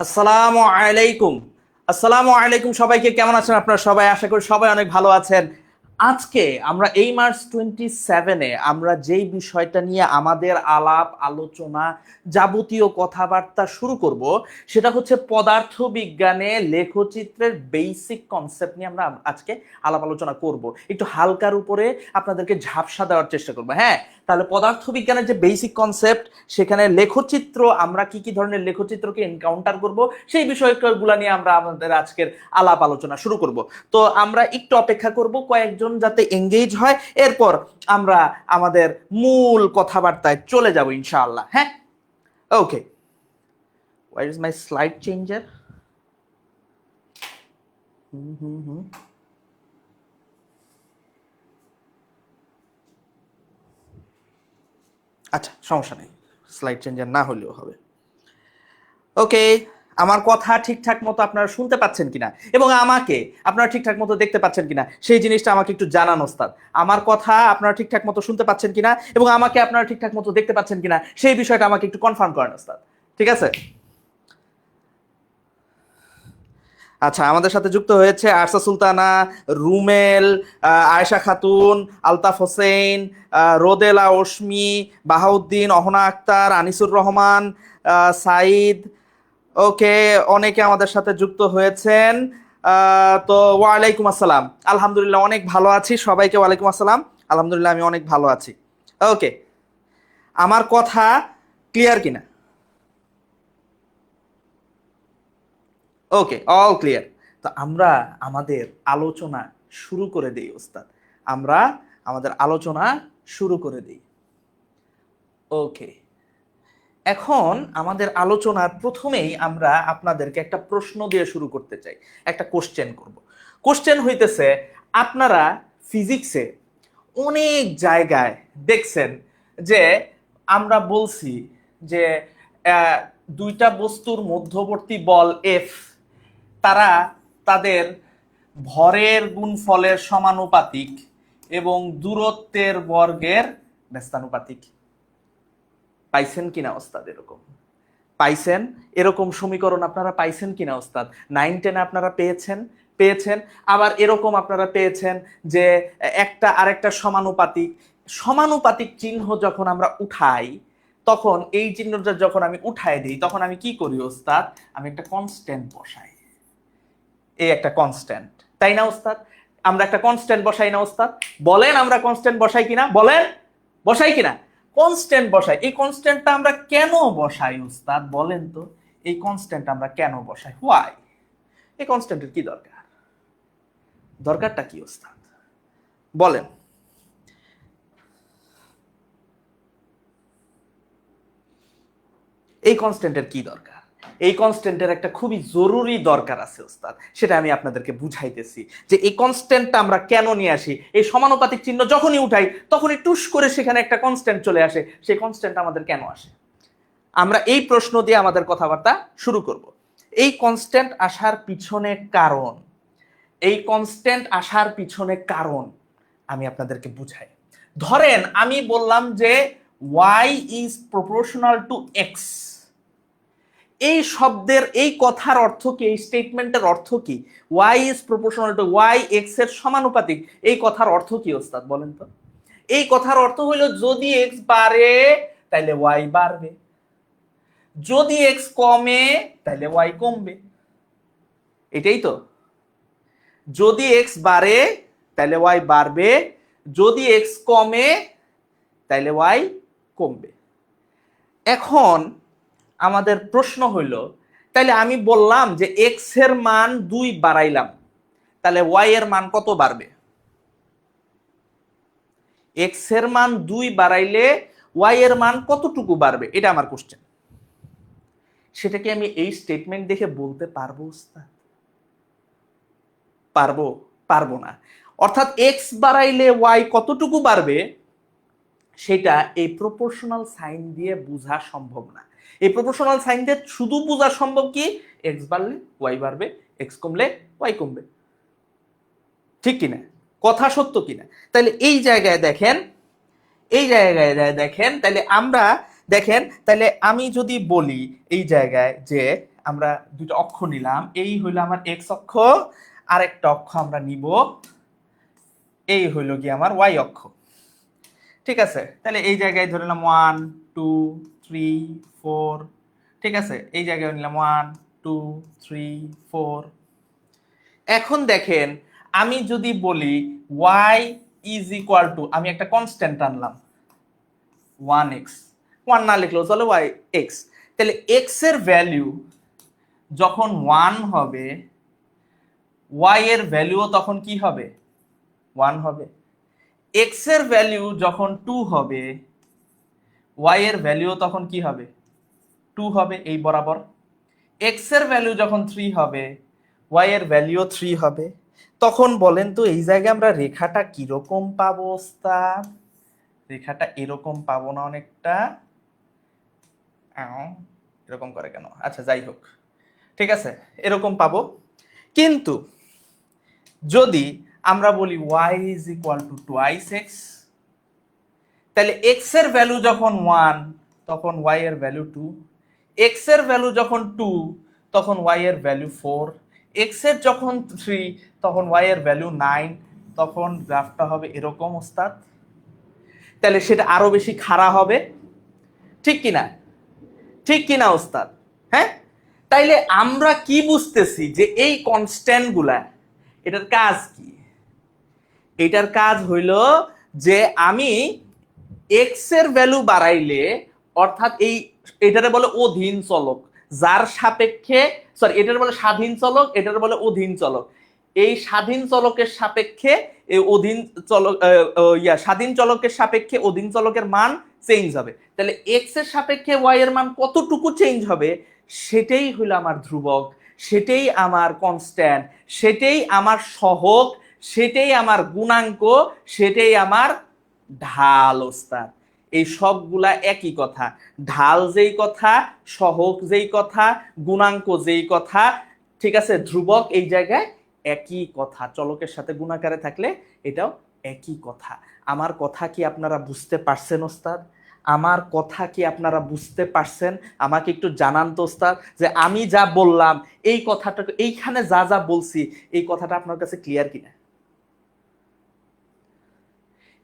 আসসালামু আলাইকুম। আসসালামু আলাইকুম সবাইকে, কেমন আছেন আপনারা সবাই? আশা করি সবাই অনেক ভালো আছেন। আজকে আমরা এই মার্চ 27-এ আমরা যেই বিষয়টা নিয়ে আমাদের আলাপ আলোচনা যাবতীয় কথাবার্তা শুরু করব, সেটা হচ্ছে পদার্থবিজ্ঞানে লেখচিত্রের বেসিক কনসেপ্ট নিয়ে আমরা আজকে আলাপ আলোচনা করব। একটু হালকার উপরে আপনাদেরকে ঝাপসা দেওয়ার চেষ্টা করব। হ্যাঁ, তাহলে পদার্থবিজ্ঞানের যে বেসিক কনসেপ্ট, সেখানে লেখচিত্র, আমরা কি কি ধরনের লেখচিত্রকে এনকাউন্টার করব, সেই বিষয়গুলো নিয়ে আমরা আমাদের আজকের আলাপ আলোচনা শুরু করব। তো আমরা একটু অপেক্ষা করব কয়েকজন যাতে এঙ্গেজ হয়, এরপর আমরা আমাদের মূল কথাবার্তায় চলে যাব ইনশাআল্লাহ। হ্যাঁ, okay. Where is my slide changer? Hmm hmm hmm আচ্ছা, সমস্যা নেই, স্লাইড চেঞ্জার না হলেও হবে। ওকে। আমার কথা ঠিকঠাক মতো আপনারা শুনতে পাচ্ছেন কিনা, এবং আমাকে আপনারা ঠিকঠাক মতো দেখতে পাচ্ছেন কিনা, সেই জিনিসটা আমাকে একটু জানান ওস্তাদ। আমার কথা আপনারা ঠিকঠাক মতো শুনতে পাচ্ছেন কিনা এবং আমাকে আপনারা ঠিকঠাক মতো দেখতে পাচ্ছেন কিনা, সেই বিষয়টা আমাকে একটু কনফার্ম করেন ওস্তাদ। ঠিক আছে? আচ্ছা, আমাদের সাথে যুক্ত হয়েছে আরসা সুলতানা, রুমেল, আয়েশা খাতুন, আলতাফ হোসেন, রোদেলা ওশমি, বাহাউদ্দিন, অহনা আক্তার, আনিসুর রহমান, সাইদ। ওকে, অনেকে আমাদের সাথে যুক্ত হয়েছেন। তো ওয়ালাইকুম আসসালাম। আলহামদুলিল্লাহ অনেক ভালো আছি, সবাইকে ওয়ালাইকুম আসসালাম। আলহামদুলিল্লাহ আমি অনেক ভালো আছি। ওকে, আমার কথা ক্লিয়ার কিনা? ওকে, অল ক্লিয়ার। তো আমরা আমাদের আলোচনা শুরু করে দেই ওস্তাদ। আমরা আমাদের আলোচনা শুরু করে দিই। ওকে, এখন আমাদের আলোচনার প্রথমেই আমরা আপনাদেরকে একটা প্রশ্ন দিয়ে শুরু করতে চাই, একটা কোশ্চেন করব। কোশ্চেন হইতেছে, আপনারা ফিজিক্সে অনেক জায়গায় দেখছেন যে আমরা বলছি যে আহ, দুইটা বস্তুর মধ্যবর্তী বল এফ, তারা তাদের ভরের গুণফলের সমানুপাতিক এবং দূরত্বের বর্গের ব্যস্তানুপাতিক। পাইছেন কিনা ওস্তাদ এরকম? পাইছেন? এরকম সমীকরণ আপনারা পাইছেন কিনা ওস্তাদ? 9-10 আপনারা পেয়েছেন? পেয়েছেন। আবার এরকম আপনারা পেয়েছেন যে একটা আরেকটা সমানুপাতিক, সমানুপাতিক চিহ্ন যখন আমরা উঠাই, তখন এই চিহ্নটা যখন আমি উঠাই দিই, তখন আমি কি করি ওস্তাদ? আমি একটা কনস্ট্যান্ট বসাই। এই একটা কনস্ট্যান্ট, তাই না ওস্তাদ? আমরা একটা কনস্ট্যান্ট বসাই না ওস্তাদ? বলেন আমরা কনস্ট্যান্ট বসাই কিনা, বলেন। বসাই কিনা? কনস্ট্যান্ট বসাই। এই কনস্ট্যান্টটা আমরা কেন বসাই ওস্তাদ, বলেন তো? এই কনস্ট্যান্ট আমরা কেন বসাই? হোয়াই? এই কনস্ট্যান্টের কি দরকার? দরকারটা কি ওস্তাদ, বলেন। এই কনস্ট্যান্টের কি দরকার? এই কনস্ট্যান্টের একটা খুবই জরুরি দরকার আছে ওস্তাদ, সেটা আমি আপনাদেরকে বুঝাইতেছি যে এই কনস্ট্যান্টটা আমরা কেন নিয়ে আসি। এই সমানুপাতিক চিহ্ন যখনই উঠাই, তখনই টুস করে সেখানে একটা কনস্ট্যান্ট চলে আসে। সেই কনস্ট্যান্ট আমাদের কেন আসে? আমরা এই প্রশ্ন দিয়ে আমাদের কথাবার্তা শুরু করব। এই কনস্ট্যান্ট আসার পিছনে কারণ, এই কনস্ট্যান্ট আসার পিছনে কারণ আমি আপনাদেরকে বুঝাই। ধরেন আমি বললাম যে y is proportional two x। এই শব্দের, এই কথার অর্থ কি? এই স্টেটমেন্টের অর্থ কি? y is proportional two y, x এর সমানুপাতিক। এই কথার অর্থ কি ওস্তাদ, বলেন তো? এই কথার অর্থ হইল যদি x বাড়ে তাহলে y বাড়বে, যদি x কমে তাহলে y কমবে। এটাই তো। যদি x বাড়ে তাহলে y বাড়বে, যদি x কমে তাহলে y কমবে। এখন আমাদের প্রশ্ন হইল, তাহলে আমি বললাম যে x এর মান 2 বাড়াইলাম, তাহলে y এর মান কত বাড়বে? x এর মান 2 বাড়াইলে y এর মান কতটুকু বাড়বে, এটা আমার কোশ্চেন। সেটা কি আমি এই স্টেটমেন্ট দেখে বলতে পারবো ওস্তাদ? পারবো? পারবো না। অর্থাৎ x বাড়াইলে y কতটুকু বাড়বে, সেটা এই প্রপোর্শনাল সাইন দিয়ে বোঝা সম্ভব না। এই প্রপোর্শনাল সাইন দিয়ে শুধু বোঝা সম্ভব কি? x বাড়লে y বাড়বে, x কমলে y কমবে। ঠিক কিনা? কথা সত্য কিনা? তাহলে এই জায়গায় দেখেন, এই জায়গায় দেখেন, তাহলে আমরা দেখেন, তাহলে আমি যদি বলি এই জায়গায় যে আমরা দুটো অক্ষ নিলাম, এই হইলো আমার এক্স অক্ষ, আর একটা অক্ষ আমরা নিব, এই হইলো কি আমার ওয়াই অক্ষ। ঠিক আছে, তাহলে এই জায়গায় ধরে নিলাম 1 2 3 4, ঠিক আছে, এই জায়গায় নিলাম 1 2 3 4। এখন দেখেন আমি যদি বলি y ইজ ইকুয়াল টু, আমি একটা কনস্ট্যান্ট আনলাম 1x, 1 না লিখলেও চলে, y x, তাহলে x এর ভ্যালু যখন 1 হবে y এর ভ্যালুও তখন কি হবে 1 হবে। x এর ভ্যালু যখন 2 হবে y এর ভ্যালুও তখন কি হবে 2 হবে, এই বরাবর। x এর ভ্যালু যখন 3 হবে y এর ভ্যালুও 3 হবে। তখন বলেন তো এই জায়গায় আমরা রেখাটা কিরকম পাবো ওস্তাদ? রেখাটা এরকম পাবো না অনেকটা? এরকম করে কেন? আচ্ছা যাই হোক, ঠিক আছে, এরকম পাবো। কিন্তু যদি আমরা বলি y is equal two twice x, তাহলে x এর ভ্যালু যখন 1 তখন y এর ভ্যালু 2, x এর ভ্যালু যখন 2 তখন y এর ভ্যালু 4, x এর যখন 3 তখন y এর ভ্যালু 9, তখন গ্রাফটা হবে এরকম ওস্তাদ। তাহলে সেটা আরো বেশি খাড়া হবে, ঠিক কিনা? ঠিক কিনা ওস্তাদ? হ্যাঁ, তাইলে আমরা কি বুঝতেছি যে এই কনস্ট্যান্ট গুলা এটার কাজ কি? এটার কাজ হইল যে আমি এক্স এর ভ্যালু বাড়াইলে, অর্থাৎ এটারে বলে অধীন চলক, যার সাপেক্ষে, সরি এটার বলে স্বাধীন চলক, এটার বলে অধীন চলক। এই স্বাধীন চলকের সাপেক্ষে এই অধীন চলক, স্বাধীন চলকের সাপেক্ষে অধীন চলকের মান চেঞ্জ হবে। তাহলে এক্স এর সাপেক্ষে ওয়াই এর মান কতটুকু চেঞ্জ হবে, সেটাই হলো আমার ধ্রুবক, সেটাই আমার কনস্ট্যান্ট, সেটাই আমার সহগ, সেটাই আমার গুণাঙ্ক, সেটাই আমার ঢাল ওস্তাদ। এই সবগুলা একই কথা, ঢাল যেই কথা, সহগ যেই কথা, গুণাঙ্ক যেই কথা, ঠিক আছে, ধ্রুবক এই জায়গায় একই কথা, চলকের সাথে গুণাকারে থাকলে এটাও একই কথা। আমার কথা কি আপনারা বুঝতে পারছেন ওস্তাদ? আমার কথা কি আপনারা বুঝতে পারছেন? আমাকে একটু জানান তো ওস্তাদ, যে আমি যা বললাম এই কথাটা, এইখানে যা যা বলছি, এই কথাটা আপনার কাছে ক্লিয়ার কিনা?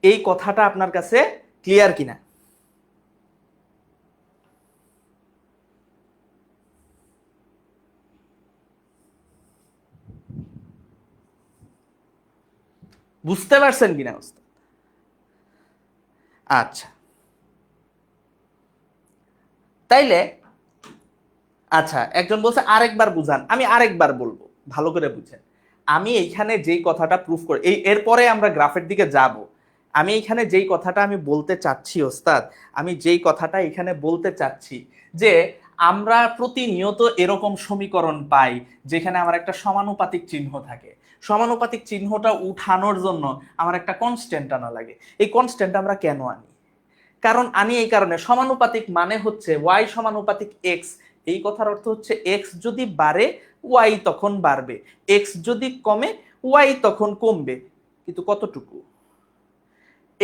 এই কথাটা আপনার কাছে ক্লিয়ার কিনা? বুঝতে পারছেন কিনা ওস্তাদ? আচ্ছা, তাইলে আচ্ছা, একজন বলছে আরেকবার বুঝান, আমি আরেকবার বলবো, ভালো করে বুঝেন। আমি এইখানে যেই কথাটা প্রুফ করে এরপরে আমরা গ্রাফের দিকে যাব। আমি এইখানে যেই কথাটা আমি বলতে চাচ্ছি ওস্তাদ, আমি যেই কথাটা এখানে বলতে চাচ্ছি যে আমরা প্রতিনিয়ত এরকম সমীকরণ পাই যেখানে আমার একটা সমানুপাতিক চিহ্ন থাকে। সমানুপাতিক চিহ্নটা উঠানোর জন্য আমার একটা কনস্ট্যান্ট আনা লাগে। এই কনস্ট্যান্ট আমরা কেন আনি? কারণ আনি এই কারণে, সমানুপাতিক মানে হচ্ছে ওয়াই সমানুপাতিক এক্স। এই কথার অর্থ হচ্ছে এক্স যদি বাড়ে ওয়াই তখন বাড়বে, এক্স যদি কমে ওয়াই তখন কমবে। কিন্তু কতটুকু?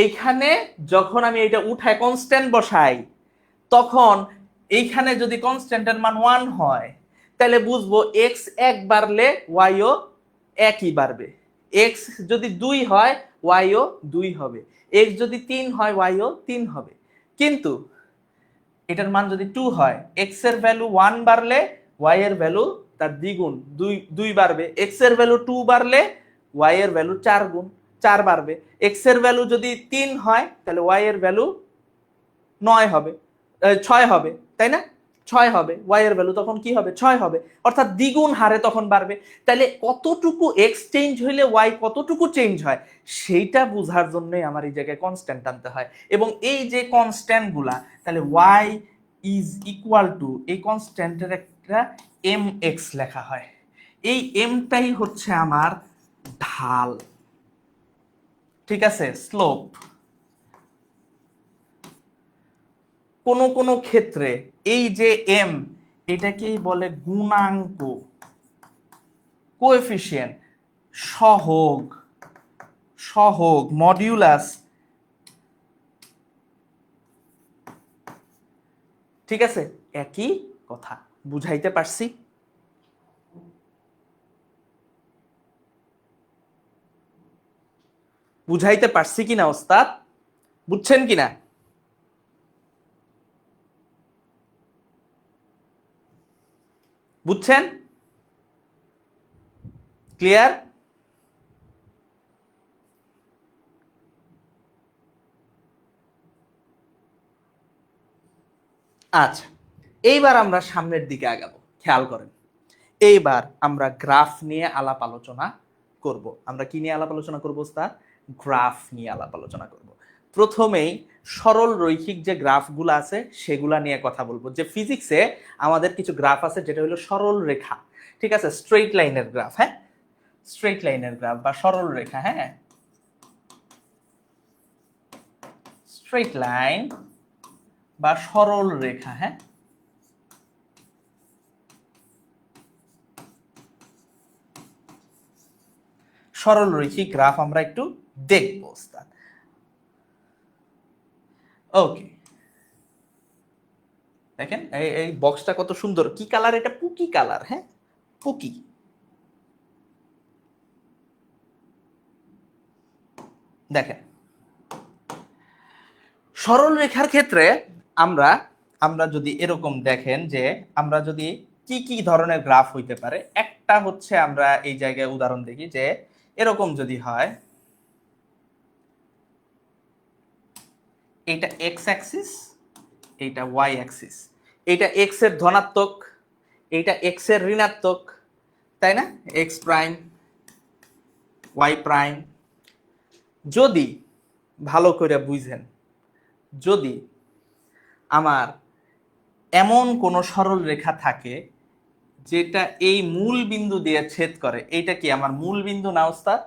এইখানে যখন আমি এটা উঠায় কনস্ট্যান্ট বসাই, তখন এইখানে যদি কনস্ট্যান্টের মান 1 হয়, তাহলে বুঝবো এক্স 1 বাড়লে ওয়াইও একই বাড়বে। এক্স যদি 2 হয় ওয়াইও 2 হবে, এক্স যদি 3 হয় ওয়াইও 3 হবে। কিন্তু এটার মান যদি 2 হয়, এক্স এর ভ্যালু 1 বাড়লে ওয়াই এর ভ্যালু তার দ্বিগুণ 2 বাড়বে, এক্স এর ভ্যালু 2 বাড়লে ওয়াই এর ভ্যালু 4 গুণ 4 বাড়বে। এক্স এর ভ্যালু যদি 3 হয় তাহলে ওয়াই এর ভ্যালু 9 হবে, 6 হবে, তাই না? 6 হবে, ওয়াই এর ভ্যালু তখন কি হবে? 6 হবে, অর্থাৎ দ্বিগুণ হারে তখন বাড়বে। তাহলে কতটুকু এক্স চেঞ্জ হইলে ওয়াই কতটুকু চেঞ্জ হয়, সেইটা বোঝার জন্যই আমার এই জায়গায় কনস্ট্যান্ট আনতে হয়। এবং এই যে কনস্ট্যান্ট গুলা, তাহলে ওয়াই ইজ ইকুয়াল টু, এই কনস্ট্যান্টের একটা এম এক্স লেখা হয়। এই এমটাই হচ্ছে আমার ঢাল, ঠিক আছে, স্লোপ। কোন কোন ক্ষেত্রে এই যে এম, এটাকেই বলে গুণাঙ্ক, কোএফিসিয়েন্ট, সহগ, সহগ, মডিউলাস, ঠিক আছে, একই কথা। বুঝাইতে পারছি? বুঝাইতে পারছি কিনা ওস্তাদ? বুঝছেন কিনা? বুঝছেন? ক্লিয়ার? আচ্ছা, এইবার আমরা সামনের দিকে আগাবো। খেয়াল করেন, এইবার আমরা গ্রাফ নিয়ে আলাপ আলোচনা করব। আমরা কি নিয়ে আলাপ আলোচনা করবো ওস্তাদ? গ্রাফ নিয়ে আলাপ আলোচনা করব। প্রথমেই সরল রৈখিক যে গ্রাফগুলো আছে সেগুলা নিয়ে কথা বলবো। যে ফিজিক্সে আমাদের কিছু গ্রাফ আছে যেটা হলো সরল রেখা, ঠিক আছে, স্ট্রেইট লাইনের গ্রাফ, হ্যাঁ, স্ট্রেইট লাইনের গ্রাফ বা সরল রেখা, হ্যাঁ, স্ট্রেইট লাইন বা সরল রেখা, হ্যাঁ। সরল রৈখিক গ্রাফ আমরা একটু দেখবো ওস্তাদ। ওকে, দেখেন এই বক্সটা কত সুন্দর, কি কালার এটা? পুকি কালার, হ্যাঁ, পুকি। দেখেন, সরল রেখার ক্ষেত্রে আমরা আমরা যদি এরকম দেখেন যে আমরা যদি কি কি ধরনের গ্রাফ হইতে পারে, একটা হচ্ছে আমরা এই জায়গায় উদাহরণ দেখি যে এরকম যদি হয়, এটা এক্স অ্যাক্সিস, এইটা ওয়াই অ্যাক্সিস, এইটা এক্স এর ধনাত্মক, এইটা এক্স এর ঋণাত্মক, তাই না? X prime, y prime. যদি ভালো করে বুঝেন, যদি আমার এমন কোন সরল রেখা থাকে যেটা এই মূল বিন্দু দিয়ে ছেদ করে, এইটা কি আমার মূল বিন্দু না ওস্তাদ?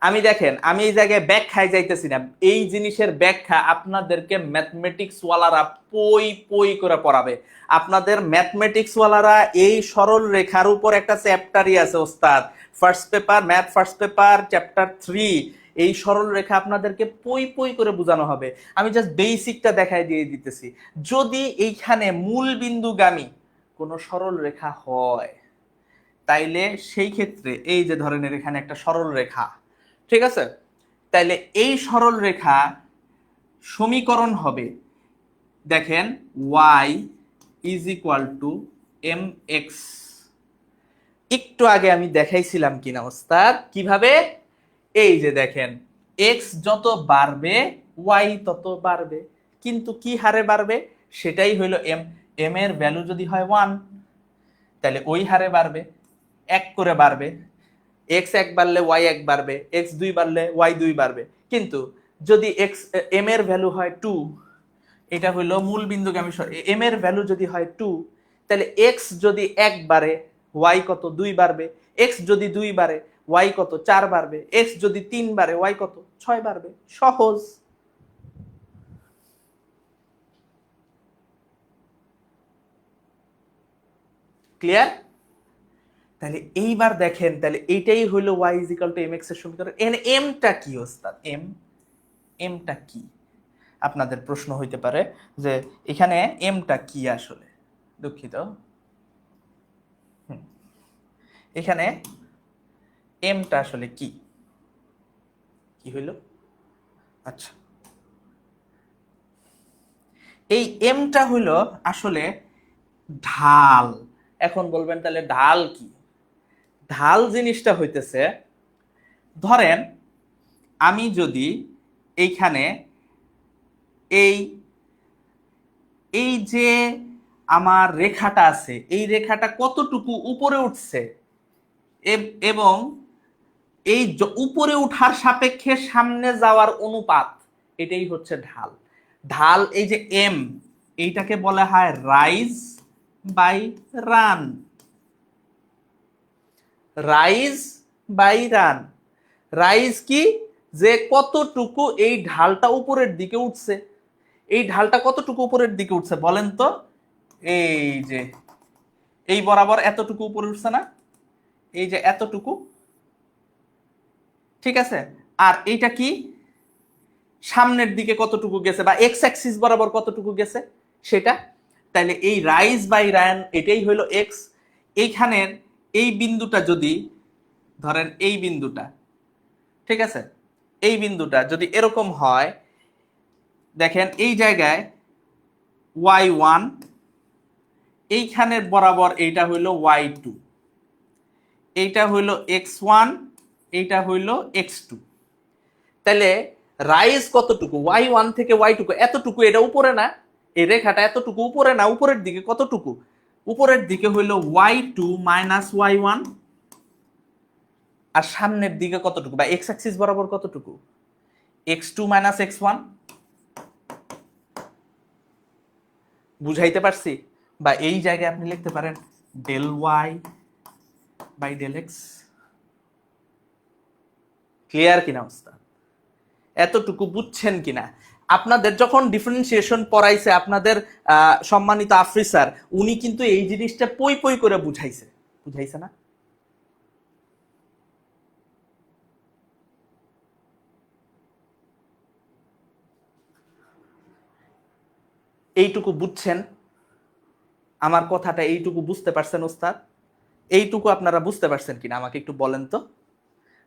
আমি দেখেন, আমি এই জায়গায় ব্যাখ্যায় যাইতেছি না, এই জিনিসের ব্যাখ্যা আপনাদেরকে ম্যাথমেটিক্স ওয়ালারা পই পই করে পড়াবে। আপনাদের ম্যাথমেটিক্স ওয়ালারা এই সরল রেখার উপর একটা চ্যাপ্টারই আছে ওস্তাদ, first paper, math first paper, chapter 3। এই সরল রেখা আপনাদেরকে পই পই করে বোঝানো হবে। আমি জাস্ট বেসিকটা দেখাই দিয়ে দিতেছি। যদি এইখানে মূল বিন্দুগামী কোনো সরল রেখা হয়, তাইলে সেই ক্ষেত্রে এই যে ধরনের এখানে একটা সরল রেখা, ঠিক আছে, তাইলে এই সরল রেখা সমীকরণ হবে, দেখেন, y is equal to m x. একটু আগে আমি দেখাইছিলাম কিনা ওস্তাদ কিভাবে? এই যে দেখেন, এক্স যত বাড়বে ওয়াই তত বাড়বে, কিন্তু কি হারে বাড়বে? সেটাই হইল এম। এম এর ভ্যালু যদি হয় 1, তাহলে ওই হারে বাড়বে, এক করে বাড়বে। এক্স এক বাড়লে ওয়াই এক বাড়বে, এক্স 2 বাড়লে ওয়াই 2 বাড়বে। কিন্তু যদি এক্স এম এর ভ্যালু হয় 2, এটা হইলো মূল বিন্দুগামী, এম এর ভ্যালু যদি হয় 2, তাহলে এক্স যদি 1 বাড়ে ওয়াই কত? 2 বাড়বে। এক্স যদি 2 বাড়ে ওয়াই কত? 4 বাড়বে। এক্স যদি 3 বাড়ে ওয়াই কত? 6 বাড়বে। সহজ। ক্লিয়ার? তাহলে এইবার দেখেন, তাহলে এইটাই হইলো y is equal two mx এর সমীকরণ। এমটা কি ওস্তাদ? এমটা কি? আপনাদের প্রশ্ন হইতে পারে যে এখানে এমটা কি আসলে। দুঃখিত, এখানে এমটা আসলে কি? কি হইল? আচ্ছা, এই এমটা হইল আসলে ঢাল। এখন বলবেন তাহলে ঢাল কি? ঢাল জিনিসটা হইতেছে, ধরেন আমি যদি এইখানে এই এই যে আমার রেখাটা আছে, এই রেখাটা কতটুকু উপরে উঠছে এবং এই উপরে উঠার সাপেক্ষে সামনে যাওয়ার অনুপাত, এটাই হচ্ছে ঢাল। ঢাল এই যে এম, এইটাকে বলা হয় rise by run. Rise by run. Rise কি? যে কতটুকু এই ঢালটা উপরের দিকে উঠছে। এই ঢালটা কতটুকু উপরের দিকে উঠছে বলেন তো? এই যে এই বরাবর এতটুকু উপরে উঠছে না? এই যে এতটুকু, ঠিক আছে। আর এইটা কি? সামনের দিকে কতটুকু গেছে বা এক্স অ্যাক্সিস বরাবর কতটুকু গেছে সেটা। তাহলে এই রাইজ বাই রান এটাই হলো এক্স। এইখানের এই বিন্দুটা যদি ধরেন এই বিন্দুটা, ঠিক আছে, এই বিন্দুটা যদি এরকম হয়, দেখেন এই জায়গায় y1, এইখানের বরাবর এইটা হইল y2, এইটা হইল x1, এইটা হইল x2। তাহলে রাইজ কতটুকু? y1 থেকে y2 এতটুকু, এটা উপরে না, এই রেখাটা এতটুকু উপরে না, উপরের দিকে কতটুকু? উপরের দিকে হইল y2 মাইনাস y1, আর সামনের দিকে কতটুকু বা x অ্যাক্সিস বরাবর কতটুকু? x2 minus x1। বুঝাইতে পারছি? বা এই জায়গায় আপনি লিখতে পারেন del y by del x। Clear কিনা অবস্থা? এতটুকু বুঝছেন কিনা? আপনাদের যখন ডিফারেন্সিয়েশন পড়াইছে আপনাদের সম্মানিত আফরি স্যার, উনি কিন্তু এই জিনিসটা পই পই করে বুঝাইছে, বুঝাইছে না? এইটুকু বুঝছেন? আমার কথাটা এইটুকু বুঝতে পারছেন ওস্তাদ? এইটুকু আপনারা বুঝতে পারছেন কিনা আমাকে একটু বলেন তো,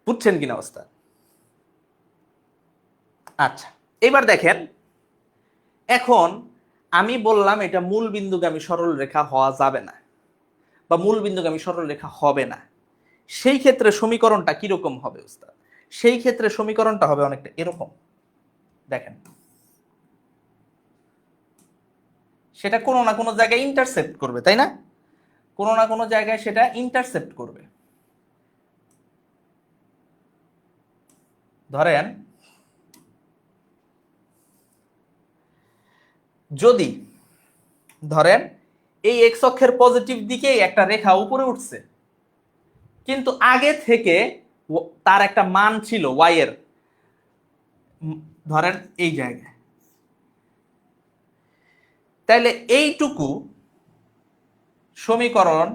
বুঝছেন কিনা ওস্তাদ? আচ্ছা, এবার দেখেন, এখন আমি বললাম এটা মূল বিন্দুগামী সরল রেখা হওয়া যাবে না, বা মূল বিন্দুগামী সরল রেখা হবে না। সেই ক্ষেত্রে সমীকরণটা কিরকম হবে ওস্তাদ? সেই ক্ষেত্রে সমীকরণটা হবে অনেকটা এরকম, দেখেন। সেটা কোনো না কোনো জায়গায় ইন্টারসেপ্ট করবে, তাই না? কোনো না কোনো জায়গায় সেটা ইন্টারসেপ্ট করবে। ধরেন যদি ধরেন এই এক্স অক্ষের পজিটিভ দিকেই একটা রেখা উপরে উঠছে, কিন্তু আগে থেকে তার একটা মান ছিল ওয়াই এর, ধরেন এই জায়গায়, তাহলে এইটুকু সমীকরণ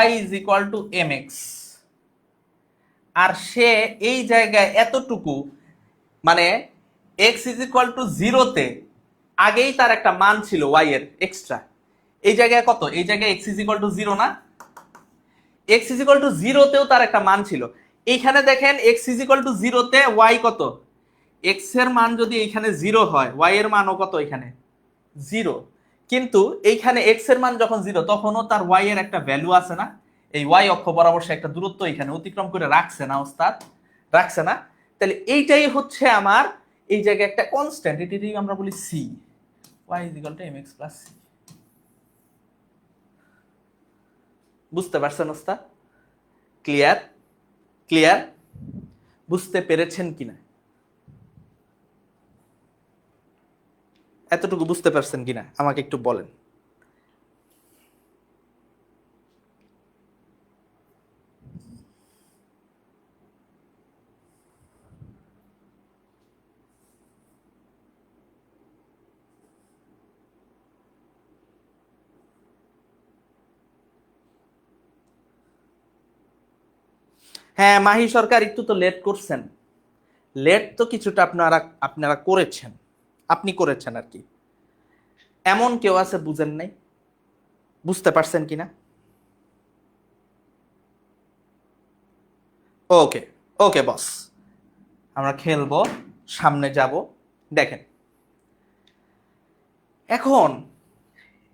y is equal two mx, আর সে এই জায়গায় এতটুকু মানে x ইজ ইকুয়াল টু 0-তে আগেই তার একটা মান ছিল y এর এক্সট্রা। এই জায়গায় কত? এই জায়গায় x ইজ ইকুয়াল টু 0 না? x ইজ ইকুয়াল টু 0-তেও তার একটা মান ছিল। এইখানে দেখেন x ইজ ইকুয়াল টু 0-তে y কত? x এর মান যদি এইখানে 0 হয়, y এর মানও কত এখানে? 0। কিন্তু এইখানে x এর মান যখন 0, তখনও তার y এর একটা ভ্যালু আছে না? এই y অক্ষ বরাবর সে একটা দূরত্ব এখানে অতিক্রম করে রাখছে না ওস্তাদ? রাখছে না? তাহলে এইটাই হচ্ছে আমার এই জায়গায় একটা কনস্ট্যান্ট, এটাই আমরা বলি c, y is equal to mx plus c। বুঝতে পারছেন ওস্তাদ? ক্লিয়ার? ক্লিয়ার? বুঝতে পেরেছেন কিনা? এতটুকু বুঝতে পারছেন কিনা আমাকে একটু বলেন। হ্যাঁ মাহি সরকার, একটু তো লেট করছেন। লেট তো কিছুটা আপনারা আপনারা করেছেন, আপনি করেছেন আর কি। এমন কেউ আছে বুঝেন নাই? বুঝতে পারছেন কিনা? ওকে, ওকে বস, আমরা খেলবো, সামনে যাব। দেখেন এখন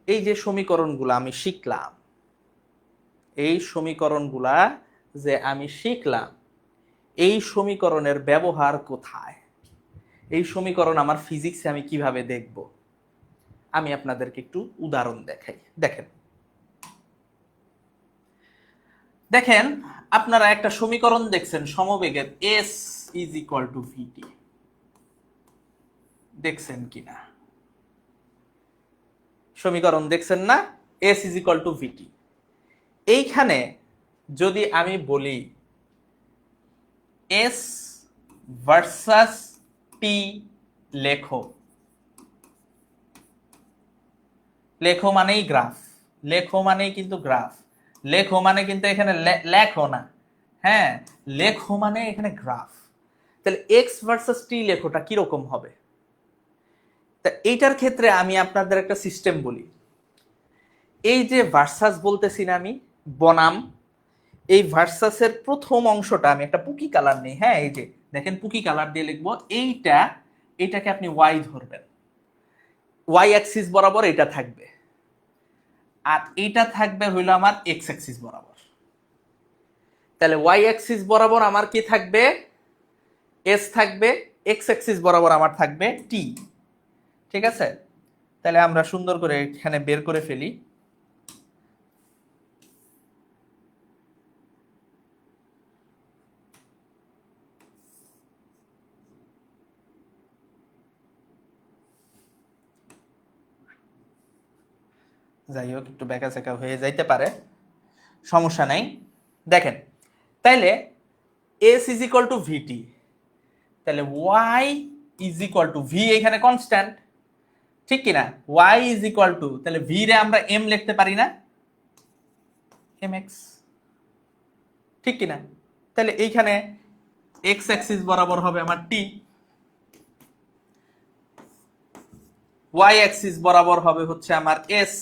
এই যে সমীকরণগুলো আমি শিখলাম, এই সমীকরণগুলা যে আমি শিখলাম, এই সমীকরণের ব্যবহার কোথায়? এই সমীকরণ আমার ফিজিক্সে আমি কিভাবে দেখব? আমি আপনাদেরকে একটু উদাহরণ দেখাই। দেখেন দেখেন আপনারা একটা সমীকরণ দেখছেন সমবেগের s is equal two vt, দেখছেন কিনা? সমীকরণ দেখছেন না? s is equal two vt। এইখানে যদি আমি বলি s ভার্সাস t লেখো, লেখো মানেই গ্রাফ, লেখো মানেই কিন্তু গ্রাফ, লেখো মানে কিন্তু এখানে লেখো না, হ্যাঁ লেখো মানে এখানে গ্রাফ। তাহলে এক্স ভার্সাস টি লেখোটা কিরকম হবে? তা এইটার ক্ষেত্রে আমি আপনাদের একটা সিস্টেম বলি। এই যে ভার্সাস বলতেছি না আমি, বনাম, এই ভার্সাসের প্রথম অংশটা আমি একটা পুকি কালার নেই, হ্যাঁ এই যে দেখেন পুকি কালার দিয়ে লিখবো, এইটাকে আপনি ওয়াই ধরবেন, ওয়াই অ্যাক্সিস বরাবর এটা থাকবে, আর এইটা থাকবে হইলো আমার এক্স অ্যাক্সিস বরাবর। তাহলে ওয়াই অ্যাক্সিস বরাবর আমার কি থাকবে, এস থাকবে, এক্স অ্যাক্সিস বরাবর আমার থাকবে টি। ঠিক আছে, তাহলে আমরা সুন্দর করে এখানে বের করে ফেলি। যাই হোক একটু বেঁকা চেকা হয়ে যাইতে পারে, সমস্যা নাই। দেখেন তাইলে s is equal to v t, তাহলে Y is equal to v, এখানে কনস্ট্যান্ট, ঠিক কিনা, ওয়াই ইজ ইকুয়াল টু, তাহলে ভি রে আমরা এম লিখতে পারি না, এম এক্স, ঠিক কিনা, তাহলে এইখানে এক্স অ্যাক্সিস বরাবর হবে আমার টি, ওয়াই অ্যাক্সিস বরাবর হবে হচ্ছে আমার এস।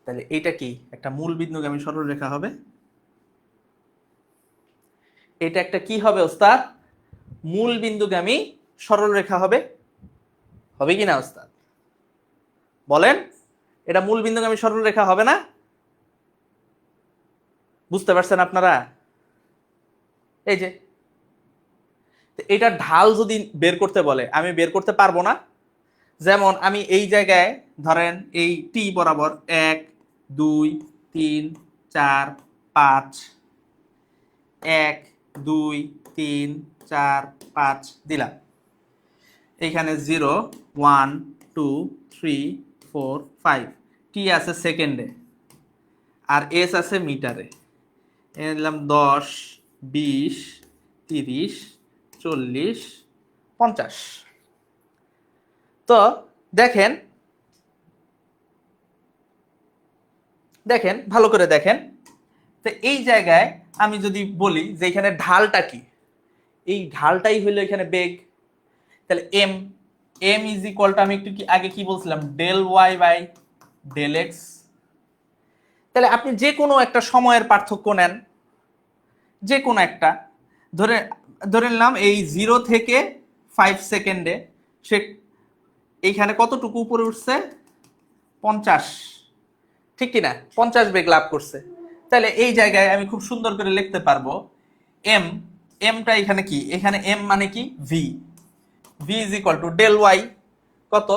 তাহলে এইটা কি একটা মূল বিন্দুগামী সরলরেখা হবে, এটা একটা কি হবে ওস্তাদ, মূল বিন্দুগামী সরলরেখা হবে, হবে কি না ওস্তাদ বলেন, এটা মূল বিন্দুগামী সরলরেখা হবে না? বুঝতে পারছেন আপনারা? এই যে এটা ঢাল যদি বের করতে বলে আমি বের করতে পারবো না। যেমন আমি এই জায়গায় ধরেন এই টি বরাবর 1 2 3 4 5, 1 2 3 4 5 দিলাম, এইখানে 0 1 2 3 4 5, টি আছে সেকেন্ডে আর এস আছে মিটারে, এনে দিলাম 10 20 30 40 50। তো দেখেন দেখেন ভালো করে দেখেন, তো এই জায়গায় আমি যদি বলি যে এখানে ঢালটা কি, এই ঢালটাই হইলো এখানে বেগ, তাহলে m, m is equal to, আমি একটু কি আগে কি বলছিলাম, del y by del x. তাহলে আপনি যে কোনো একটা সময়ের পার্থক্য নেন, যে কোনো একটা, ধরে ধরে নিলাম এই 0 থেকে 5 সেকেন্ডে সে এইখানে কতটুকু উপরে উঠছে, 50, ঠিক কিনা, 50 বেগ লাভ করছে। তাহলে এই জায়গায় আমি খুব সুন্দর করে লিখতে পারবো এম, এমটা এখানে কি, এখানে এম মানে কি v, v is equal to del y কত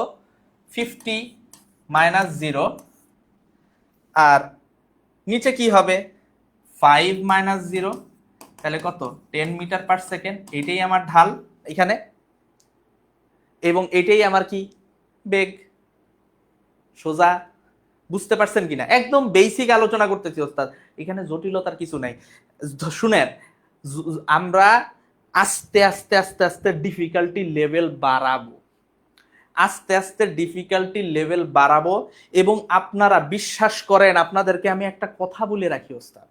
50 মাইনাস 0, আর নিচে কি হবে 5 মাইনাস 0, তাহলে কত 10 মিটার পার সেকেন্ড, এটাই আমার ঢাল এখানে, এবং এটাই আমার কি বেগ। সোজা বুঝতে পারছেন কিনা, একদম বেসিক আলোচনা করতেছি ওস্তাদ, এখানে জটিলতার কিছু নাই। শুনেন আমরা আস্তে আস্তে আস্তে আস্তে ডিফিকাল্টি লেভেল বাড়াবো, আস্তে আস্তে ডিফিকাল্টি লেভেল বাড়াবো, এবং আপনারা বিশ্বাস করেন, আপনাদেরকে আমি একটা কথা বলে রাখি ওস্তাদ,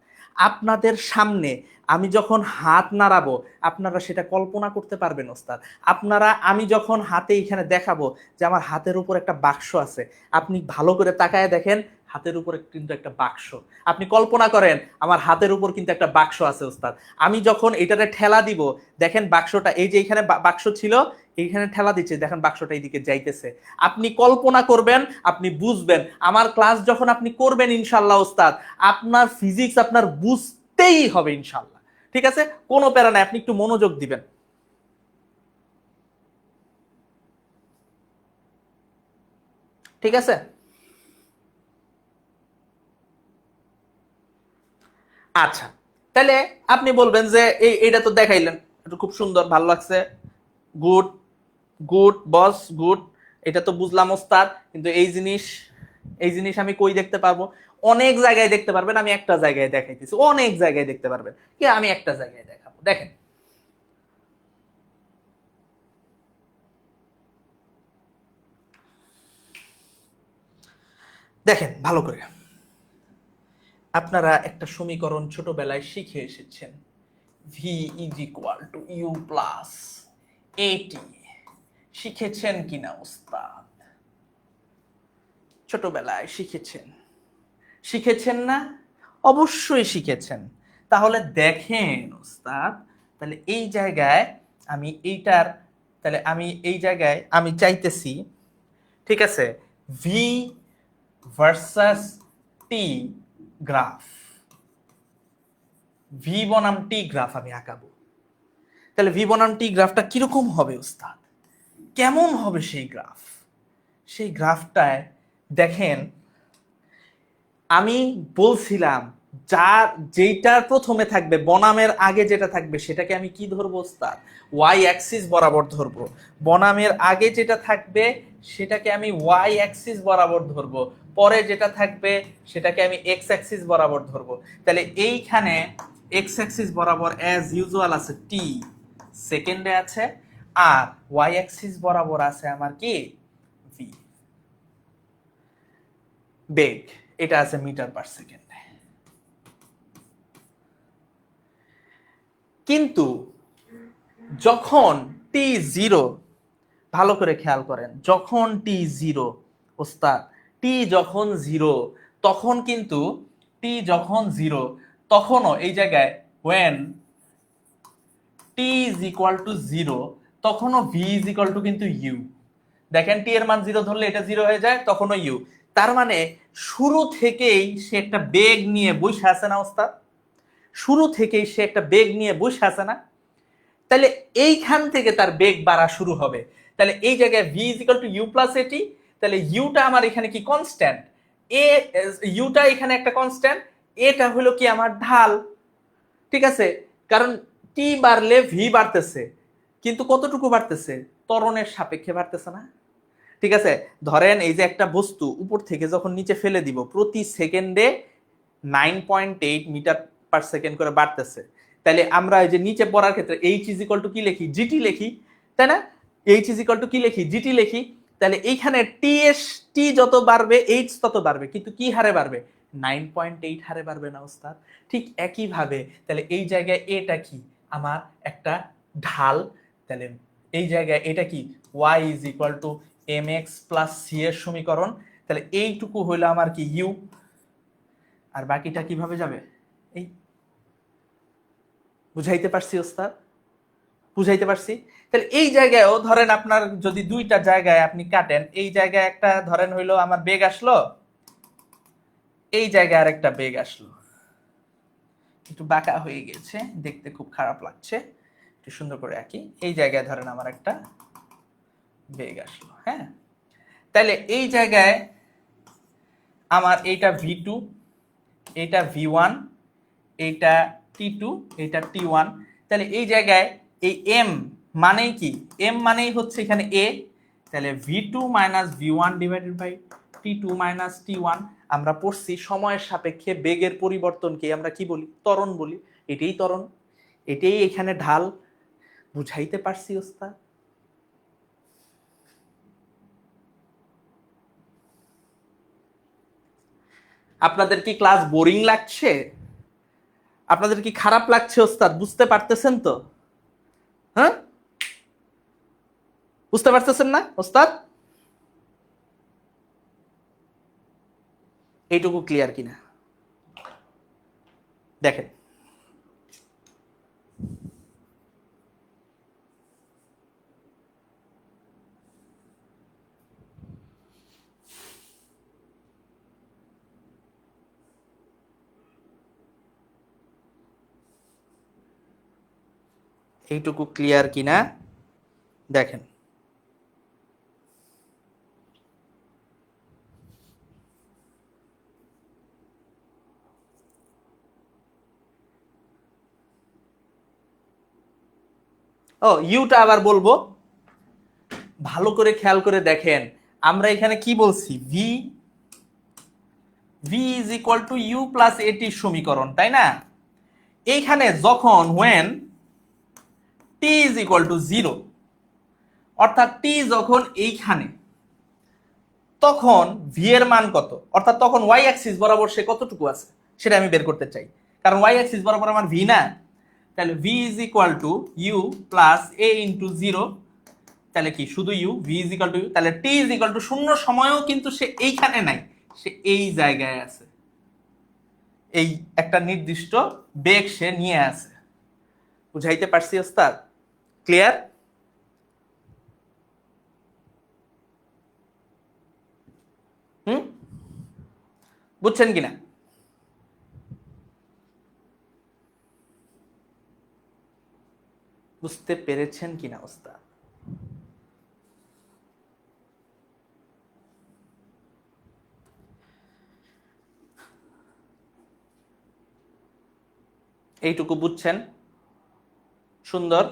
আপনাদের সামনে আমি যখন হাত নাড়াবো আপনারা সেটা কল্পনা করতে পারবেন ওস্তাদ। আপনারা আমি যখন হাতে এখানে দেখাবো যে আমার হাতের উপর একটা বাক্স আছে, আপনি ভালো করে তাকায় দেখেন হাতের উপরে কিন্তু একটা বাক্স, আপনি কল্পনা করেন আমার হাতের উপর কিন্তু একটা বাক্স আছে ওস্তাদ। আমি যখন এটাতে ঠেলা দিব দেখেন বাক্সটা, এই যে এখানে বাক্স ছিল এইখানে ঠেলা দিচ্ছে, দেখেন বাক্সটা এইদিকে যাইতেছে। আপনি কল্পনা করবেন, আপনি বুঝবেন, আমার ক্লাস যখন আপনি করবেন ইনশাল্লাহ ওস্তাদ, আপনার ফিজিক্স আপনার বুঝতেই হবে ইনশাল্লাহ। ঠিক আছে, কোনো প্যারা নাই, আপনি একটু মনোযোগ দিবেন। ঠিক আছে, আচ্ছা, তাহলে আপনি বলবেন যে এইটা তো দেখাইলেন, এটা খুব সুন্দর ভালো লাগছে, গুড গুড বস গুড, এটা তো বুঝলাম ওস্তাদ, কিন্তু এই জিনিস আমি কই দেখতে পারবো? অনেক জায়গায় দেখতে পারবেন, আমি একটা জায়গায় দেখাইতেছি, অনেক জায়গায় দেখতে পারবেন কি, আমি একটা জায়গায় দেখাবো। দেখেন দেখেন ভালো করে, আপনারা একটা সমীকরণ ছোটবেলায় শিখে এসেছেন, v is equal to u plus a t, শিখেছেন কিনা ওস্তাদ? ছোটবেলায় শিখেছেন, শিখেছেন না? অবশ্যই শিখেছেন। তাহলে দেখেন ওস্তাদ, তাহলে এই জায়গায় আমি এইটার, তাহলে আমি এই জায়গায় আমি চাইতেছি, ঠিক আছে, V versus T graph, V বনাম টি গ্রাফ আমি আঁকাবো। তাহলে ভি বনাম টি গ্রাফটা কিরকম হবে ওস্তাদ, কেমন হবে সেই গ্রাফ? সেই গ্রাফটায় দেখেন, আমি বলছিলাম যার যেটার প্রথমে থাকবে, বনামের আগে যেটা থাকবে সেটাকে আমি কি ধরবো ওস্তাদ? ওয়াই অ্যাক্সিস বরাবর ধরবো। বনামের আগে যেটা থাকবে সেটাকে আমি ওয়াই অ্যাক্সিস বরাবর ধরবো, পরে যেটা থাকবে সেটাকে আমি এক্স অ্যাক্সিস বরাবর ধরবো। তাহলে এইখানে এক্স অ্যাক্সিস বরাবর অ্যাজ ইউজুয়াল আছে টি সেকেন্ডে আছে, আর ওয়াই অ্যাক্সিস বরাবর আছে আমার কি ভি বেগ, এটা আছে মিটার পার সেকেন্ডে। কিন্তু যখন টি জিরো, ভালো করে খেয়াল করেন, যখন টি জিরো ওস্তাদ, টি যখন জিরো, তখন কিন্তু টি যখন জিরো, তখনও এই জায়গায় when t is equal to zero, তখনও ভি ইজ ইকুয়াল টু কিন্তু ইউ। দেখেন টি এর মান জিরো ধরলে এটা জিরো হয়ে যায়, তখনও ইউ। তার মানে শুরু থেকেই সে একটা বেগ নিয়ে বসে আছে না ওস্তাদ? শুরু থেকেই সে একটা বেগ নিয়ে বসে আছে না? তাহলে এইখান থেকে তার বেগ বাড়া শুরু হবে। তাহলে এই জায়গায় v is equal to u plus a t, তাহলে ইউটা আমার এখানে কি কনস্ট্যান্ট, এ ইউটা এখানে একটা কনস্ট্যান্ট, এটা হলো কি আমার ঢাল, ঠিক আছে? কারণ টি বাড়লে ভি বাড়তেছে, কিন্তু কতটুকু বাড়তেছে? ত্বরণের সাপেক্ষে বাড়তেছে না? ঠিক আছে, ধরেন এই যে একটা বস্তু উপর থেকে যখন নিচে ফেলে দিব, প্রতি সেকেন্ডে 9.8 মিটার পার সেকেন্ড করে বাড়তেছে। তাহলে আমরা এই যে নিচে পড়ার ক্ষেত্রে এইচ ইজ ইকুয়াল টু কি লিখি? জিটি লিখি, তাই না? এইচ ইজ ইকুয়াল টু কি লিখি? জিটি লিখি। তাহলে এইখানে টি যত বাড়বে এইচ তত বাড়বে, কিন্তু কি হারে বাড়বে? 9.8 হারে বাড়বে না ওস্তাদ? ঠিক একইভাবে তাহলে এই জায়গায় এটা কি? আমার একটা ঢাল। তাহলে এই জায়গায় এটা কি? y is equal to m x plus c এর সমীকরণ। তাহলে এইটুকু হইলো আমার কি ইউ, আর বাকিটা কিভাবে যাবে? এই, বুঝাইতে পারছি ওস্তাদ? বুঝাইতে পারছি? তাহলে এই জায়গায়ও ধরেন আপনার যদি দুইটা জায়গায় আপনি কাটেন, এই জায়গায় একটা ধরেন হইলো আমার বেগ আসলো, এই জায়গায় আর একটা বেগ আসলো, একটু বাঁকা হয়ে গেছে, দেখতে খুব খারাপ লাগছে, একটু সুন্দর করে আঁকি। এই জায়গায় ধরেন আমার একটা বেগ আসলো, হ্যাঁ। তাহলে এই জায়গায় আমার এইটা ভি টু, এইটা ভি ওয়ান, এইটা টি টু, এইটা টি ওয়ান। তাহলে এই জায়গায় এই এম মানেই কি? এম মানেই হচ্ছে এখানে এ। তাহলে v two minus v one divided by t two minus t one. আমরা পড়ছি সময়ের সাপেক্ষে বেগের পরিবর্তনকে আমরা কি বলি? ত্বরণ বলি। এটাই ত্বরণ, এটাই এখানে ঢাল। বুঝাইতে পারছি ওস্তাদ? আপনাদের কি ক্লাস বোরিং লাগছে? আপনাদের কি খারাপ লাগছে ওস্তাদ? বুঝতে পারতেছেন তো? হ্যাঁ, বুঝতে পারতেছেন না ওস্তাদ? এইটুকু ক্লিয়ার কিনা দেখেন। এইটুকু ক্লিয়ার কিনা দেখেন। ও ইউটা আবার বলবো, ভালো করে খেয়াল করে দেখেন। আমরা এখানে কি বলছি? V v is equal to u plus a t সমীকরণ, তাই না? এইখানে যখন when t is equal to zero, অর্থাৎ টি যখন এইখানে, তখন ভি এর মান কত? অর্থাৎ তখন ওয়াই অ্যাক্সিস বরাবর সে কতটুকু আছে সেটা আমি বের করতে চাই, কারণ ওয়াই অ্যাক্সিস বরাবর আমার ভি না। তাহলে V is equal to u plus a into zero. তাহলে কি শুধু u, v is equal to u. তাহলে টি ইজ ইকুয়াল টু শূন্য সময়েও কিন্তু সে এইখানে নাই, সে এই জায়গায় আছে। এই একটা নির্দিষ্ট বেগ সে নিয়ে আসে। বুঝাইতে পারছি ওস্তাদ? ক্লিয়ার? হুম, বুঝছেন কিনা? বুঝতে পেরেছেন কিনা ওস্তাদ? এইটুকু বুঝছেন? সুন্দর।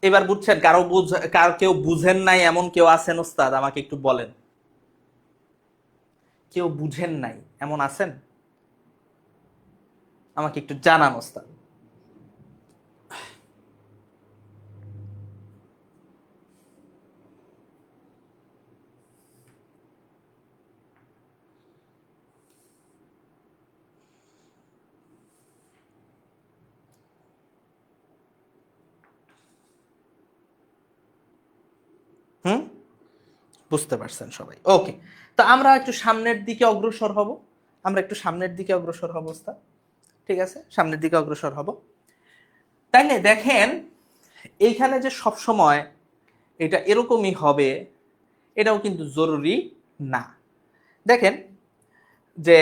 এবার বুঝছেন? কারো কেউ বুঝেন নাই এমন কেউ আছেন ওস্তাদ? আমাকে একটু বলেন। কেউ বুঝেন নাই এমন আছেন? আমাকে একটু জানান ওস্তাদ। হুম, বুঝতে পারছেন সবাই? ওকে, তো আমরা একটু সামনের দিকে অগ্রসর হব। আমরা একটু সামনের দিকে অগ্রসর হব ওস্তাদ। ঠিক আছে, সামনের দিকে অগ্রসর হব। তাইলে দেখেন, এইখানে যে সব সময় এটা এরকমই হবে এটাও কিন্তু জরুরি না। দেখেন যে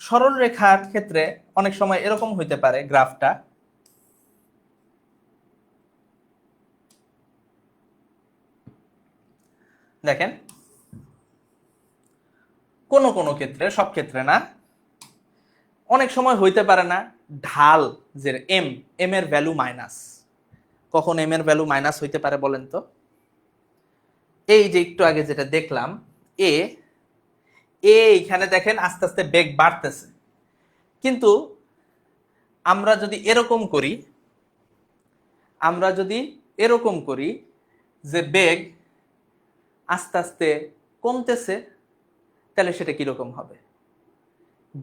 সরল রেখার ক্ষেত্রে অনেক সময় এরকম হইতে পারে গ্রাফটা। দেখেন, কোন কোন ক্ষেত্রে, সব ক্ষেত্রে না, অনেক সময় হইতে পারে না ঢাল, যে এম, এম এর ভ্যালু মাইনাস। কখন এম এর ভ্যালু মাইনাস হইতে পারে বলেন তো? এই যে একটু আগে যেটা দেখলাম, এ এইখানে দেখেন আস্তে আস্তে বেগ বাড়তেছে, কিন্তু আমরা যদি এরকম করি, আমরা যদি এরকম করি যে বেগ আস্তে আস্তে কমতেছে, তাহলে সেটা কিরকম হবে?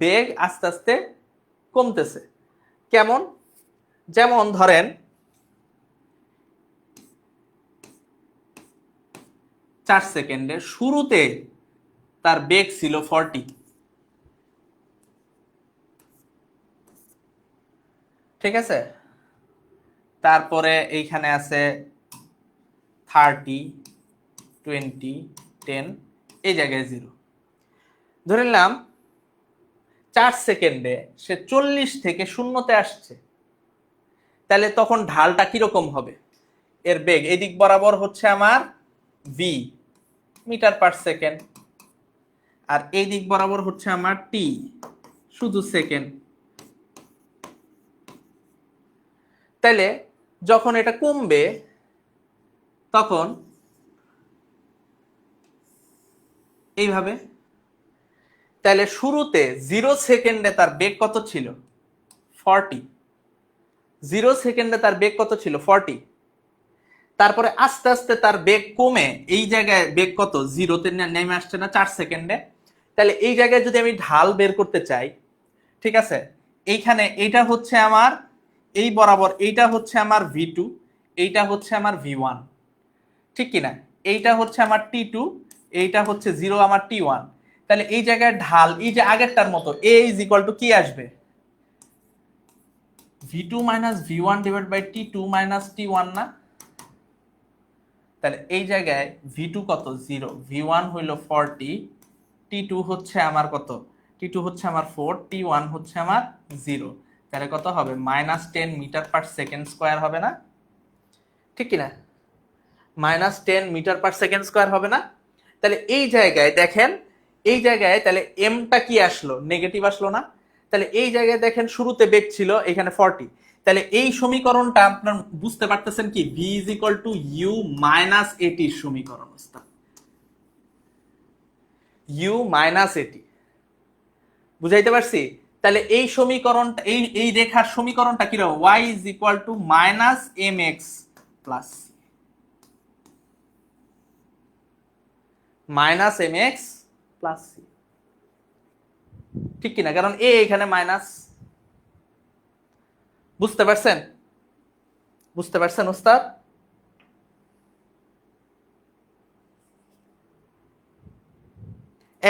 বেগ আস্তে আস্তে কমতেছে কেমন? যেমন ধরেন 4 সেকেন্ডে শুরুতে তার বেগ ছিল 40, ঠিক আছে? তারপরে এইখানে আছে 30, 20, 10, এই জায়গায় 0। ধরে নিলাম 4 সেকেন্ডে সে 40 থেকে শূন্যতে আসছে, তাহলে তখন ঢালটা কিরকম হবে? এর বেগ এই দিক বরাবর হচ্ছে আমার ভি, মিটার পার সেকেন্ড, আর এই দিক বরাবর হচ্ছে আমার টি, শুধু সেকেন্ড। তাইলে যখন এটা কমবে তখন এইভাবে, তাহলে শুরুতে 0 সেকেন্ডে তার বেগ কত ছিল? 40। 0 সেকেন্ডে তার বেগ কত ছিল? 40। তারপরে আস্তে আস্তে তার বেগ কমে এই জায়গায় বেগ কত? 0-তে নেমে আসছে না 4 সেকেন্ডে? তাহলে এই জায়গায় যদি আমি ঢাল বের করতে চাই, ঠিক আছে, এইখানে এইটা হচ্ছে আমার, এই বরাবর এইটা হচ্ছে আমার V2, এইটা হচ্ছে আমার V1, ঠিক কিনা? এইটা হচ্ছে আমার T2, এইটা হচ্ছে 0 আমার T1। তাহলে এই জায়গায় ঢাল এই যে আগেরটার মতো A ইজ ইকুয়াল টু কি আসবে? V2 minus V1 divide by T2 minus T1 না? তাহলে এই জায়গায় V2 কত? 0, V1 হইল 40, T2 হচ্ছে আমার কত? T2 হচ্ছে আমার 4, T1 হচ্ছে আমার 0। তাহলে কত হবে? -10 মিটার পার সেকেন্ড স্কোয়ার হবে না? ঠিক কিনা? -10 মিটার পার সেকেন্ড স্কোয়ার হবে না? তাহলে এই জায়গায় দেখেন, এই জায়গায় তাহলে এমটা কি আসলো? নেগেটিভ আসলো না? তাহলে এই জায়গায় দেখেন শুরুতে বেগ ছিল এখানে 40। তাহলে এই সমীকরণটা আপনার বুঝতে পারতেছেন কি? v is equal to u minus এটির সমীকরণ। ইউ মাইনাস এটি, বুঝাইতে পারছি? তাহলে এই সমীকরণটা, এই রেখার সমীকরণটা কিরকম? y is equal to minus m x plus minus m x plus c, ঠিক কিনা? কারণ এ এখানে মাইনাস। বুঝতে পারছেন? বুঝতে পারছেন ওস্তাদ?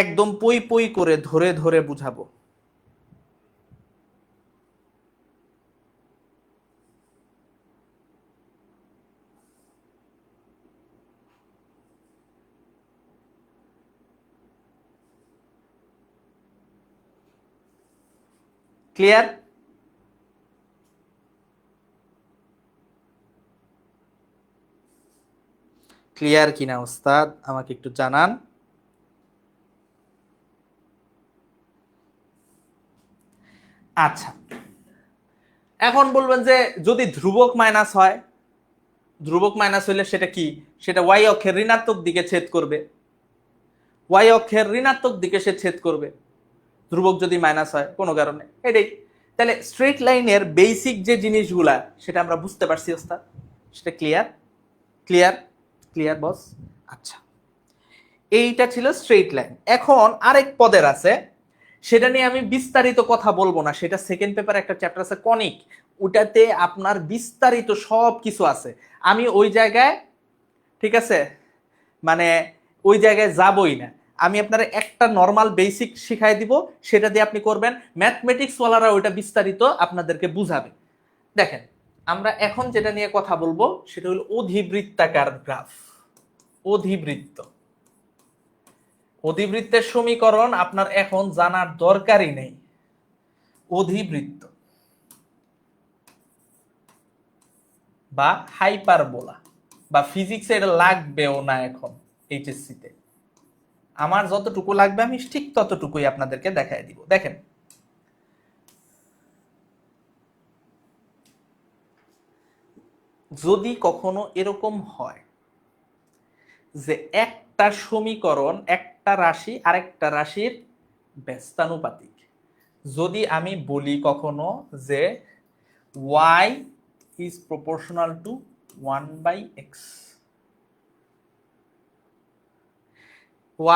একদম পই পই করে ধরে ধরে বুঝাবো। ক্লিয়ার? ক্লিয়ার কিনা ওস্তাদ আমাকে একটু জানান। আচ্ছা, এখন বলবেন যে যদি ধ্রুবক মাইনাস হয়, ধ্রুবক মাইনাস হইলে সেটা কি? সেটা ওয়াই অক্ষের ঋণাত্মক দিকে ছেদ করবে, ওয়াই অক্ষের ঋণাত্মক দিকে সে ছেদ করবে ধ্রুবক যদি মাইনাস হয় কোনো কারণে, এটাই। তাহলে স্ট্রেট লাইনের বেসিক যে জিনিসগুলা সেটা আমরা বুঝতে পারছি ওস্তাদ, সেটা ক্লিয়ার? ক্লিয়ার? ক্লিয়ার বস? আচ্ছা, এইটা ছিল স্ট্রেট লাইন। এখন আরেক পদের আছে, সেটা নিয়ে আমি বিস্তারিত কথা বলবো না, সেটা সেকেন্ড পেপারে একটা চ্যাপ্টার আছে কনিক, ওটাতে আপনার বিস্তারিত সব কিছু আছে। আমি ওই জায়গায়, ঠিক আছে, মানে ওই জায়গায় যাবই না। আমি আপনার একটা নর্মাল বেসিক শিখাই দিব, সেটা দিয়ে আপনি করবেন, ম্যাথমেটিক্স ওয়ালারা ওইটা বিস্তারিত আপনাদেরকে বুঝাবে। দেখেন, আমরা এখন যেটা নিয়ে কথা বলবো সেটা হলো অধিবৃত্তাকার গ্রাফ। অধিবৃত্ত, অধিবৃত্তের সমীকরণ আপনার এখন জানার দরকারই নেই। অধিবৃত্ত বা হাইপারবোলা বা ফিজিক্সে এটা লাগবেও না এখন এইচএসসি তে। আমার যতটুকু লাগবে আমি ঠিক ততটুকুই আপনাদেরকে দেখাই দিব। দেখেন, যদি কখনো এরকম হয় যে একটা সমীকরণ, একটা রাশি আরেকটা রাশির ব্যস্তানুপাতিক, যদি আমি বলি কখনো যে y is proportional to 1/x,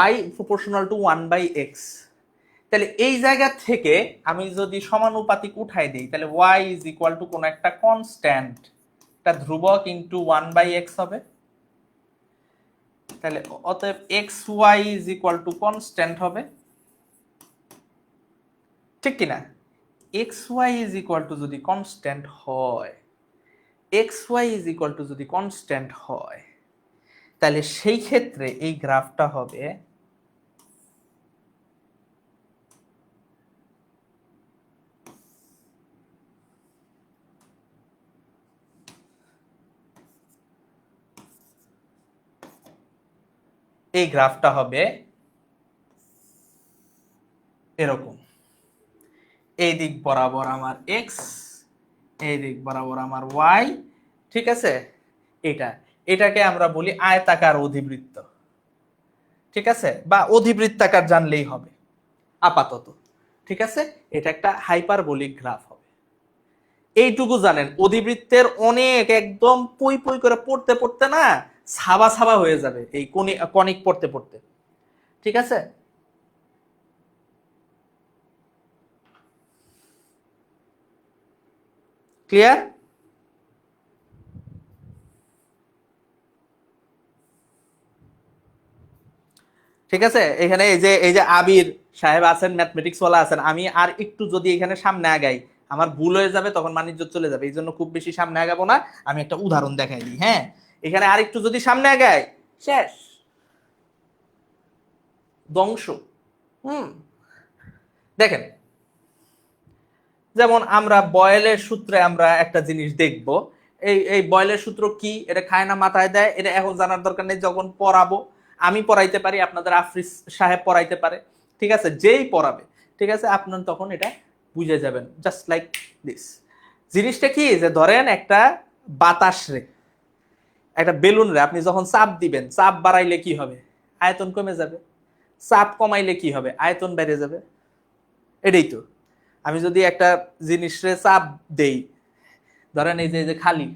y proportional to 1/x, তাহলে এই জায়গা থেকে আমি যদি সমানুপাতিক উঠাই দিই, তাহলে y is equal to কোন একটা কনস্ট্যান্ট, একটা ধ্রুবক ইনটু 1/x হবে। তাহলে অতএব xy is equal to constant হবে, ঠিক কিনা? xy is equal to যদি কনস্ট্যান্ট হয়, xy is equal to যদি কনস্ট্যান্ট হয়, তাহলে সেই ক্ষেত্রে এই গ্রাফটা হবে এই গ্রাফটা হবে এরকম, এই দিক বরাবর আমার x, এই দিক বরাবর আমার y, ঠিক আছে? এটাকে আমরা বলি আয়তাকার অধিবৃত্ত, ঠিক আছে? বা অধিবৃত্তাকার জানলেই হবে আপাতত, ঠিক আছে? এটা একটা হাইপারবোলিক গ্রাফ হবে। এইটুকু জানেন, অধিবৃত্তের অনেক একদম পই পই করে পড়তে পড়তে না ছাবা ছাবা হয়ে যাবে এই কনিক পড়তে পড়তে, ঠিক আছে? ক্লিয়ার? ঠিক আছে, এখানে এই যে আবির সাহেব আছেন, ম্যাথমেটিক্স ওয়ালা আছেন, আমি আর একটু যদি এখানে সামনে আগাই আমার ভুল হয়ে যাবে, তখন মানিজ্য চলে যাবে, এই জন্য খুব বেশি সামনে আগাবো না। আমি একটা উদাহরণ দেখাই দিই, হ্যাঁ? এখানে আর একটু যদি সামনে আগাই, শেষ, ধ্বংস। হুম, দেখেন, যেমন আমরা বয়েলের সূত্রে আমরা একটা জিনিস দেখব, এই বয়েলের সূত্র কি, এটা খায় না মাথায় দেয়, এটা এখন জানার দরকার নেই, যখন পড়াবো আমি পড়াইতে পারি, আপনাদের আফরিস সাহেব পড়াইতে পারে, ঠিক আছে, যেই পড়াবে, ঠিক আছে, আপনার তখন এটা বুঝে যাবেন, জাস্ট লাইক দিস। জিনিসটা কি, যে ধরেন একটা বাতাস রে, একটা বেলুন রে আপনি যখন চাপ দিবেন, চাপ বাড়াইলে কি হবে? আয়তন কমে যাবে। চাপ কমাইলে কি হবে? আয়তন বেড়ে যাবে। এটাই তো, আমি যদি একটা জিনিসে চাপ দেই, ধরেন এই যে খালি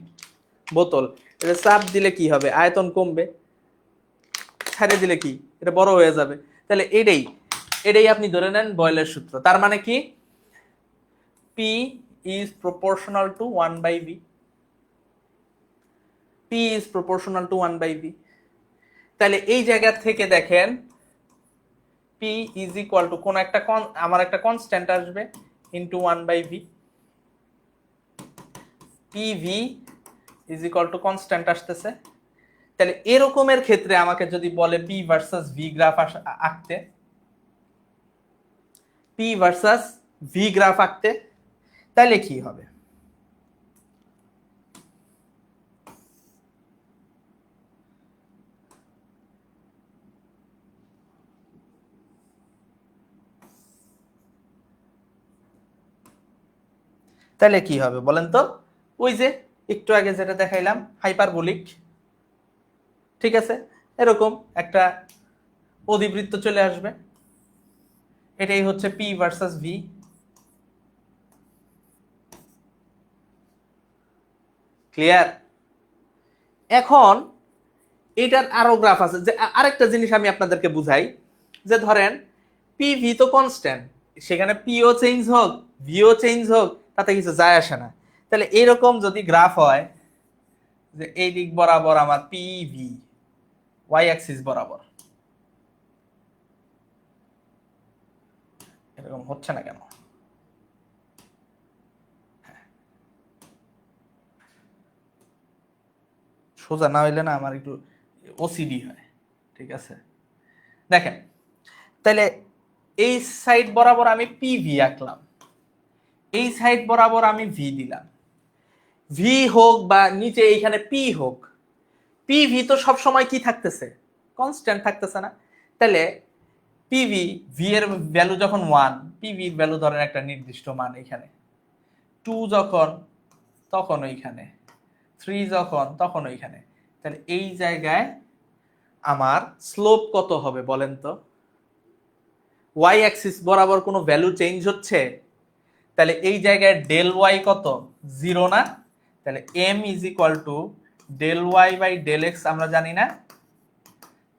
বোতল, এটা চাপ দিলে কি হবে? আয়তন কমবে। ছেড়ে দিলে কি? এটা বড় হয়ে যাবে। তাহলে এটাই এটাই আপনি ধরে নেন বয়েলের সূত্র। তার মানে কি? P is proportional to 1/v, P is proportional to 1/v। তাহলে এই জায়গা থেকে দেখেন P P is equal two কোন একটা আমার একটা কনস্ট্যান্ট আসবে into 1/v, P V is equal to constant আসতেছে। তাহলে এরকমের ক্ষেত্রে আমাকে যদি বলে পি ভার্সাস ভি গ্রাফ আঁকতে, পি ভার্সাস ভি গ্রাফ আঁকতে, তাহলে কি হবে? তাহলে কি হবে বলেন তো? ওই যে একটু আগে যেটা দেখাইলাম হাইপারবোলিক, ঠিক আছে, এরকম একটা অধিবৃত্ত চলে আসবে, এটাই হচ্ছে পি ভার্সাস ভি। ক্লিয়ার? এখন এটার আরো গ্রাফ আছে, যে আরেকটা জিনিস আমি আপনাদেরকে বুঝাই, যে ধরেন পি ভি তো কনস্ট্যান্ট, সেখানে পিও চেঞ্জ হোক ভিও চেঞ্জ হোক তাতে কিছু যায় আসে না। তাহলে এরকম যদি গ্রাফ হয় যে এই দিক বরাবর আমার পি ভি ওয়াই অ্যাক্সিস বরাবর, এরকম হচ্ছে না কেন? সোজা না হইলে না আমার একটু ওসিডি হয়, ঠিক আছে? দেখেন, তাহলে এই সাইড বরাবর আমি পি ভি আঁকলাম, এই সাইড বরাবর আমি ভি দিলাম, ভি হোক বা নিচে এইখানে পি হোক, পি ভি তো সব সময় কি থাকতেছে? কনস্ট্যান্ট থাকতেছে না? তাহলে পিভি ভি এর ভ্যালু যখন 1, পিভি এর ভ্যালু ধরেন একটা নির্দিষ্ট মান, এখানে 2 যখন তখন ওইখানে, 3 যখন তখন ওইখানে, তাহলে এই জায়গায় আমার স্লোপ কত হবে বলেন তো? ওয়াই অ্যাক্সিস বরাবর কোনো ভ্যালু চেঞ্জ হচ্ছে, তাহলে এই জায়গায় ডেল ওয়াই কত? 0 না? তাহলে m is equal to del y by del x আমরা জানি না?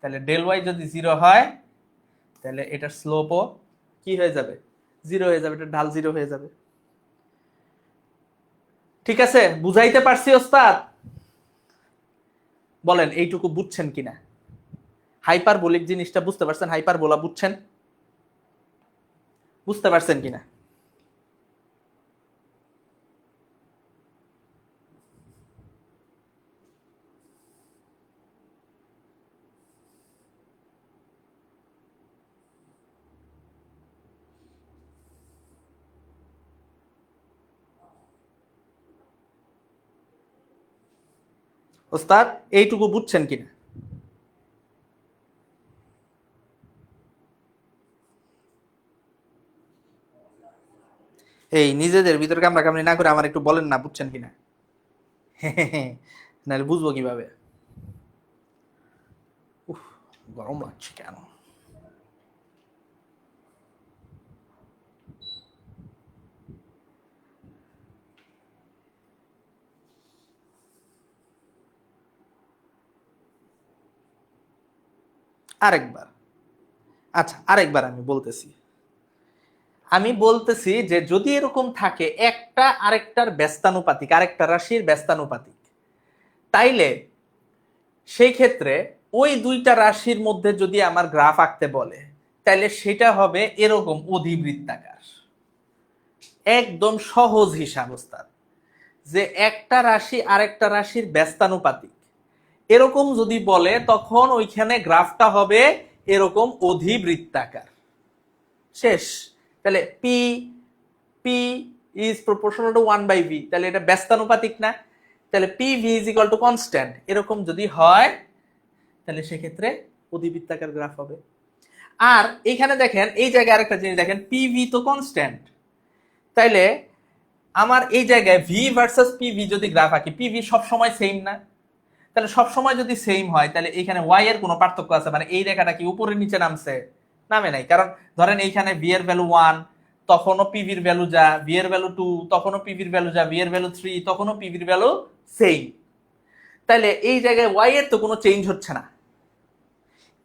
তাহলে ডেল ওয়াই যদি 0 হয় তাহলে এটার স্লোপও কি হয়ে যাবে? 0 হয়ে যাবে, এটা ঢাল 0 হয়ে যাবে। ঠিক আছে, বুঝাইতে পারছি ওস্তাদ? বলেন এইটুকু বুঝছেন কিনা? হাইপারবোলিক জিনিসটা বুঝতে পারছেন? হাইপারবোলা বুঝছেন? বুঝতে পারছেন কিনা? ওস্তাদ এইটুকু বুঝছেন কিনা? এই নিজেদের ভিতরে কামড়াকামড়ি না করে আমার একটু বলেন না বুঝছেন কিনা। নাহলে বুঝবো কিভাবে? উফ, গরম লাগছে কেন? আরেকবার, আচ্ছা আরেকবার আমি বলতেছি যে যদি এরকম থাকে একটা আরেকটার ব্যস্তানুপাতিক, আরেকটা রাশির ব্যস্তানুপাতিক, তাইলে সেই ক্ষেত্রে ওই দুইটা রাশির মধ্যে যদি আমার গ্রাফ আঁকতে বলে, তাহলে সেটা হবে এরকম অধিবৃত্তাকার। একদম সহজ হিসাব ওস্তাদ, যে একটা রাশি আরেকটা রাশির ব্যস্তানুপাতিক এরকম যদি বলে তখন ওইখানে গ্রাফটা হবে এরকম অধিবৃত্তাকার। শেষ। তাহলে P P is proportional two 1/v, তাহলে এটা ব্যস্তানুপাতিক না? তাহলে P V is equal to constant, এরকম যদি হয় তাহলে সেক্ষেত্রে অধিবৃত্তাকার গ্রাফ হবে। আর এখানে দেখেন এই জায়গায় আরেকটা জিনিস দেখেন, পিভি তো কনস্ট্যান্ট, তাইলে আমার এই জায়গায় ভি ভার্সেস পিভি যদি গ্রাফ আঁকি, পিভি সব সময় সেম না? তাহলে সব সময় যদি সেম হয় তাহলে এখানে ওয়াই এর কোনো পার্থক্য আছে? মানে এই রেখাটা কি উপরে নিচে নামছে? নামে নাই। কারণ ধরেন এইখানে ভি এর ভ্যালু 1 তখনও পিভির ভ্যালু যা, ভি এর ভ্যালু 2 তখনও পিভির ভ্যালু যা, ভি এর ভ্যালু 3 তখনও পিভির ভ্যালু সেম। তাহলে এই জায়গায় ওয়াই এর তো কোনো চেঞ্জ হচ্ছে না,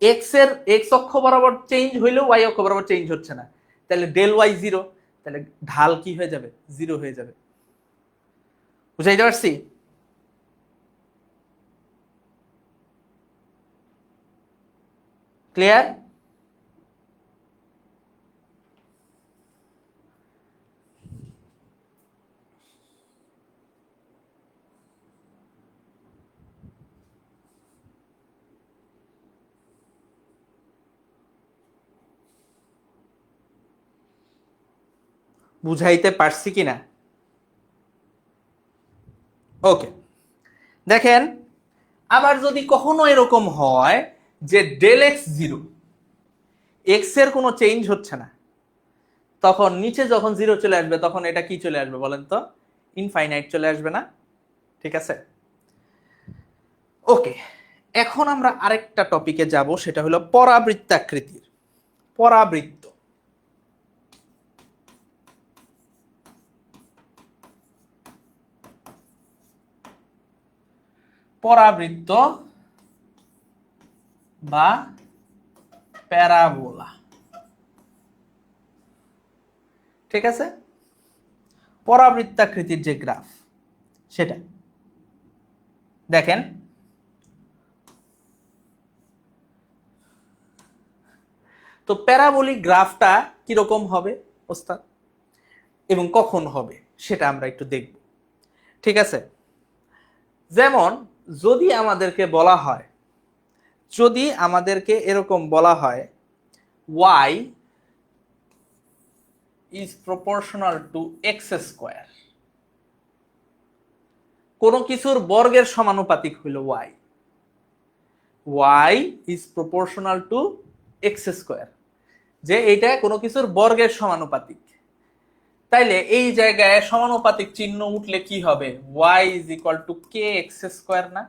এক্স এর এক্স অক্ষ বরাবর চেঞ্জ হইলেও ওয়াই অক্ষ বরাবর চেঞ্জ হচ্ছে না, তাহলে ডেল ওয়াই 0, তাহলে ঢাল কি হয়ে যাবে? 0 হয়ে যাবে। বুঝাইতে পারছি? ক্লিয়ার? বুঝাইতে পারছি কিনা? ওকে, দেখেন আবার যদি কখনো এরকম হয় যে ডেল এক্স জিরো, এক্স এর কোনো চেঞ্জ হচ্ছে না, তখন নিচে যখন জিরো চলে আসবে তখন এটা কি চলে আসবে বলেন তো? ইনফাইনাইট চলে আসবে না? ঠিক আছে, ওকে। এখন আমরা আরেকটা টপিকে যাব, সেটা হলো পরাবৃত্তাকৃতির। পরাবৃত্ত, পরাবৃত্ত বা প্যারাবোলা। ঠিক আছে, পরাবৃত্তাকৃতির যে গ্রাফ সেটা দেখেন, তো প্যারাবোলিক গ্রাফটা কিরকম হবে ওস্তাদ এবং কখন হবে সেটা আমরা একটু দেখব। ঠিক আছে, যেমন যদি আমাদেরকে বলা হয়, যদি আমাদেরকে এরকম বলা হয় y is proportional to x square, কোন কিছুর বর্গের সমানুপাতিক হইল y is proportional to x square, যে এটা কোনো কিছুর বর্গের সমানুপাতিক, তাইলে এই জায়গায় সমানুপাতিক চিহ্ন উঠলে কি হবে? y is equal to kx square না?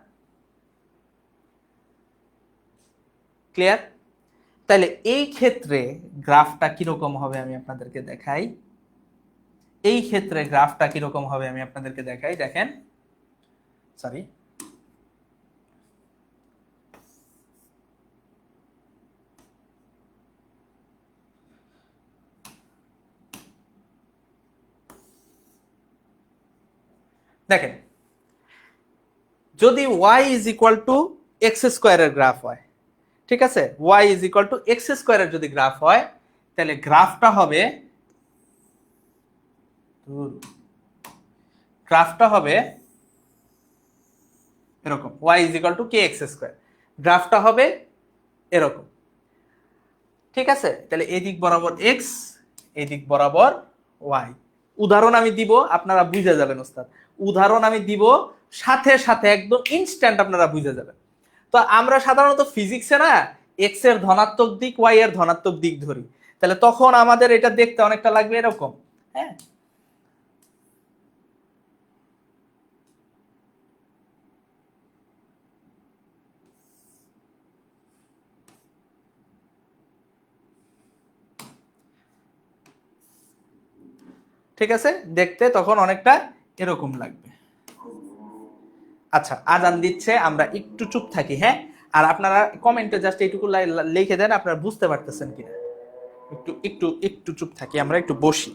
ক্লিয়ার? তাহলে এই ক্ষেত্রে গ্রাফটা কিরকম হবে আমি আপনাদেরকে দেখাই। এই ক্ষেত্রে গ্রাফটা কিরকম হবে আমি আপনাদেরকে দেখাই। দেখেন, সরি, দেখেন যদি y is equal to x স্কয়ারের গ্রাফ হয়, ঠিক আছে, y is equal to x স্কয়ারের যদি গ্রাফ হয়, তাহলে গ্রাফটা হবে, গ্রাফটা হবে এরকম, y is equal to kx square, গ্রাফটা হবে এরকম। ঠিক আছে, তাহলে এই দিক বরাবর x, এই দিক বরাবর y। উদাহরণ আমি দিব, আপনারা বুঝে যাবেন ওস্তাদ, উদাহরণ আমি দিব সাথে সাথে একদম ইনস্ট্যান্ট আপনারা বুঝে যাবেন। তো আমরা সাধারণত ফিজিক্সে না এক্স এর ধনাত্মক দিক ওয়াই এর ধনাত্মক দিক ধরি, তাহলে তখন আমাদের এটা দেখতে অনেকটা লাগবে এরকম। হ্যাঁ, ঠিক আছে, দেখতে তখন অনেকটা এরকম লাগবে। আচ্ছা, আজান দিচ্ছে, আমরা একটু চুপ থাকি। হ্যাঁ, আর আপনারা কমেন্টে জাস্ট এইটুকু লিখে দেন আপনারা বুঝতে পারতেছেন কিনা। একটু একটু একটু চুপ থাকি, আমরা একটু বসি।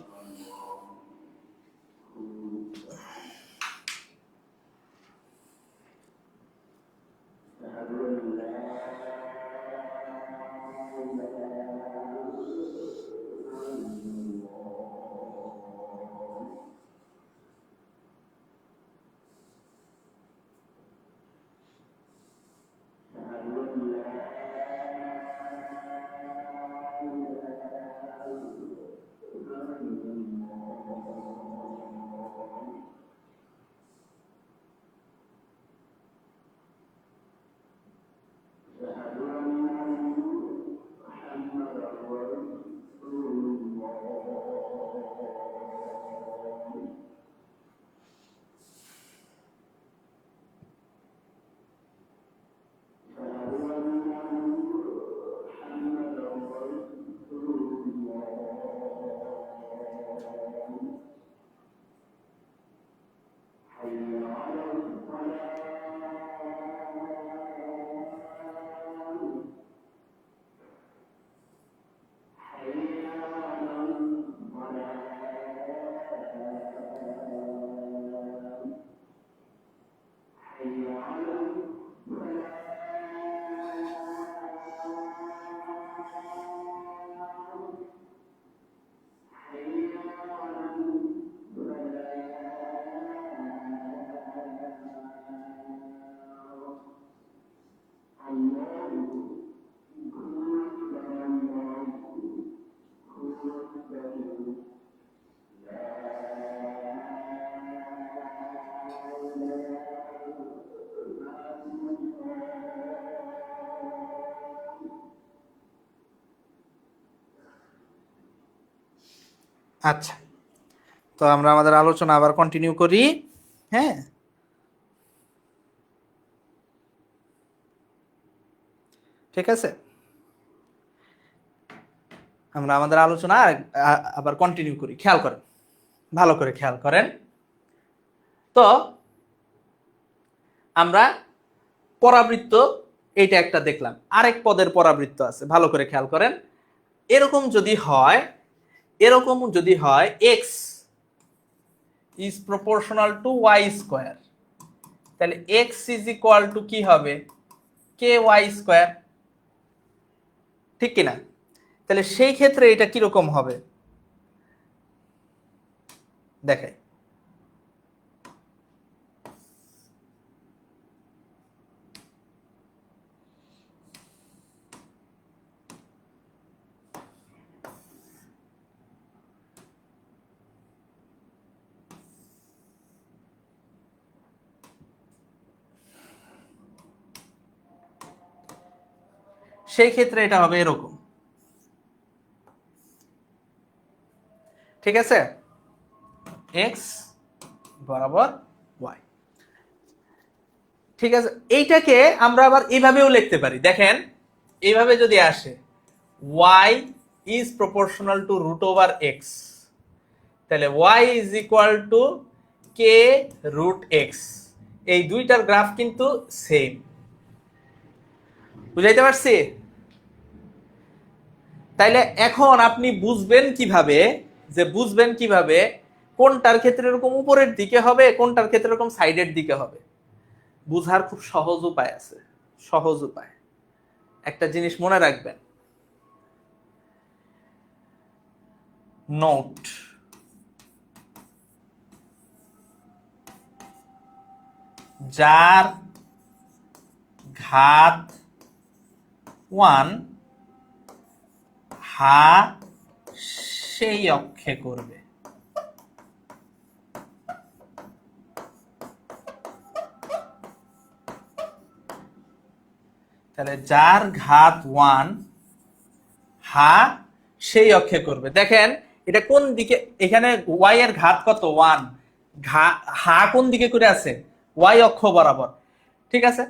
আচ্ছা, তো আমরা আমাদের আলোচনা আবার কন্টিনিউ করি। হ্যাঁ, ঠিক আছে, আমরা আমাদের আলোচনা আবার কন্টিনিউ করি। খেয়াল করেন, ভালো করে খেয়াল করেন। তো আমরা পরাবৃত্ত এইটা একটা দেখলাম, আরেক পদের পরাবৃত্ত আছে, ভালো করে খেয়াল করেন। এরকম যদি হয়, এরকম যদি হয় x is proportional to y square, তাহলে x is equal to কি হবে, ky স্কয়ার, ঠিক কিনা? তাহলে সেই ক্ষেত্রে এটা কিরকম হবে দেখাই। সেই ক্ষেত্রে এটা হবে এরকম, ঠিক আছে, x বরাবর y, ঠিক আছে। এইটাকে আমরা আবার এইভাবেও লিখতে পারি, দেখেন এইভাবে যদি আসে y is proportional to root over x, তাহলে y is equal to k root x, এই দুইটার গ্রাফ কিন্তু সেম, বুঝাইতে পারছি? তাইলে এখন আপনি বুঝবেন কিভাবে, যে বুঝবেন কিভাবে কোনটার ক্ষেত্রে এরকম উপরের দিকে হবে, কোনটার ক্ষেত্রে এরকম সাইডের দিকে হবে। বুঝার খুব সহজ উপায় আছে, সহজ উপায়। একটা জিনিস মনে রাখবেন, নোট, যার ঘাত 1 হা সেই অক্ষে করবে। তাহলে যার ঘাত 1 হা সেই অক্ষে করবে। দেখেন এটা কোন দিকে, এখানে y এর ঘাত কত 1, হা কোন দিকে করে আছে, y অক্ষ বরাবর, ঠিক আছে।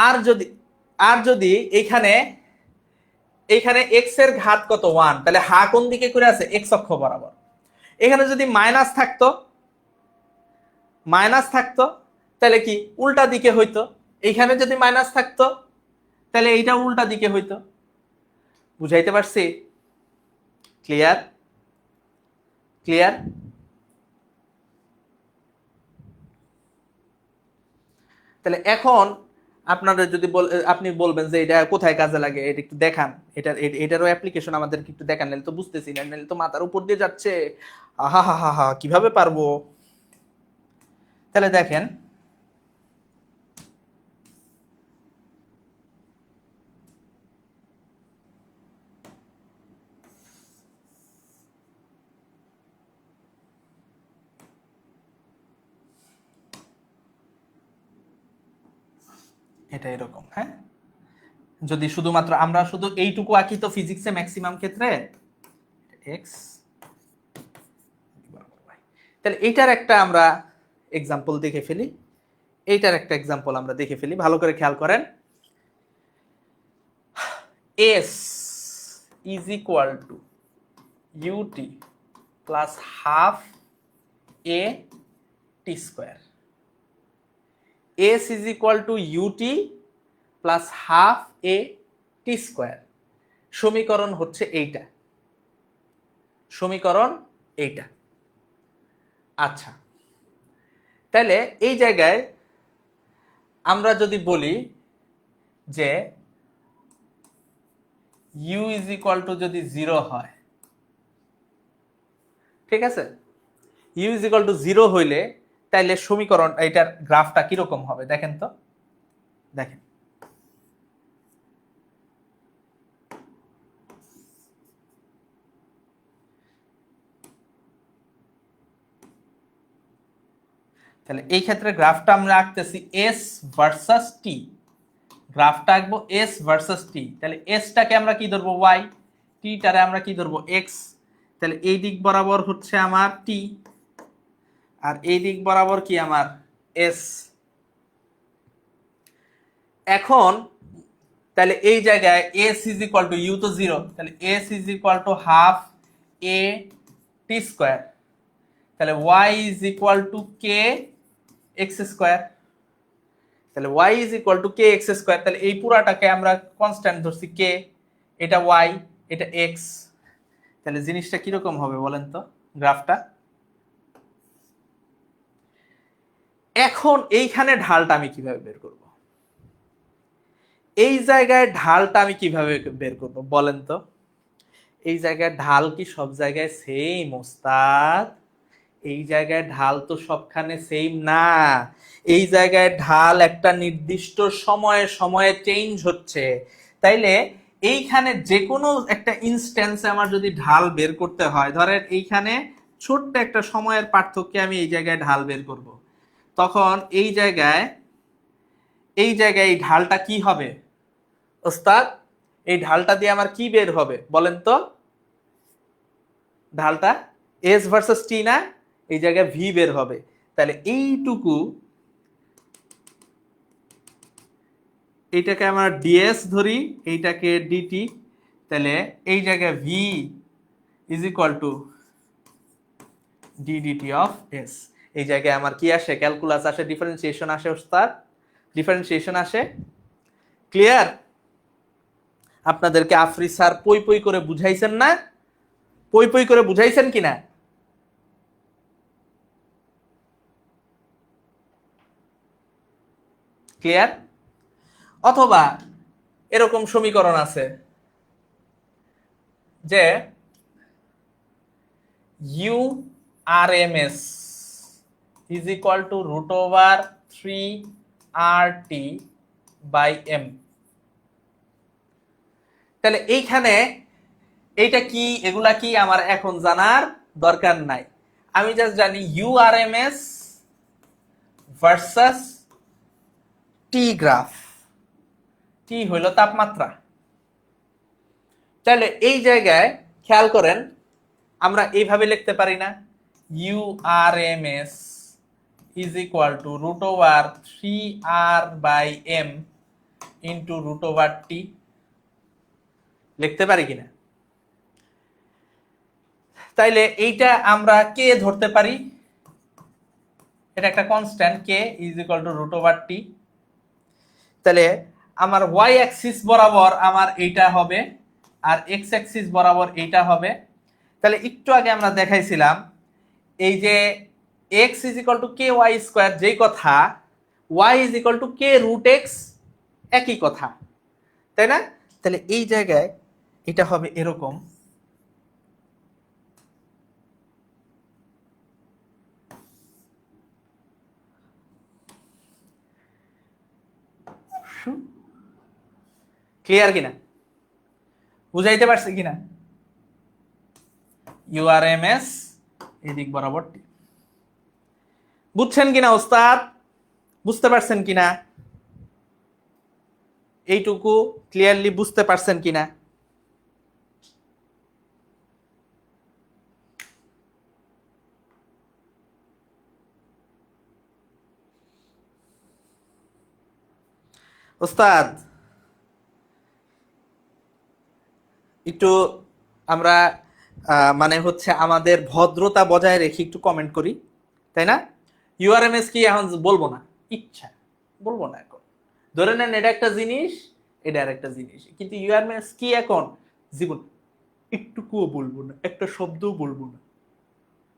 আর যদি এখানে x এর ঘাত কত 1, তাহলে হা কোন দিকে করে আছে, x অক্ষ বরাবর। এখানে যদি মাইনাস থাকতো তাহলে কি উল্টা দিকে হইতো, এইখানে যদি মাইনাস থাকতো তাহলে এইটা উল্টা দিকে হইতো। বুঝাইতে পারছি? ক্লিয়ার? ক্লিয়ার? তাহলে এখন আপনারা যদি আপনি বলবেন যে এটা কোথায় কাজে লাগে, এটা একটু দেখান, এটারও অ্যাপ্লিকেশন আমাদেরকে একটু দেখান, নাহলে তো বুঝতেছি না, নাহলে তো মাথার উপর দিয়ে যাচ্ছে। আহা হা হা হা, কিভাবে পারবো? তাহলে দেখেন, এটা এরকম, হ্যাঁ, যদি শুধুমাত্র আমরা শুধু এইটুকু আঁকি তো ফিজিক্সে ম্যাক্সিমাম ক্ষেত্রে এক্স, তাহলে এইটার একটা আমরা এক্সাম্পল দেখে ফেলি, এইটার একটা এক্সাম্পল আমরা দেখে ফেলি, ভালো করে খেয়াল করেন। S is equal to u t plus half A T square, s is equal to u t plus half A T square. সমীকরণ হচ্ছে এইটা, সমীকরণ এইটা। আচ্ছা, তাহলে এই জায়গায় আমরা যদি বলি যে ইউ ইজ ইকুয়াল টু যদি 0 হয়, ঠিক আছে, ইউ ইজ ইকুয়াল টু 0 হইলে তাইলে সমীকরণ এটার গ্রাফটা কিরকম হবে দেখেন তো, দেখেন তাহলে এই ক্ষেত্রে গ্রাফটা আমরা আঁকতেছি এস ভার্সাস টি, গ্রাফটা আঁকবো এস ভার্সাস টি। তাহলে এসটাকে আমরা কি ধরবো ওয়াই, টিটারে আমরা কি ধরবো এক্স। তাহলে এই দিক বরাবর হচ্ছে আমার টি, আর এই দিক বরাবর কি আমার এস। এখন তাহলে এই জায়গায় S is equal to U তো 0, তাহলে S is equal to half A T square, তাহলে Y is equal to K x square, তাহলে Y is equal to K x square. তাহলে এই পুরাটাকে আমরা কনস্ট্যান্ট ধরছি কে, এটা ওয়াই, এটা এক্স। তাহলে জিনিসটা কিরকম হবে বলেন তো গ্রাফটা? এখন এইখানে ঢালটা আমি কিভাবে বের করব? এই জায়গায় ঢালটা আমি কিভাবে বের করব বলেন তো? এই জায়গায় ঢাল কি সব জায়গায় সেম ওস্তাদ? এই জায়গায় ঢাল তো সবখানে সেম না। এই জায়গায় ঢাল একটা নির্দিষ্ট সময়ে সময়ে চেঞ্জ হচ্ছে। তাইলে এইখানে যে কোনো একটা ইনস্ট্যান্সে আমার যদি ঢাল বের করতে হয়, ধরেন এইখানে ছোট্ট একটা সময়ের পার্থক্যে আমি এই জায়গায় ঢাল বের করব, তখন এই জায়গায় এই ঢালটা কি হবে ওস্তাদ? এই ঢালটা দিয়ে আমার কি বের হবে বলেন তো? ঢালটা এস ভার্সেস টি না, এই জায়গায় ভি বের হবে। তাহলে এইটুকু, এইটাকে আমরা ডিএস ধরি, এইটাকে ডিটি, তাহলে এই জায়গায় v is equal two DDT of S. এই জায়গায় আমার কি আসে? ক্যালকুলাস আসে, ডিফারেন্সিয়েশন আসে ওস্তাদ, ডিফারেন্সিয়েশন আসে। ক্লিয়ার? আপনাদেরকে আফরি স্যার পই পই করে বুঝাইছেন না? পই পই করে বুঝাইছেন কিনা? ক্লিয়ার? অথবা এরকম সমীকরণ আছে যে u R M s is equal to root over 3RT by m. তাহলে এইখানে এইটা কি, এগুলা কি আমার এখন জানার দরকার নাই। আমি জাস্ট জানি ইউ আর M S versus T graph, T হইল তাপমাত্রা। তাহলে এই জায়গায় খেয়াল করেন, আমরা এইভাবে লিখতে পারি না? U R M s is equal to root over 3R by m into root over t, লিখতে পারি কিনা? তাইলে এইটা আমরা কে ধরতে পারি, এটা একটা constant k is equal to root over t. তাহলে আমার ওয়াই অ্যাক্সিস বরাবর আমার এইটা হবে, আর এক্স অ্যাক্সিস বরাবর এইটা হবে। তাহলে একটু আগে আমরা দেখাইছিলাম এই যে x is equal to K Y square, যেই কথা y is equal to k root x, একই কথা, তাই না? তাহলে এই জায়গায় এটা হবে এরকম, ক্লিয়ার কিনা? বুঝাইতে পারছি কিনা? ইউআরএমএস এই দিক বরাবর টি, বুঝছেন কিনা ওস্তাদ? বুঝতে পারছেন কিনা? এইটুকু ক্লিয়ারলি বুঝতে পারছেন কিনা? ওস্তাদ একটু আমরা মানে হচ্ছে আমাদের ভদ্রতা বজায় রেখে একটু কমেন্ট করি, তাই না? ইউআরএমএস কি এখন বলবো না, ইচ্ছা বলবো না এখন। ধরে নেন এটা একটা জিনিস, এটা আর একটা জিনিস, কিন্তু ইউআরএমএস কি এখন জীবন একটুকুও বলবো না, একটা শব্দও বলবো না,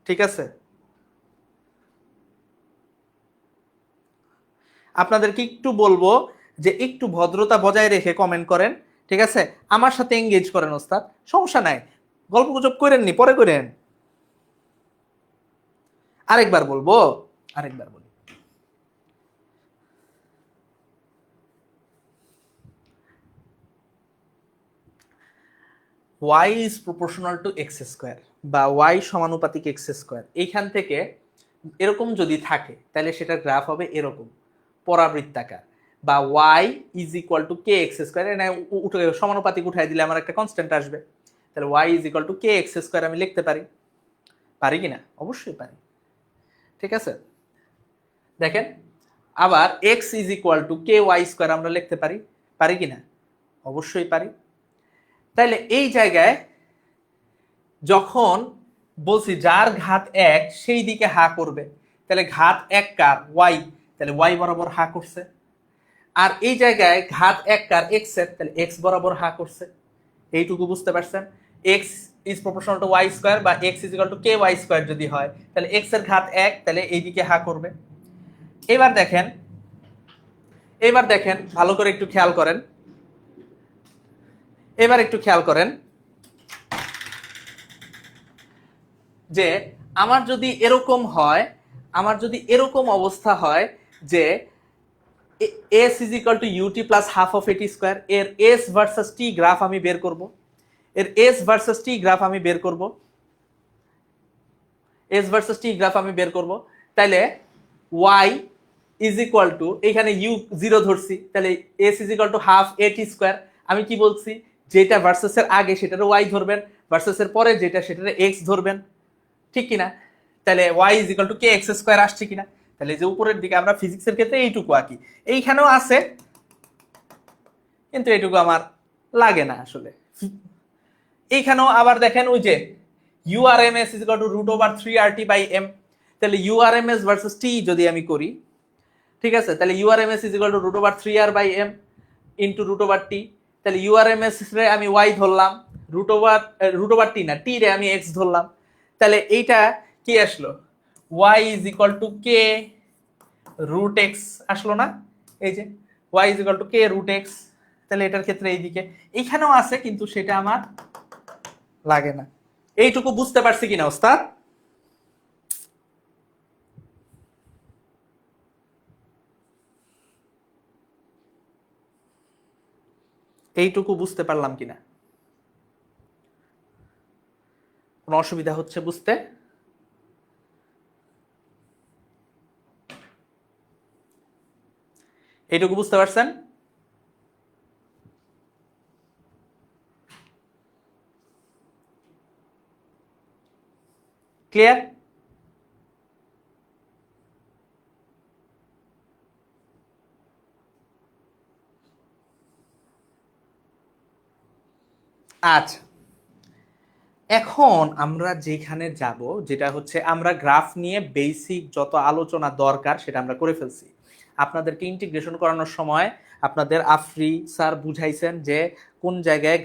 ঠিক আছে? আপনাদেরকে একটু বলবো যে একটু ভদ্রতা বজায় রেখে কমেন্ট করেন, ঠিক আছে? আমার সাথে এঙ্গেজ করেন ওস্তাদ, সমস্যা নাই, গল্প গুজব করেননি, পরে করেন। আরেকবার বলবো, আরেকবার বলি, y is proportional to x square বা y সমানুপাতিক x স্কয়ার, এইখান থেকে এরকম যদি থাকে তাহলে সেটার গ্রাফ হবে এরকম পরাবৃত্তাকার, বা y is equal to kx square, এটা সমানুপাতিক উঠাই দিলে আমার একটা কনস্ট্যান্ট আসবে, তাহলে Y is equal to K x square আমি লিখতে পারি, পারি কিনা? অবশ্যই পারি। ঠিক আছে, দেখেন আবার x is equal to K Y square আমরা লিখতে পারি, পারি কিনা? অবশ্যই পারি। তাইলে এই জায়গায় যখন বলছি যার ঘাত এক সেই দিকে হা করবে, তাহলে ঘাত এক কার? ওয়াই, তাহলে ওয়াই বরাবর হা করছে। আর এই জায়গায় ঘাত এক কার? এক্স এর, তাহলে এক্স বরাবর হা করছে। এইটুকু বুঝতে পারছেন? X is proportional to Y square বা X is equal to K Y square যদি হয়, তাহলে এক্স এর ঘাত এক, তাহলে এইদিকে হা করবে। এবার দেখেন, এবার দেখেন ভালো করে একটু খেয়াল করেন, এবার একটু খেয়াল করেন যে আমার যদি এরকম হয়, আমার যদি এরকম অবস্থা হয় যে s is equal to ut plus half of at square, এর s ভার্সেস t গ্রাফ আমি বের করব, এর s ভার্সেস t গ্রাফ আমি বের করব, s ভার্সেস t গ্রাফ আমি বের করব। তাহলে y is equal to, এখানে u 0 ধরছি, তাহলে s is equal to half at square. আমি কি বলছি? যেটা ভার্সেসের আগে সেটারে y ধরবেন, ভার্সেসের পরে যেটা সেটারে x ধরবেন, ঠিক কিনা? তাহলে y is equal to K x square আসছে কিনা? তাহলে যে উপরের দিকে আমরা ফিজিক্সের ক্ষেত্রে এইটুকু আঁকি, এইখানেও আছে কিন্তু এইটুকু আমার লাগে না আসলে। এইখানেও আবার দেখেন ওই যে URMS is equal to root over 3RT by m, তাহলে URMS ভার্সেস t যদি আমি করি, ঠিক আছে, তাহলে URMS is equal to root over 3R by m into root over t, তাহলে URMS রে আমি y ধরলাম, root over t না, t রে আমি x ধরলাম, তাহলে এইটা কি আসলো? y is equal to k root x আসলো না? এই যে y is equal to k root x, তাহলে এটার ক্ষেত্রে এইদিকে এইখানেও আছে কিন্তু সেটা আমার লাগে না। এইটুকু বুঝতে পারছি কিনা ওস্তাদ? এইটুকু বুঝতে পারলাম কিনা? কোনো অসুবিধা হচ্ছে বুঝতে? এইটুকু বুঝতে পারছেন? ক্লিয়ার? আচ্ছা, এখন আমরা যেখানে যাব যেটা হচ্ছে আমরা গ্রাফ নিয়ে বেসিক যত আলোচনা দরকার সেটা আমরা করে ফেলছি। আপনাদেরকে ইন্টিগ্রেশন করানোর সময় আপনাদের আফরি স্যার বুঝাইছেন যে কোন জায়গায়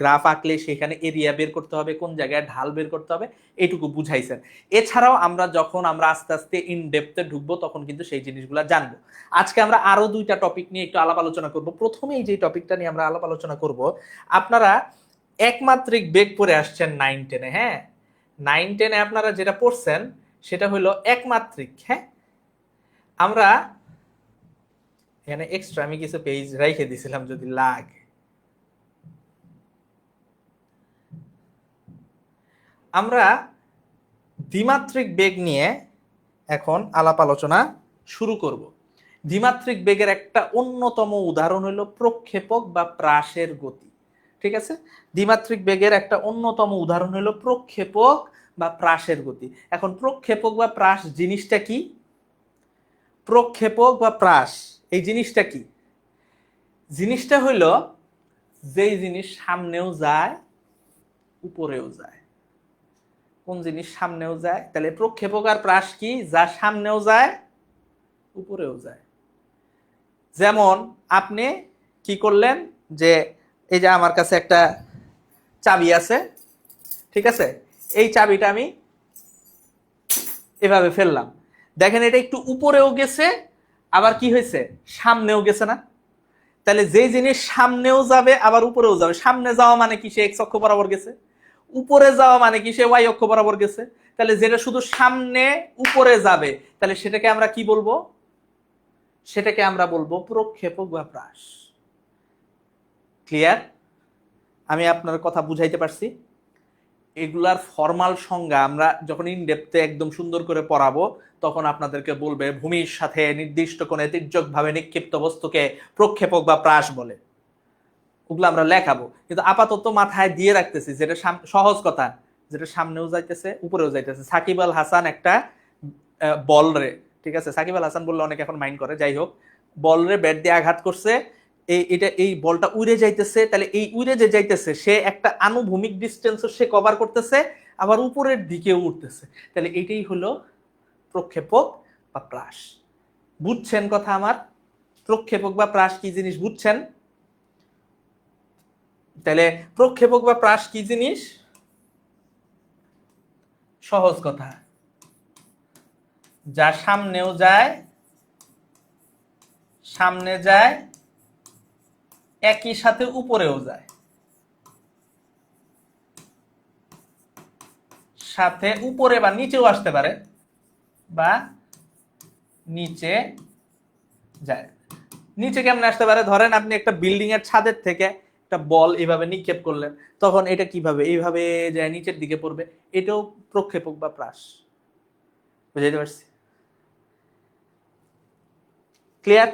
গ্রাফ আঁকলে সেখানে এরিয়া বের করতে হবে, কোন জায়গায় ঢাল বের করতে হবে, এইটুকু বুঝাইছেন। এছাড়াও আমরা যখন আমরা আস্তে আস্তে ইন ডেপথে ঢুকবো তখন কিন্তু সেই জিনিসগুলো জানবো। আজকে আমরা আরো দুইটা টপিক নিয়ে একটু আলাপ আলোচনা করব। প্রথমেই যে টপিকটা নিয়ে আমরা আলাপ আলোচনা করব, আপনারা একমাত্রিক বেগ পড়ে আসছেন 9-10-এ। হ্যাঁ, 9-10-এ আপনারা যেটা পড়ছেন সেটা হলো একমাত্রিক। হ্যাঁ, আমরা এখানে এক্সট্রা আমি কিছু পেজ রেখে দিয়েছিলাম যদি লাগে। আমরা দ্বিমাত্রিক বেগ নিয়ে এখন আলাপ আলোচনা শুরু করব। দ্বিমাত্রিক বেগের একটা অন্যতম উদাহরণ হলো প্রক্ষেপক বা প্রাসের গতি। ঠিক আছে, দ্বিমাত্রিক বেগের একটা অন্যতম উদাহরণ হলো প্রক্ষেপক বা প্রাসের গতি। এখন প্রক্ষেপক বা প্রাস জিনিসটা কি? প্রক্ষেপক বা প্রাস এই জিনিসটা কি? জিনিসটা হইল যেই জিনিস সামনেও যায় উপরেও যায়। কোন জিনিস সামনেও যায়? তাহলে প্রক্ষেপক আর প্রাস কি? যা সামনেও যায় উপরেও যায়। যেমন আপনি কি করলেন যে এই যে আমার কাছে একটা চাবি আছে, ঠিক আছে, এই চাবিটা আমি এভাবে ফেললাম, দেখেন এটা একটু উপরেও গেছে আবার কি হয়েছে সামনেও গেছে না? তাহলে যে জিনিস সামনেও যাবে আবার উপরেও যাবে, সামনে যাওয়া মানে কি? সে এক্স অক্ষ বরাবর গেছে। উপরে যাওয়া মানে কি? সে ওয়াই অক্ষ বরাবর গেছে। তাহলে যেটা শুধু সামনে উপরে যাবে তাহলে সেটাকে আমরা কি বলবো? সেটাকে আমরা বলবো প্রক্ষেপক বা প্রাস। ক্লিয়ার? আমি আপনার কথা বুঝাইতে পারছি? এগুলার ফর্মাল সংজ্ঞা আমরা যখন ইন ডেপথে একদম সুন্দর করে পড়াবো তখন আপনাদেরকে বলবে ভূমির সাথে নির্দিষ্ট কোণে তির্যকভাবে নিক্ষিপ্ত বস্তুকে প্রক্ষেপক বা প্রাস বলে। ওগুলো আমরা লেখাবো, কিন্তু আপাতত মাথায় দিয়ে রাখতেছি যেটা সহজ কথা, যেটা সামনেও যাইতেছে উপরেও যাইতেছে। সাকিব আল হাসান একটা বল রে, ঠিক আছে, সাকিব আল হাসান বললে অনেকে এখন মাইন্ড করে, যাই হোক, বল রে ব্যাট দিয়ে আঘাত করছে, এই বলটা উড়ে যাইতেছে, তাহলে এই উড়ে যে যাইতেছে সে একটা আনুভূমিক ডিস্টেন্সও সে কভার করতেছে, আবার উপরের দিকেও উঠতেছে, তাহলে এটাই হলো প্রক্ষেপক বা প্রাস। বুঝছেন কথা আমার? প্রক্ষেপক বা প্রাস কি জিনিস বুঝছেন? তাহলে প্রক্ষেপক বা প্রাস কি জিনিস? সহজ কথা, যা সামনেও যায়, সামনে যায়, একই সাথে উপরেও যায়, সাথে উপরে বা নিচেও আসতে পারে, বা নিচে যায়। নিচে কেমনে আসতে পারে? ধরেন আপনি একটা বিল্ডিং এর ছাদের থেকে একটা বল এভাবে নিক্ষেপ করলেন, তখন এটা কিভাবে এইভাবে যায় নিচের দিকে পড়বে, এটাও প্রক্ষেপক বা প্রাস। বুঝাইতে পারছি? ক্লিয়ার?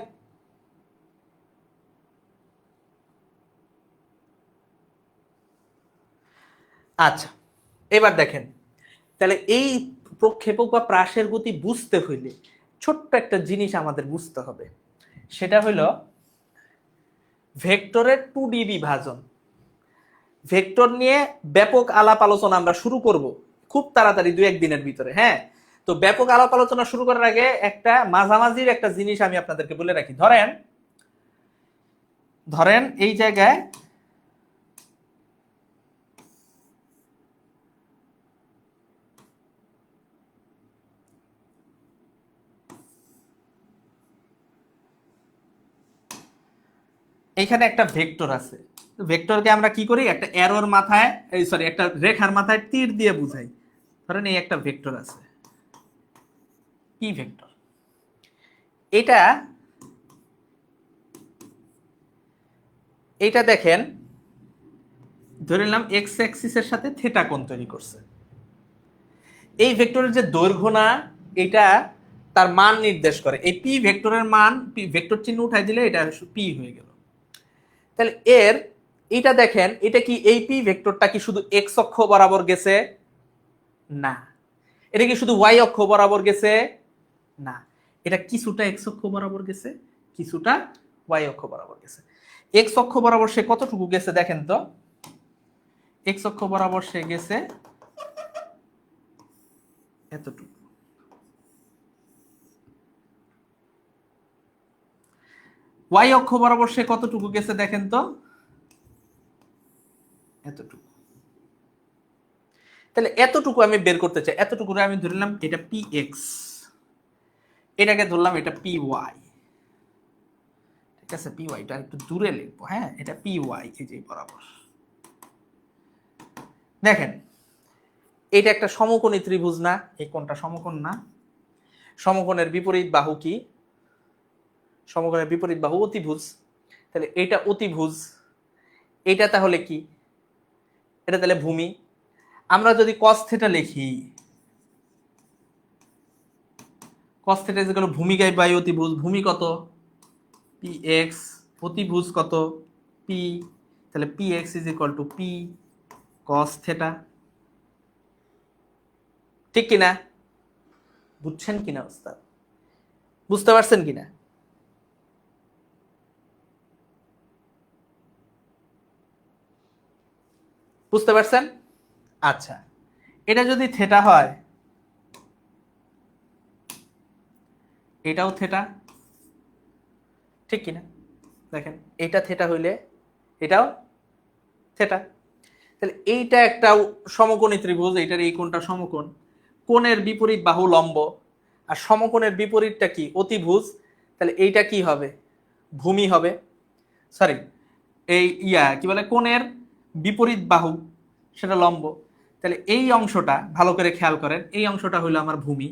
আচ্ছা, এবার দেখেন, তাহলে এই প্রক্ষেপক বা প্রাসের গতি বুঝতে হইলে ছোট্ট একটা জিনিস আমাদের বুঝতে হবে, সেটা হইল ভেক্টরের 2D বিভাজন। ভেক্টর নিয়ে ব্যাপক আলাপ আলোচনা আমরা শুরু করব খুব তাড়াতাড়ি, 2-1 দিনের ভিতরে। হ্যাঁ, তো ব্যাপক আলাপ আলোচনা শুরু করার আগে একটা মাঝামাঝির একটা জিনিস আমি আপনাদেরকে বলে রাখি। ধরেন ধরেন এই জায়গায় এইখানে একটা ভেক্টর আছে, ভেক্টরকে আমরা কি করি, একটা অ্যারোর মাথায়, এই সরি, একটা রেখার মাথায় তীর দিয়ে বুঝাই। ধরেন এই একটা ভেক্টর আছে, পি ভেক্টর। এটা এটা দেখেন, ধরে নিলাম এক্স অ্যাক্সিসের সাথে থিটা কোণ তৈরি করছে। এই ভেক্টরের যে দৈর্ঘ্য না, এটা তার মান নির্দেশ করে। এই পি ভেক্টরের মান, পি ভেক্টর চিহ্ন উঠাই দিলে এটা পি হয়ে গেল। তাহলে এর এটা দেখেন, এটা কি এই পি ভেক্টরটা কি শুধু এক্স অক্ষ বরাবর গেছে? না। এটা কি শুধু ওয়াই অক্ষ বরাবর গেছে? না। এটা কিছুটা এক্স অক্ষ বরাবর গেছে, কিছুটা ওয়াই অক্ষ বরাবর গেছে। এক্স অক্ষ বরাবর সে কতটুকু গেছে দেখেন তো, এক্স অক্ষ বরাবর সে গেছে এতটুকু। ওয়াই অক্ষ বরাবর সে কতটুকু গেছে দেখেন তো, এতটুকু। তাহলে এতটুকু আমি বের করতে চাই, এতটুকু আমি ধরলাম এটা পি এক্স, এটাকে ধরলাম এটা পি ওয়াই, ঠিক আছে? পি ওয়াইটা একটু দূরে লিখবো, হ্যাঁ, এটা পি ওয়াই, এই যে বরাবর। দেখেন, এটা একটা সমকোণী ত্রিভুজ না? এই কোণটা সমকোণ না? সমকোণের বিপরীত বাহু কি? সমকোণের বিপরীত বাহু অতিভুজ। তাহলে এটা অতিভুজ, এটা তাহলে কি? এটা তাহলে ভূমি। আমরা যদি cos থিটা লিখি, cos theta is equal two ভূমি বাই অতিভুজ। ভূমি কত? পি এক্স, অতিভুজ কত? পি। তাহলে P x is equal to p cos theta. ঠিক কিনা? বুঝছেন কিনা ওস্তাদ? বুঝতে পারছেন কিনা? বুঝতে পারছেন? আচ্ছা, এটা যদি থেটা হয়, এটাও থেটা, ঠিক কিনা? দেখেন, এটা থেটা হইলে এটাও থেটা। তাহলে এইটা একটা সমকোণী ত্রিভুজ, এইটার এই কোণটা সমকোণ, কোণের বিপরীত বাহু লম্ব, আর সমকোণের বিপরীতটা কি? অতিভুজ। তাহলে এইটা কি হবে? ভূমি হবে। সরি, এই কি বলে, কোণের বিপরীত বাহু সেটা লম্ব। তাহলে এই অংশটা ভালো করে খেয়াল করেন, এই অংশটা হইলো আমার ভূমি,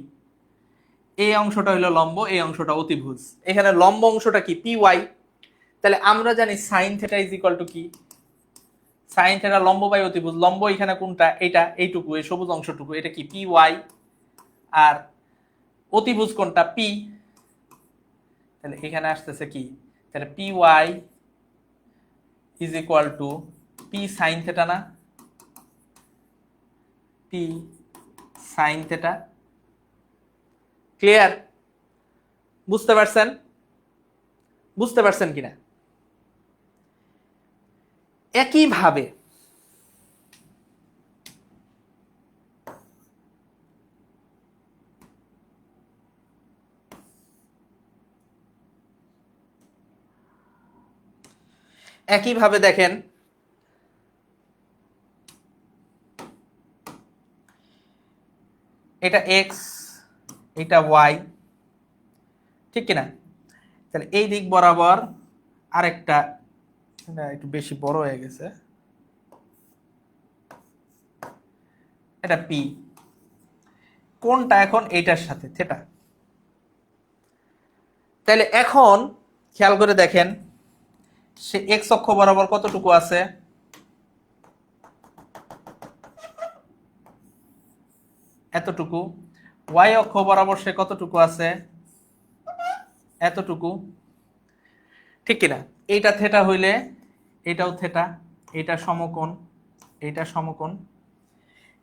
এই অংশটা হইলো লম্ব, এই অংশটা অতিভুজ। এখানে লম্ব অংশটা কি? P y. তাহলে আমরা জানি sine theta is equal to কি? সাইন থিটা লম্ব বাই অতিভুজ। লম্ব এখানে কোনটা? এটা, এইটুকু, এই সবুজ অংশটুকু, এটা কি? P Y. আর অতিভুজ কোনটা? পি। তাহলে এখানে আসতেছে কি? তাহলে p y is equal to p sine theta না, পি সাইন থেটা। ক্লিয়ার? বুঝতে পারছেন? বুঝতে পারছেন কিনা? একইভাবে দেখেন, এটা এক্স, এটা ওয়াই, ঠিক কিনা? তাহলে এই দিক বরাবর আরেকটা, একটু বেশি বড় হয়ে গেছে, এটা পি, কোনটা এখন এইটার সাথে থেটা। তাহলে এখন খেয়াল করে দেখেন, সে এক্স অক্ষ বরাবর কতটুকু আছে, এতটুকু। ওয়াই অক্ষ বরাবর সে কতটুকু আছে, এতটুকু, ঠিক কিনা? এইটা থেটা হইলে এটাও থেটা, এইটা সমকোণ, এইটা সমকোণ।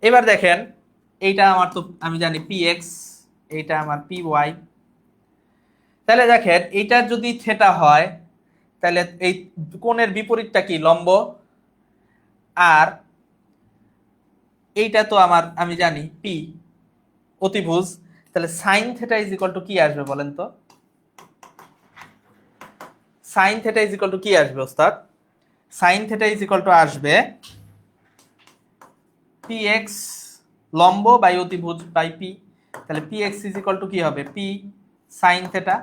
এবার দেখেন, এইটা আমার তো আমি জানি পি এক্স, এইটা আমার পি ওয়াই। তাহলে দেখেন, এইটা যদি থেটা হয় তাহলে এই কোণের বিপরীতটা কি, লম্ব। আর এইটা তো আমার আমি জানি পি, অতিভুজ। তাহলে sine theta is equal to কি আসবে বলেন তো? Sine theta is equal to কি আসবে ওস্তাদ? Sine theta is equal two আসবে পি এক্স লম্ব বাই অতিভুজ বাই পি। তাহলে P x is equal to কি হবে, পি সাইন থেটা।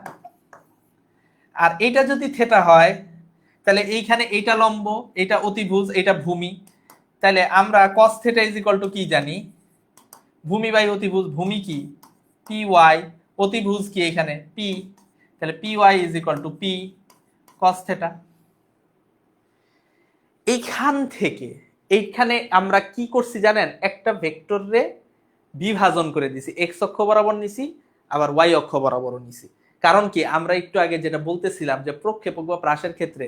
আর এইটা যদি থেটা হয় তাহলে এইখানে এইটা লম্ব, এইটা অতিভুজ, এইটা ভূমি। তাহলে আমরা cos theta is equal to কি জানি, ভূমি বাই অতিভুজ। ভূমি কি, পি ওয়াই, অতিভুজ কি এখানে পি। তাহলে p y is equal to p cos theta. এইখান থেকে এইখানে আমরা কি করছি জানেন, একটা ভেক্টরে বিভাজন করে দিছি, এক্স অক্ষ বরাবর নিছি, আবার ওয়াই অক্ষ বরাবরও নিছি। কারণ কি, আমরা একটু আগে যেটা বলতেছিলাম যে প্রক্ষেপক বা প্রাসের ক্ষেত্রে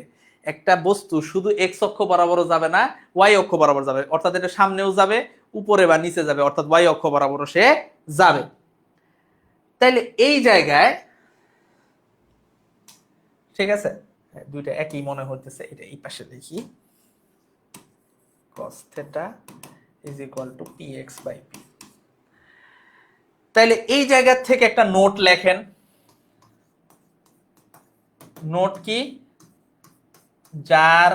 একটা বস্তু শুধু এক্স অক্ষ বরাবরও যাবে না, ওয়াই অক্ষ বরাবর যাবে, অর্থাৎ এটা সামনেও যাবে, উপরে বা নিচে যাবে, অর্থাৎ ওয়াই অক্ষ বরাবরও সে যাবে। তাইলে এই জায়গায়, ঠিক আছে, দুইটা একই মনে হইতেছে, এটা এই পাশে দেখি, cos theta is equal to px by p। তাইলে এই জায়গা থেকে একটা নোট লেখেন। নোট কি, যার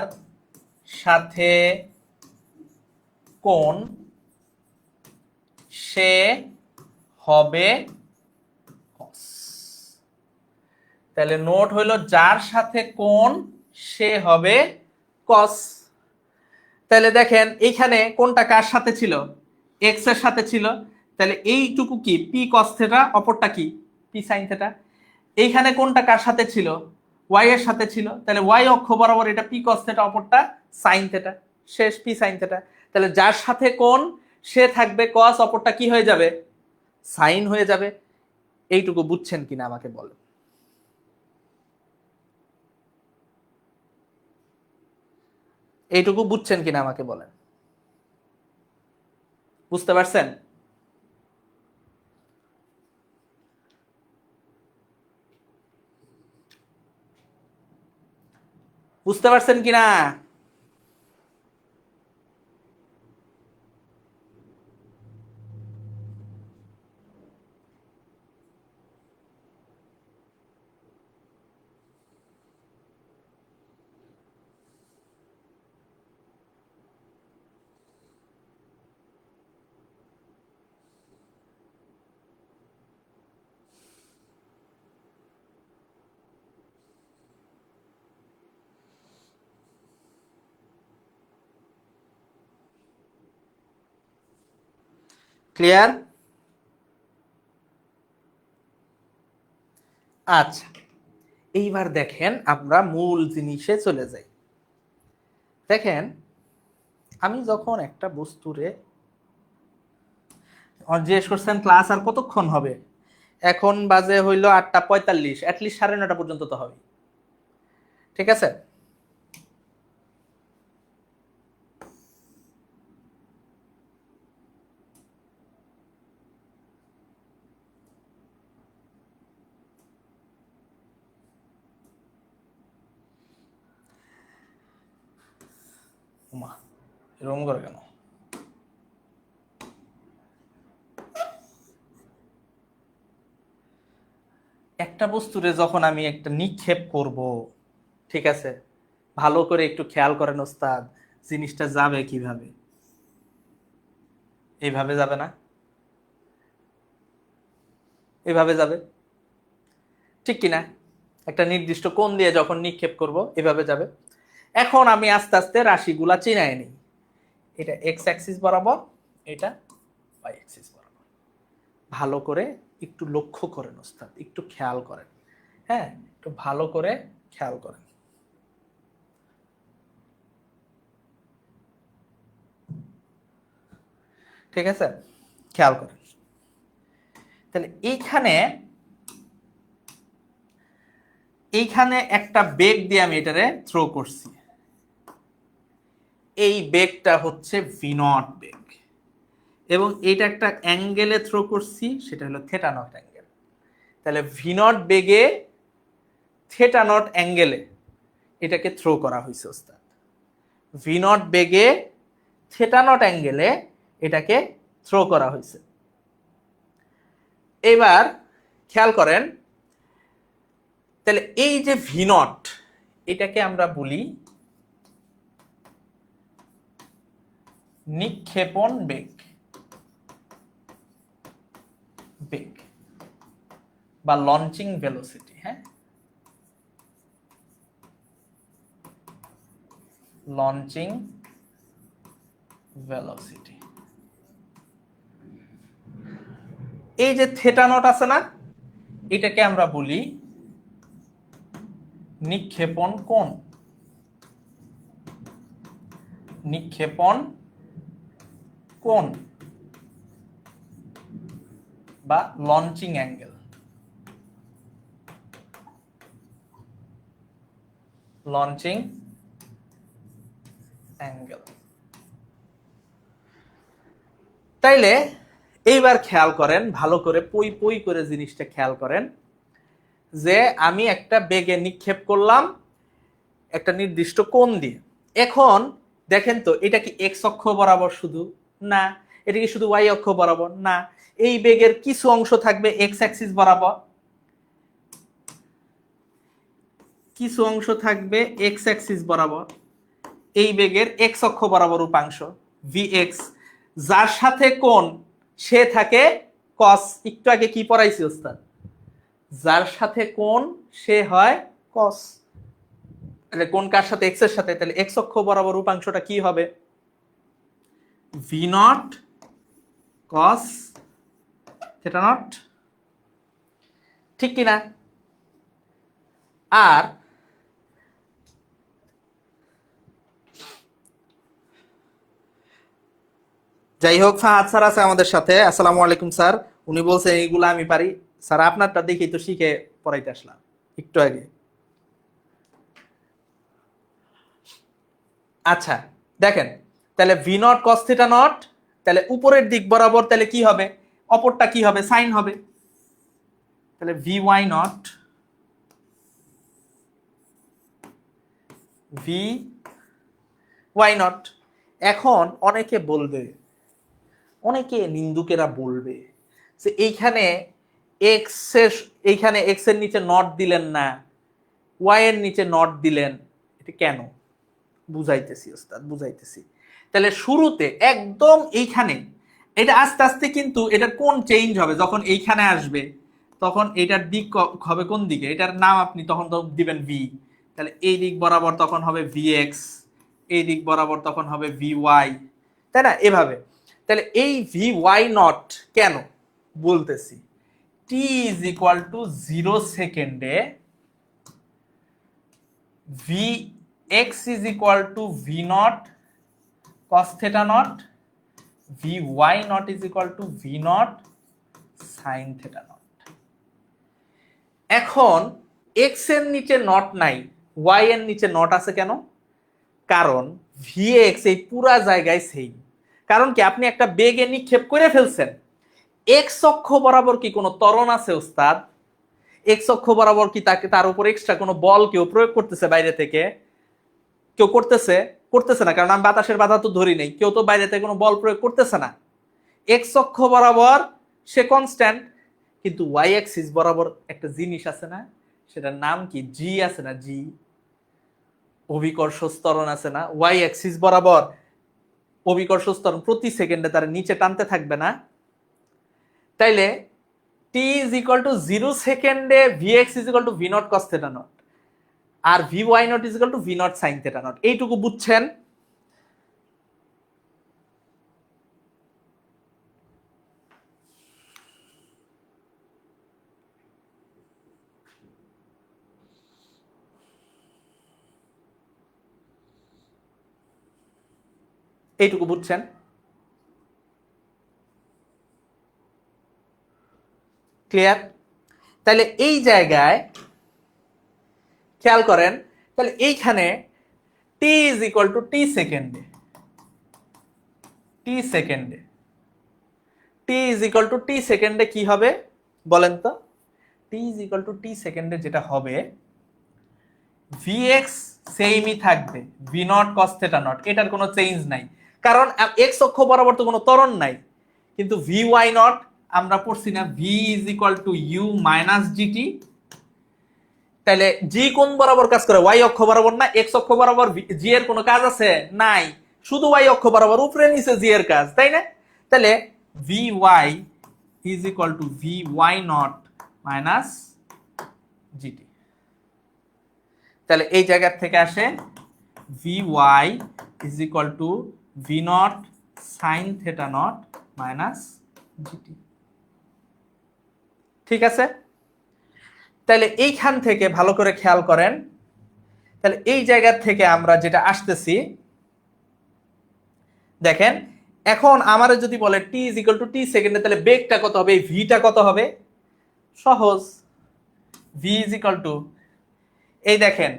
সাথে কোণ সে হবে cos। তাহলে নোট হইল যার সাথে কোণ সে হবে cos। তাহলে দেখেন এইখানে কোনটা কার সাথে ছিল, এক্স এর সাথে ছিল। তাহলে এইটুকু কি পি cos থেটা, অপরটা কি পি sin থেটা। এইখানে কোনটা কার সাথে ছিল, ওয়াই এর সাথে ছিল। তাহলে ওয়াই অক্ষ বরাবর এটা পি cos থেটা, অপরটা sin থেটা, শেষ পি sin থেটা। তাহলে যার সাথে কোণ সে থাকবে cos, অপরটা কি হয়ে যাবে, sin হয়ে যাবে। এইটুকু বুঝছেন কিনা আমাকে বলেন? এইটুকু বুঝছেন কিনা আমাকে বলেন? বুঝতে পারছেন? বুঝতে পারছেন কিনা? ক্লিয়ার? আচ্ছা, এইবার দেখেন আমরা মূল জিনিসে চলে যাই। দেখেন, আমি যখন একটা বস্তুরে জিজ্ঞেস করছেন ক্লাস আর কতক্ষণ হবে, এখন বাজে হইল 8:45, অ্যাটলিস্ট 9:30 পর্যন্ত তো হবে, ঠিক আছে? মা এরকম করে কেন? একটা বস্তুরে যখন আমি একটা নিক্ষেপ করব, ঠিক আছে, ভালো করে একটু খেয়াল করেন ওস্তাদ, জিনিসটা যাবে কিভাবে? এইভাবে যাবে না, এভাবে যাবে, ঠিক কিনা? একটা নির্দিষ্ট কোণ দিয়ে যখন নিক্ষেপ করব এভাবে যাবে। এখন আমি আস্তে আস্তে রাশিগুলা চিনাই নিই। এটা এক্স অ্যাক্সিস বরাবর, এটা ওয়াই অ্যাক্সিস বরাবর। ভালো করে একটু লক্ষ্য করেন ওস্তাদ, একটু খেয়াল করেন, হ্যাঁ, একটু ভালো করে খেয়াল করেন। ঠিক আছে, খেয়াল করেন। তাহলে এইখানে একটা বেগ দিয়ে আমি এটারে থ্রো করছি। এই বেগটা হচ্ছে ভি নট বেগ, এবং এটা একটা অ্যাঙ্গেলে থ্রো করছি, সেটা হলো থেটা নট অ্যাঙ্গেল। তাহলে ভি নট বেগে থেটা নট অ্যাঙ্গেলে এটাকে থ্রো করা হয়েছে ওস্তাদ। ভি নট বেগে থেটা নট অ্যাঙ্গেলে এটাকে থ্রো করা হয়েছে। এবার খেয়াল করেন, তাহলে এই যে ভি নট, এটাকে আমরা বলি নিক্ষেপণ বেগ, বেগ বা লঞ্চিং ভেলোসিটি। হ্যাঁ, লঞ্চিং ভেলোসিটি। এই যে থেটা নট আছে না, এটাকে আমরা বলি নিক্ষেপণ কোণ, নিক্ষেপণ কোণ বা লঞ্চিং অ্যাঙ্গেল, লঞ্চিং অ্যাঙ্গেল। তাইলে এইবার খেয়াল করেন, ভালো করে পই পই করে জিনিসটা খেয়াল করেন, যে আমি একটা বেগে নিক্ষেপ করলাম একটা নির্দিষ্ট কোণ দিয়ে। এখন দেখেন তো, এটা কি এক্স অক্ষ বরাবর শুধু? না। এটা কি শুধু ওয়াই অক্ষ বরাবর? না। এই বেগের কিছু অংশ থাকবে এক্স অ্যাক্সিস বরাবর, কিছু অংশ থাকবে এক্স অ্যাক্সিস বরাবর, এই বেগের এক্স অক্ষ বরাবর উপাংশ ভি এক্স, যার সাথে কোণ সে থাকে কস। একটু আগে কি পড়াইছি ওস্তাদ? যার সাথে কোণ সে হয় কস। তাহলে কোণ কার সাথে? এক্স এর সাথে। তাহলে এক্স অক্ষ বরাবর উপাংশটা কি হবে? V naught cos theta naught, ঠিক কিনা? আর যাই হোক, ফাহাদ স্যার আছে আমাদের সাথে। আসসালামু আলাইকুম স্যার। উনি বলছেন এইগুলো আমি পারি। স্যার আপনারটা দেখেই তো শিখে পড়াইতে আসলাম একটু আগে। আচ্ছা দেখেন, তাহলে V naught cos theta not, তাহলে উপরের দিক বরাবর তাহলে কি হবে? অপরটা কি হবে? সাইন হবে। তাহলে V Y naught, v Y naught. এখন অনেকে বলবে, অনেকে নিন্দুকেরা বলবে যে এইখানে এক্স এর, এইখানে এক্স এর নিচে নট দিলেন না, ওয়াই এর নিচে নট দিলেন, এটা কেন? বুঝাইতেছি ওস্তাদ, বুঝাইতেছি। তাহলে শুরুতে একদম এইখানে, এটা আস্তে আস্তে কিন্তু এটার কোন চেঞ্জ হবে যখন এইখানে আসবে, তখন এটার দিক হবে কোন দিকে? এটার নাম আপনি তখন দিবেন ভি। তাহলে এই দিক বরাবর তখন হবে ভি এক্স, এই দিক বরাবর তখন হবে ভি ওয়াই, তাই না? এভাবে। তাহলে এই ভি ওয়াই নট কেন বলতেছি? টি ইজ ইকুয়াল টু 0 সেকেন্ডে v x is equal to V naught cos theta naught, v Y naught is equal to V naught sine theta naught. এখন এক্স এর নিচে নট নাই, ওয়াই এর নিচে নট আছে কেন? কারণ ভি এক্স এই পুরা জায়গায় সেম। কারণ কি? আপনি একটা বেগে নিক্ষেপ করে ফেলছেন, এক্স অক্ষ বরাবর কি কোনো ত্বরণ আছে ওস্তাদ? এক্স অক্ষ বরাবর কি তার উপর এক্সট্রা কোনো বল কেউ প্রয়োগ করতেছে বাইরে থেকে? কেউ করতেছে? করতেছে না, কারণ আমি বাতাসের বাধা তো ধরি নাই, কেউ তো বাইরে থেকে কোনো বল প্রয়োগ করতেছে না। এক্স অক্ষ বরাবর সে কনস্ট্যান্ট, কিন্তু ওয়াই অ্যাক্সিস বরাবর একটা জিনিস আছে না, সেটার নাম কি? জি আছে না, জি, অভিকর্ষ ত্বরণ আছে না। ওয়াই অ্যাক্সিস বরাবর অভিকর্ষ ত্বরণ প্রতি সেকেন্ডে তার নিচে টানতে থাকবে না। তাইলে টি ইজ ইকুয়াল টু 0 সেকেন্ডে v x is equal to V naught cos theta naught, আর V Y naught is equal to V naught sine theta naught. এইটুকু বুঝছেন? এইটুকু বুঝছেন? ক্লিয়ার? তাহলে এই জায়গায় খেয়াল করেন, তাহলে এইখানে টি ইজ ইকুয়াল টু টি সেকেন্ডে, টি সেকেন্ডে, টি ইজ ইকুয়াল টু টি সেকেন্ডে কি হবে বলেন তো? টি ইজ ইকুয়াল টু টি সেকেন্ডে যেটা হবে, vx সেমই থাকবে, V naught cos theta not, এটার কোনো চেঞ্জ নাই, কারণ এক্স অক্ষ বরাবর তো কোনো ত্বরণ নাই। কিন্তু ভি ওয়াই নট আমরা পড়ছি না, v is equal to u minus g t. তাহলে জি কোন বরাবর কাজ করে? ওয়াই অক্ষ বরাবর না, এক্স অক্ষ বরাবর জি এর কোনো কাজ আছে? নাই, শুধু ওয়াই অক্ষ বরাবর উপরে নিচে জি এর কাজ, তাই না? তাহলে V y is equal to V Y naught minus g t. তাহলে এই জায়গা থেকে আসে v y is equal to V naught sine theta naught minus g t. ঠিক আছে? তাহলে এইখান থেকে ভালো করে খেয়াল করেন, তাহলে এই জায়গা থেকে আমরা যেটা আসতেছি, দেখেন এখন আমারে যদি বলে টি ইজ ইকুয়াল টু টি সেকেন্ডে, তাহলে বেগটা কত হবে, ভিটা কত হবে? সহজ, ভি ইজ ইকুয়াল টু, এই দেখেন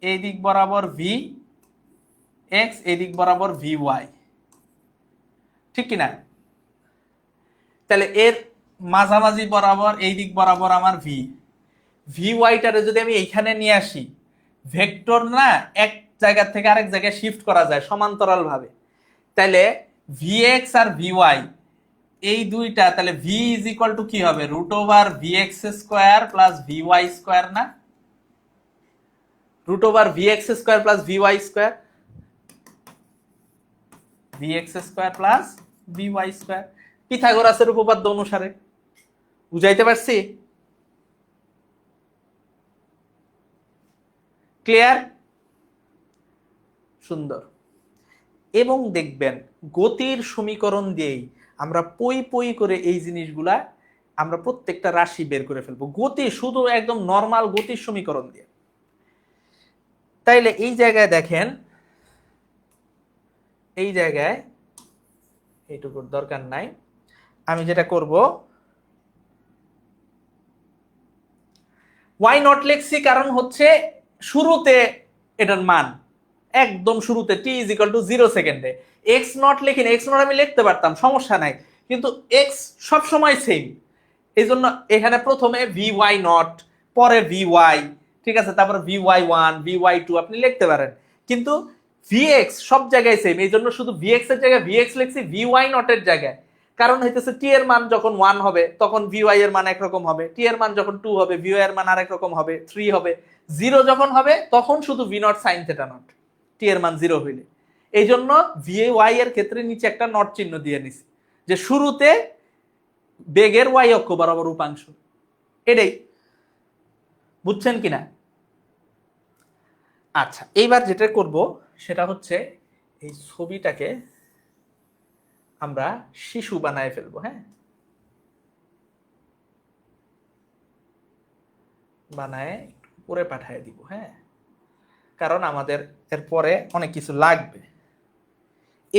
এই দিক বরাবর ভি এক্স, এই দিক বরাবর ভি ওয়াই, ঠিক কিনা? তাহলে এর মাঝামাঝি বরাবর এই দিক বরাবর আমার ভি, ভি ওয়াইটারে যদি আমি এইখানে নিয়ে আসি, ভেক্টর না এক জায়গা থেকে আরেক জায়গায় শিফট করা যায় সমান্তরাল ভাবে, তাহলে ভি এক্স আর ভি ওয়াই এই দুইটা, তাহলে ভি ইজ ইকুয়াল টু কি হবে? Root over V X square plus V Y square না, root over V X square plus V Y square, V X square plus V Y square, পিথাগোরাসের উপপাদ্য অনুসারে। বুঝাইতে পারছি? ক্লিয়ার? সুন্দর। এবং দেখবেন গতির সমীকরণ দিয়েই আমরা পই পই করে এই জিনিসগুলা আমরা প্রত্যেকটা রাশি বের করে ফেলবো, গতি শুধু একদম নর্মাল গতির সমীকরণ দিয়ে। তাইলে এই জায়গায় দেখেন, এই জায়গায় এইটুকুর দরকার নাই, আমি যেটা করব ওয়াই নট লিখছি, কারণ হচ্ছে শুরুতে এটার মান একদম শুরুতে টি ইজ ইকুয়াল টু 0 সেকেন্ডে। এক্স নট লিখিনি, এক্স নট আমি লিখতে পারতাম, সমস্যা নাই, কিন্তু এক্স সব সময় সেম, এই জন্য এখানে প্রথমে ভি ওয়াই নট, পরে ভি ওয়াই, ঠিক আছে, তারপর v y one, v y two আপনি লিখতে পারেন, কিন্তু ভি এক্স সব জায়গায় সেম, এই জন্য শুধু ভি এক্স এর জায়গায় ভি এক্স লিখছি ভি ওয়াই নট এর জায়গায়। কারণ হইতেছে টি এর মান যখন 1 হবে তখন ভি ওয়াই এর মান একরকম হবে, টি এর মান যখন 2 হবে ভি ওয়াই এর মান আরেক রকম হবে, 3 হবে, 0 যখন হবে তখন শুধু V naught sine theta naught, T এর মান 0 হইলে। এই জন্য ভি ওয়াই এর ক্ষেত্রে নিচে একটা নট চিহ্ন দিয়ে নিছি, যে শুরুতে বেগের ওয়াই অক্ষ বরাবর উপাংশ। এটাই বুঝছেন কিনা? আচ্ছা, এইবার যেটা করব সেটা হচ্ছে এই ছবিটাকে আমরা শিশু বানায় ফেলবো। হ্যাঁ, বানায় উপরে পাঠিয়ে দিব। হ্যাঁ, কারণ আমাদের এরপরে অনেক কিছু লাগবে,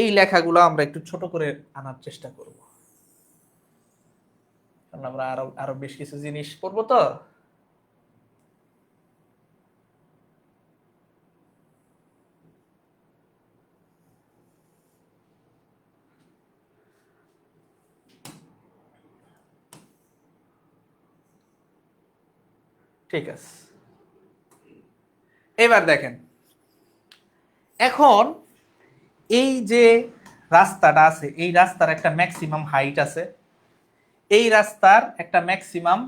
এই লেখাগুলো আমরা একটু ছোট করে আনার চেষ্টা করব, কারণ আমরা আরো আরো বেশ কিছু জিনিস পড়বো তো। ঠিক আছে, এবার দেখেন এখন এই যে রাস্তাটা আছে, এই রাস্তার একটা ম্যাক্সিমাম হাইট আছে, এই রাস্তার একটা ম্যাক্সিমাম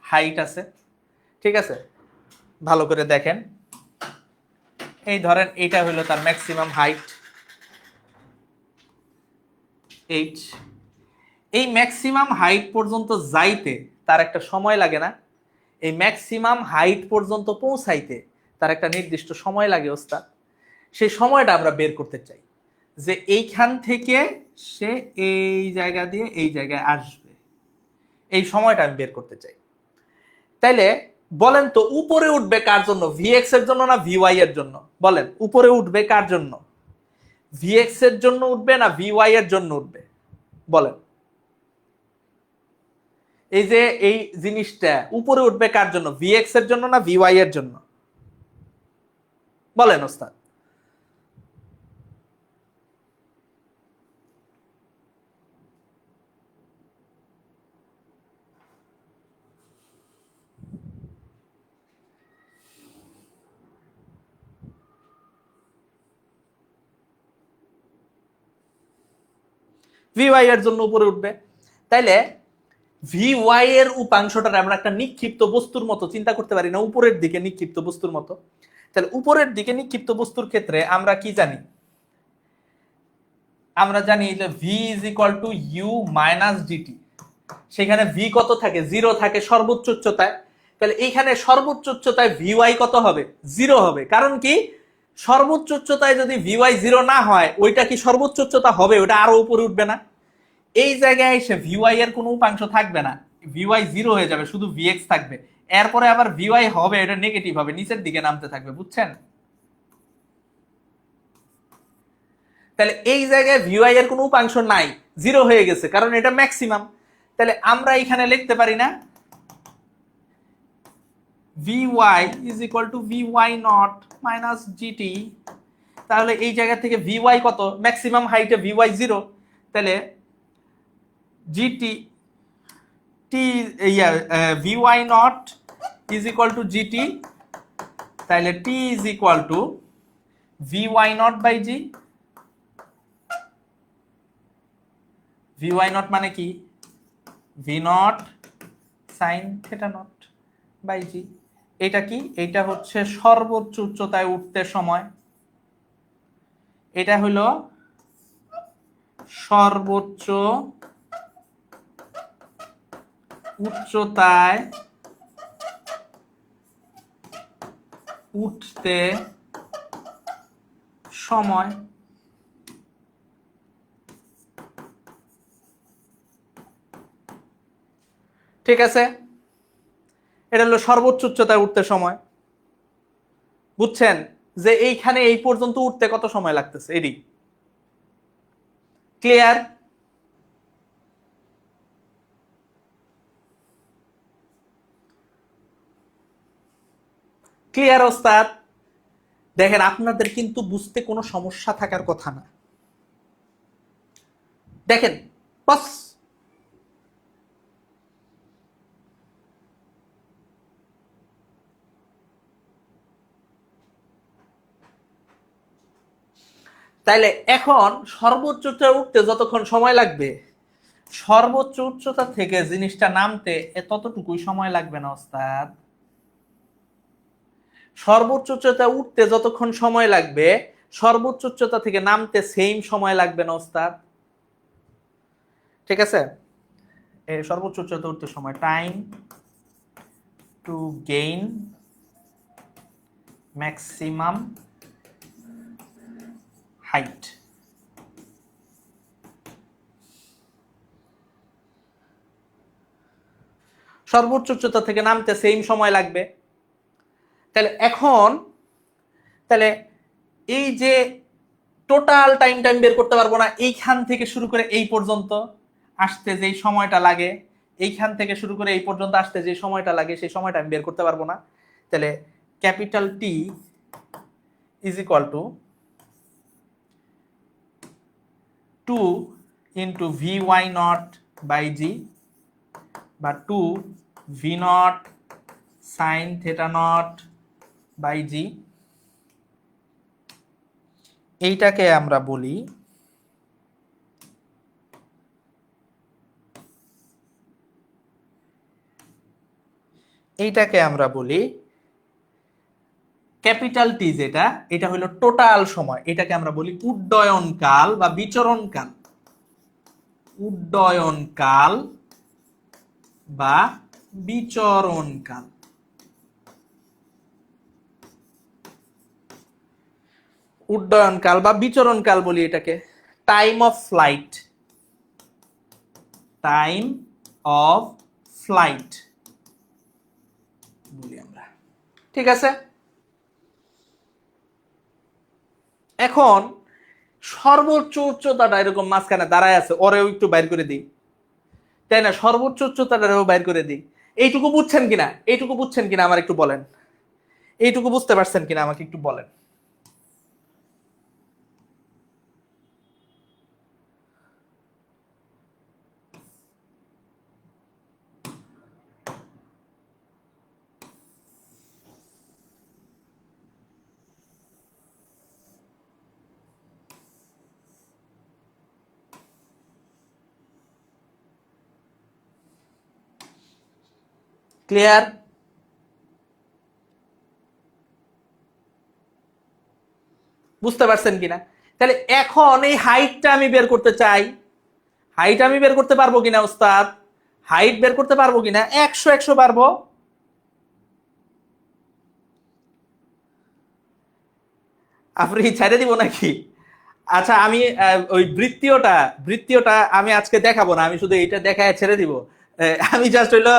হাইট আছে, ঠিক আছে? ভালো করে দেখেন, এই ধরেন এটা হলো তার ম্যাক্সিমাম হাইট এইচ। এই ম্যাক্সিমাম হাইট পর্যন্ত যাইতে তার একটা সময় লাগে না? এই ম্যাক্সিমাম হাইট পর্যন্ত পৌঁছাইতে তার একটা নির্দিষ্ট সময় লাগে ওস্তাদ। সেই সময়টা আমরা বের করতে চাই, যে এইখান থেকে সে এই জায়গা দিয়ে এই জায়গায় আসবে, এই সময়টা আমি বের করতে চাই। তাইলে বলেন তো উপরে উঠবে কার জন্য, ভিএক্স এর জন্য না ভিওয়াই এর জন্য? বলেন উপরে উঠবে কার জন্য, ভিএক্স এর জন্য উঠবে না ভিওয়াই এর জন্য উঠবে? বলেন এই যে এই জিনিসটা উপরে উঠবে কার জন্য, ভিএক্স এর জন্য না ভিওয়াই এর জন্য? বলেন ওস্তাদ। ভিওয়াই এর জন্য উপরে উঠবে। তাইলে ভিওয়াই এর উপাংশটা আমরা একটা নিক্ষিপ্ত বস্তুর মতো চিন্তা করতে পারি না, উপরের দিকে নিক্ষিপ্ত বস্তুর মতো? তাহলে উপরের দিকে নিক্ষিপ্ত বস্তুর ক্ষেত্রে আমরা কি জানি? আমরা জানি যে v is equal to u minus d t. সেখানে ভি কত থাকে? 0 থাকে সর্বোচ্চ উচ্চতায়। তাহলে এইখানে সর্বোচ্চ উচ্চতায় ভিওয়াই কত হবে? 0 হবে। কারণ কি, সর্বোচ্চ উচ্চতায় যদি ভিওয়াই 0 না হয়, ওইটা কি সর্বোচ্চ উচ্চতা হবে? ওটা আরো উপরে উঠবে না? এই জায়গায় এসে ভিওয়াই এর কোনো উপাংশ থাকবে না, ভিওয়াই 0 হয়ে যাবে, শুধু ভিএক্স থাকবে। এরপরে আবার ভিওয়াই হবে, এটা নেগেটিভ হবে, নিচের দিকে নামতে থাকবে, বুঝছেন? তাহলে এই জায়গায় ভিওয়াই এর কোনো উপাংশ নাই, 0 হয়ে গেছে, কারণ এটা ম্যাক্সিমাম। তাহলে আমরা এখানে লিখতে পারি না vy is equal to vy not minus gt। তাহলে এই জায়গা থেকে vy কত? ম্যাক্সিমাম হাইটে vy 0। তাহলে gt t vy not is equal to gt। তাহলে t is equal to vy not by g। vy not মানে কি? v not sin theta not by g। এটা কি? এটা হচ্ছে সর্বোচ্চ উচ্চতায় উঠতে সময়। এটা হলো সর্বোচ্চ উচ্চতায় উঠতে সময়। ঠিক আছে, এটা হলো সর্বোচ্চ উচ্চতায় উঠতে সময়। বুঝছেন যে এইখানে এই পর্যন্ত উঠতে কত সময় লাগতেছে? এডি ক্লিয়ার? ক্লিয়ার ওস্তাদ? দেখেন আপনাদের কিন্তু বুঝতে কোনো সমস্যা থাকার কথা না। দেখেন বাস, তাইলে এখন সর্বোচ্চ উচ্চতায় উঠতে যতক্ষণ সময় লাগবে, সর্বোচ্চ উচ্চতা থেকে জিনিসটা নামতে ততটুকুই সময় লাগবে না ওস্তাদ? সর্বোচ্চ উচ্চতায় উঠতে যতক্ষণ সময় লাগবে, সর্বোচ্চ উচ্চতা থেকে নামতে সেম সময় লাগবে না ওস্তাদ? ঠিক আছে, এই সর্বোচ্চ উচ্চতা উঠতে সময়, time to gain maximum height. সর্বোচ্চ উচ্চতা থেকে নামতে সেম সময় লাগবে। তাহলে এখন তাহলে এই যে টোটাল টাইম বের করতে পারবো না, এইখান থেকে শুরু করে এই পর্যন্ত আসতে যেই সময়টা লাগে, এইখান থেকে শুরু করে এই পর্যন্ত আসতে যে সময়টা লাগে, সেই সময়টা আমি বের করতে পারবো না। তাহলে capital T is equal to 2 into vy naught by G, বা 2 v naught sine theta naught by G. এইটাকে আমরা বলি ক্যাপিটাল টি, যেটা এটা হলো টোটাল সময়, এটাকে আমরা বলি উড্ডয়ন কাল বা বিচরণ কাল। উড্ডয়ন কাল বা বিচরণ কাল। উড্ডয়ন কাল বা বিচরণ কাল বলি এটাকে। Time of flight, time of flight বলি আমরা। ঠিক আছে, এখন সর্বোচ্চ উচ্চতাটা এরকম মাঝখানে দাঁড়ায় আছে, ওরেও একটু বাইর করে দিই, তাই না? সর্বোচ্চ উচ্চতাটাও বাইর করে দিই। এইটুকু বুঝছেন কিনা, এইটুকু বুঝছেন কিনা আমার একটু বলেন, এইটুকু বুঝতে পারছেন কিনা আমাকে একটু বলেন। ক্লিয়ার? বুঝতে পারছেন কিনা? তাহলে এখন এই হাইটটা আমি বের করতে চাই, হাইট আমি বের করতে পারবো কিনা ওস্তাদ? হাইট বের করতে পারবো কিনা? 100 পারবো। আপনি ছেড়ে দিব নাকি? আচ্ছা, আমি ওই বৃত্তীয়টা আমি আজকে দেখাবো না, আমি শুধু এইটা দেখায় ছেড়ে দিব। আমি জাস্ট হইলো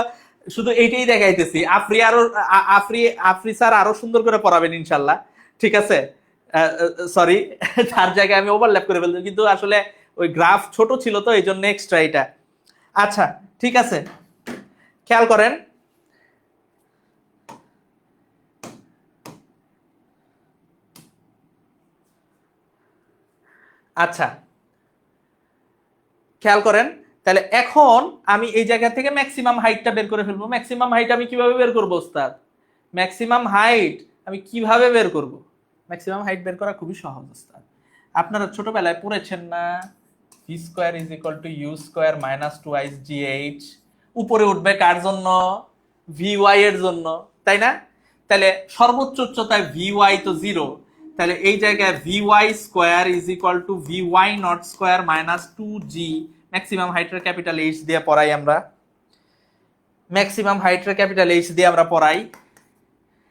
শুধু এইটাই দেখাইতেছি। আফরি আফরি স্যার আরো সুন্দর করে পড়াবেন ইনশাল্লাহ। ঠিক আছে, সরি, তার জায়গায় আমি ওভারল্যাপ করে ফেলছি, কিন্তু আসলে ওই গ্রাফ ছোট ছিল তো এই জন্য এক্সট্রা এটা। আচ্ছা, ঠিক আছে, খেয়াল করেন। আচ্ছা, খেয়াল করেন। তাহলে এখন আমি এই জায়গা থেকে ম্যাক্সিমাম হাইটটা বের করে ফেলবো। ম্যাক্সিমাম হাইট আমি কিভাবে বের করবো ওস্তাদ? ম্যাক্সিমাম হাইট আমি কিভাবে বের করব? ম্যাক্সিমাম হাইট বের করা খুবই সহজ ওস্তাদ। আপনারা ছোটবেলায় পড়েছেন না, v square is equal to u square minus two ice G h. উপরে উঠবে কার জন্য? ভি ওয়াই এর জন্য, তাই না? তাহলে সর্বোচ্চ উচ্চতায় ভি ওয়াই তো 0, তাহলে এই জায়গায় V Y square is equal to V Y naught square minus 2g। Maximum হাইটের ক্যাপিটাল এইচ দিয়ে পড়াই আমরা, ম্যাক্সিমাম হাইটের ক্যাপিটাল এইচ দিয়ে আমরা পড়াই।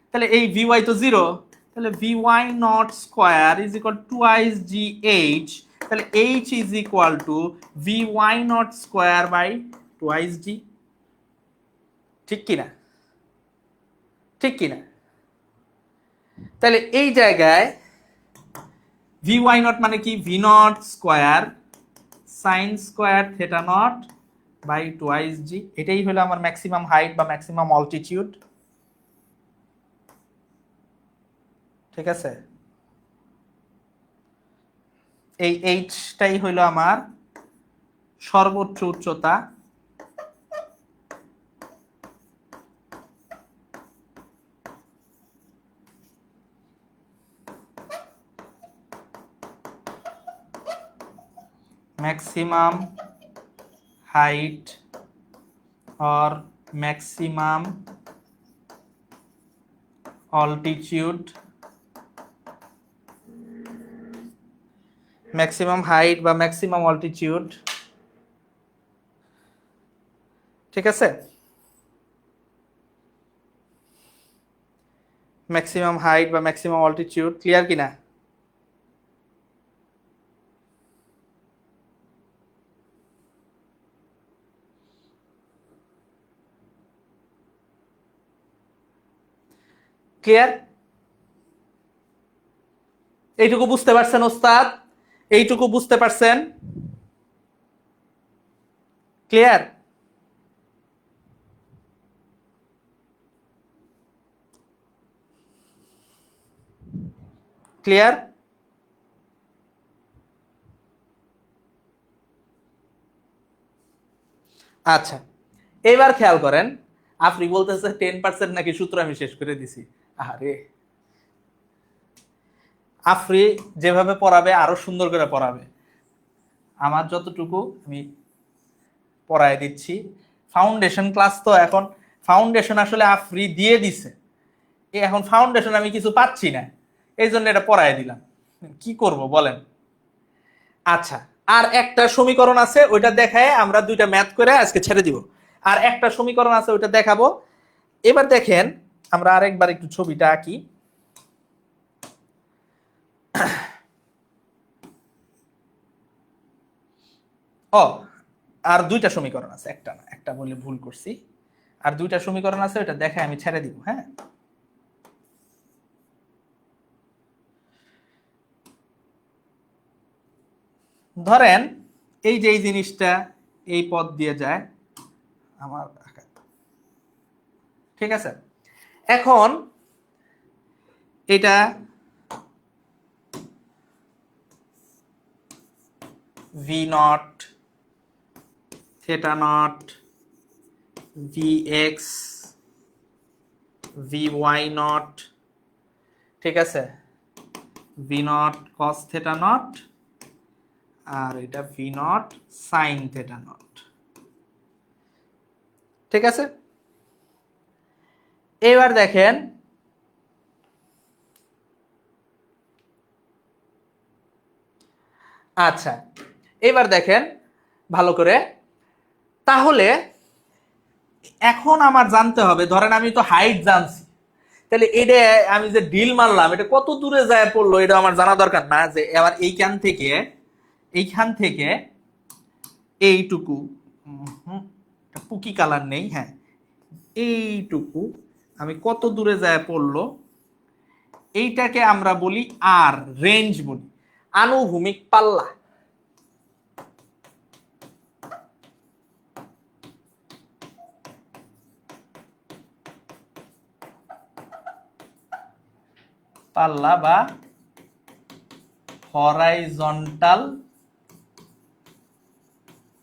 তাহলে এই ভি ওয়াই তো 0, তাহলে V Y naught square is equal to ice G H. তাহলে H is equal to V Y naught square by two ice G. ঠিক কিনা? ঠিক কিনা? তাহলে এই জায়গায় ভি ওয়াই নট মানে কি? V naught square sine square theta naught by twice G. এটাই হলো আমার ম্যাক্সিমাম হাইট বা ম্যাক্সিমাম অল্টিটিউড। ঠিক আছে, এই এইচটাই হলো আমার সর্বোচ্চ উচ্চতা। Maximum height or maximum altitude, maximum height বা ম্যাক্সিমাম অল্টিটিউড। ঠিক আছে, ম্যাক্সিমাম হাইট বা ম্যাক্সিমাম অল্টিটিউড। ক্লিয়ার কিনা? ক্লিয়ার? এইটুকু বুঝতে পারছেন ওস্তাদ? এইটুকু বুঝতে পারছেন? ক্লিয়ার? ক্লিয়ার? আচ্ছা, এবার খেয়াল করেন। আপনি বলতেছে 10% নাকি সূত্র আমি শেষ করে দিছি। আরে, আফরি যেভাবে পড়াবে আরো সুন্দর করে পড়াবে, আমার যতটুকু আমি পড়ায় দিচ্ছি। ফাউন্ডেশন ক্লাস তো এখন, ফাউন্ডেশন আসলে আফরি দিয়ে দিছে, এখন ফাউন্ডেশন আমি কিছু পাচ্ছি না, এই জন্য এটা পড়ায় দিলাম, কি করব বলেন। আচ্ছা, আর একটা সমীকরণ আছে, ওইটা দেখায় আমরা দুইটা ম্যাথ করে আজকে ছেড়ে দিব। আর একটা সমীকরণ আছে, ওইটা দেখাবো। এবার দেখেন, আমরা আরেকবার একটু ছবিটা আঁকি। ও, আর দুইটা সমীকরণ আছে, একটা না, একটা বলে ভুল করছি। আর দুইটা সমীকরণ আছে, ওটা দেখে আমি ছেড়ে দিব। হ্যাঁ, ধরেন এই যে এই জিনিসটা এই পথ দিয়ে যায়, আমার ঠিক আছে। এখন এটা V naught theta naught V X V Y naught, ঠিক আছে, V naught cos theta naught, আর এটা V naught sine theta naught, ঠিক আছে। এবার দেখেন আচ্ছা, এবার দেখেন ভালো করে, তাহলে এখন আমার জানতে হবে, ধরেন আমি তো হাইট জানছি, তাহলে এটা আমি যে ডিল মারলাম এটা কত দূরে যায় পড়লো এটা আমার জানা দরকার না, যে এবার এইখান থেকে এইটুকু, পুকি কালার নেই, হ্যাঁ, এইটুকু আমি কত দূরে যায় পড়লো, এইটাকে আমরা বলি আর, রেঞ্জ বলি, আনুভূমিক পাল্লা। পাল্লা বা হরাইজন্টাল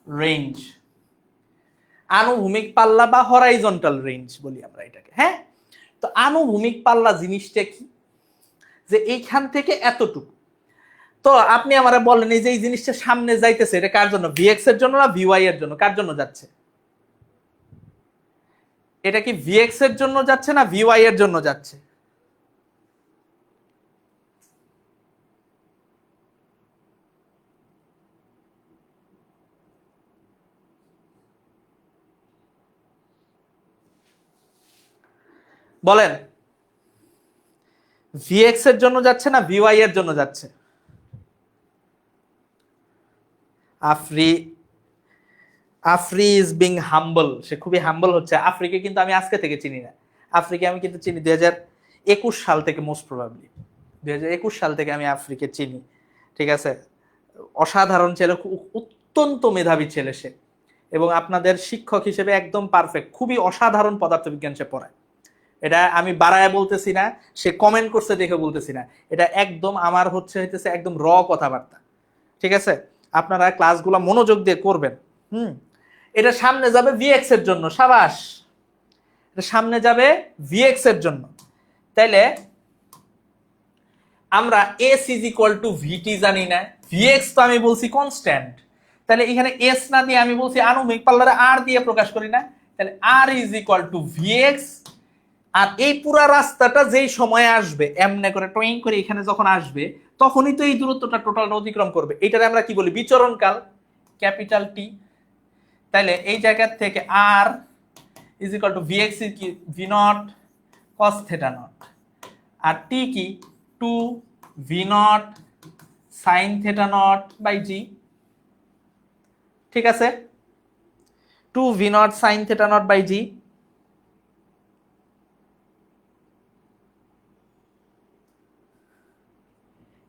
রেঞ্জ, আনুভূমিক পাল্লা বা হরাইজন্টাল রেঞ্জ বলি আমরা এটাকে। হ্যাঁ, তো আনুভূমিক পাল্লা জিনিসটা কি, যে এইখান থেকে এতটুকু। তো আপনি আমারে বলেন, এই যে এই জিনিসটা সামনে যাইতেছে, এটা কার জন্য, ভিএক্স এর জন্য না ভিওয়াই এর জন্য, কার জন্য যাচ্ছে? এটা কি ভিএক্স এর জন্য যাচ্ছে না ভিওয়াই এর জন্য যাচ্ছে? বলেন, ভিএক্স এর জন্য যাচ্ছে না ভিওয়াই এর জন্য যাচ্ছে? আফরি আফরি ইজ বিং হাম্বল, সে খুবই হাম্বল হচ্ছে। আফ্রিকে কিন্তু আমি আজকে থেকে চিনি না, আফ্রিকে আমি কিন্তু চিনি 2021 সাল থেকে, মোস্ট প্রবাবলি 2021 সাল থেকে আমি আফ্রিকে চিনি, ঠিক আছে। অসাধারণ ছেলে, অত্যন্ত মেধাবী ছেলে সে, এবং আপনাদের শিক্ষক হিসেবে একদম পারফেক্ট, খুবই অসাধারণ পদার্থবিজ্ঞান সে পড়ায়। এটা আমি বাড়ায় বলতেছি না, সে কমেন্ট করছে দেখে বলতেছি না, এটা একদম আমার হইতেছে একদম র কথাবার্তা, ঠিক আছে। আপনারা ক্লাসগুলো মনোযোগ দিয়ে করবেন। এটা সামনে যাবে ভিএক্স এর জন্য, সাবাস, এটা সামনে যাবে ভিএক্স এর জন্য। তাইলে আমরা এস ইজ ইকুয়াল টু ভিটি জানি না, ভিএক্স তো আমি বলছি কনস্ট্যান্ট, তাহলে এখানে এস না দিয়ে আমি বলছি আনুভূমিক পাল্লারে আর দিয়ে প্রকাশ করি না, তাহলে আর ইজ ইকুয়াল টু ভিএক্স। আর এই পুরা রাস্তাটা যেই সময় আসবে এমনে করে টোয়িং করে এখানে যখন আসবে, তখনই তো এই দূরত্বটা টোটালটা অতিক্রম করবে, এটারে আমরা কি বলি, বিচরণকাল, ক্যাপিটাল টি। তাহলে এই জায়গা থেকে R is equal to V X কি, V naught cos theta naught, আর টি কি, 2 V naught sine theta naught by G, ঠিক আছে, 2 V naught sine theta naught by G.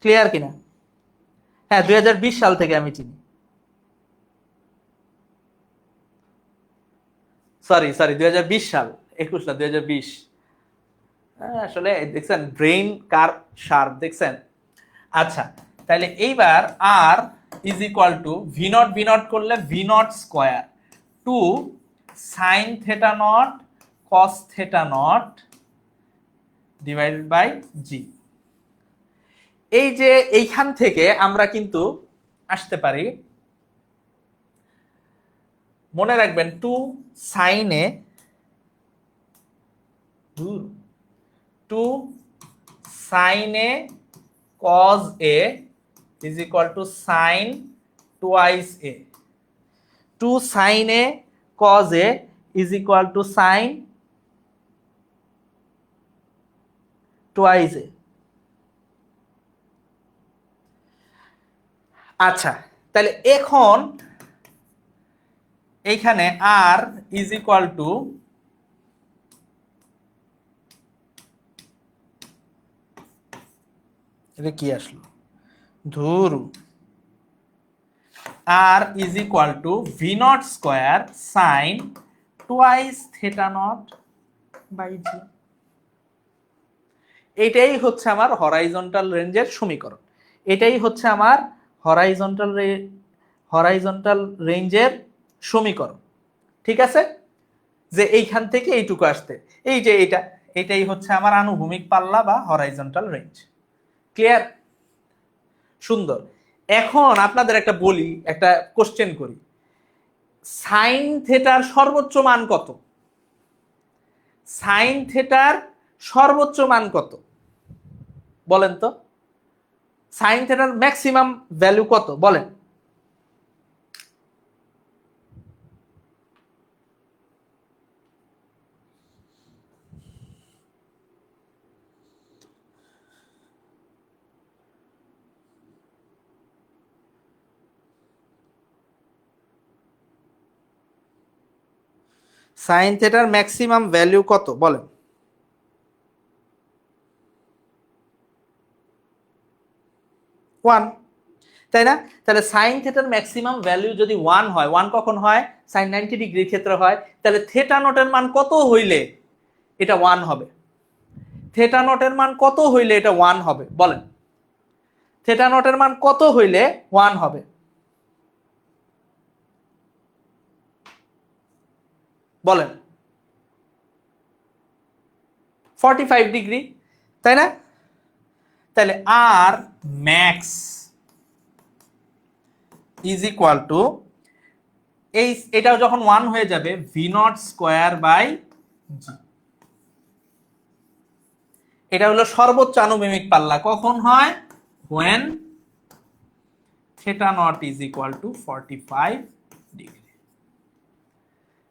Clear কিনা? হ্যাঁ, 2020 সাল থেকে আমি চিনি, সরি 2020 সাল, 21 না 2020। আসলে দেখছেন ব্রেইন কার শার্প, দেখছেন। আচ্ছা, তাহলে এইবার R is equal to V naught করলে V naught square 2 sine theta naught cos theta naught divided by G. এই যে এইখান থেকে আমরা কিন্তু আসতে পারি, মনে রাখবেন 2 sin a 2 sin a cos a is equal to sin twice a. 2 sin a cos a is equal to sin twice a. আচ্ছা, তাহলে এখন এইখানে r is equal to এটা কি আসলো, ধুর, r is equal to v naught square sin twice theta naught by g. এটাই হচ্ছে আমার হরাইজন্টাল রেঞ্জের সমীকরণ, এটাই হচ্ছে আমার হরাইজন্টাল রেঞ্জের সমীকরণ। ঠিক আছে, যে এইখান থেকে এইটুকু আসতে, এই যে এটাই হচ্ছে আমার আনুভূমিক পাল্লা বা হরাইজন্টাল রেঞ্জ। ক্লিয়ার? সুন্দর। এখন আপনাদের একটা বলি, একটা কোশ্চেন করি, সাইন থেটার সর্বোচ্চ মান কত? সাইন থেটার সর্বোচ্চ মান কত বলেন তো? সাইন থেটার ম্যাক্সিমাম ভ্যালু কত বলেন? সাইন থেটার ম্যাক্সিমাম ভ্যালু কত বলেন? 1, তাই না? তাহলে সাইন থেটার ম্যাক্সিমাম ভ্যালু যদি 1 হয়, 1 কখন হয়? সাইন 90 ডিগ্রির ক্ষেত্রে হয়। তাহলে থেটা নটের মান কত হইলে এটা 1 হবে? থেটা নটের মান কত হইলে এটা 1 হবে বলেন? থেটা নটের মান কত হইলে 1 হবে বলেন? 45 ডিগ্রি, তাই না? তাহলে আর ম্যাক্স ইজ ইকুয়াল টু, এটাও যখন 1 হয়ে যাবে, ভি নট স্কোয়ার বাই জি। এটা হলো সর্বোচ্চ আনুভূমিক পাল্লা, কখন হয়? when theta naught is equal to 45 degree.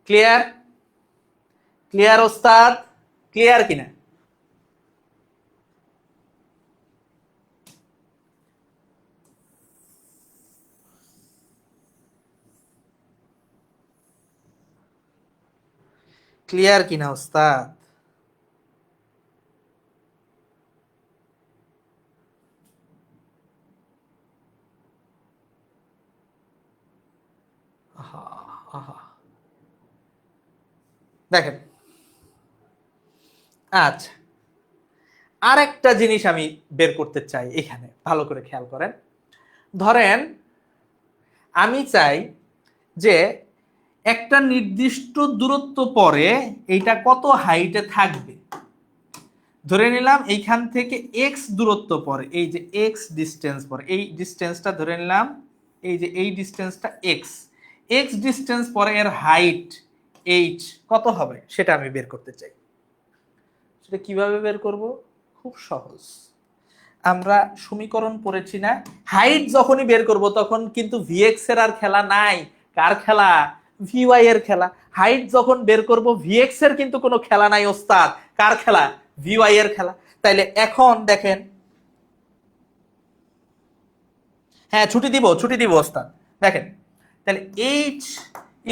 Clear? Clear ওস্তাদ? ক্লিয়ার কিনা? ক্লিয়ার কিনা ওস্তাদ? দেখেন, আচ্ছা, আর একটা জিনিস আমি বের করতে চাই এখানে, ভালো করে খেয়াল করেন। ধরেন আমি চাই যে একটা নির্দিষ্ট দূরত্ব পরে এইটা কত হাইটে থাকবে। ধরে নিলাম এইখান থেকে এক্স দূরত্ব পরে, এই যে এক্স ডিস্টেন্স পরে, এই ডিস্টেন্সটা ধরে নিলাম, এই যে এই ডিস্টেন্সটা এক্স, এক্স ডিস্টেন্স পরে এর হাইট এইচ কত হবে সেটা আমি বের করতে চাই। সেটা কিভাবে বের করব? খুব সহজ। আমরা সমীকরণ পড়েছি না, হাইট যখনই বের করব তখন কিন্তু ভিএক্স এর আর খেলা নাই, কার খেলা? ভিওয়াই এর খেলা। হাইট যখন বের করব ভিএক্স এর কিন্তু কোনো খেলা নাই ওস্তাদ, কার খেলা? ভিওয়াই এর খেলা। তাইলে এখন দেখেন, হ্যাঁ ছুটি দিব ওস্তাদ। দেখেন তাহলে H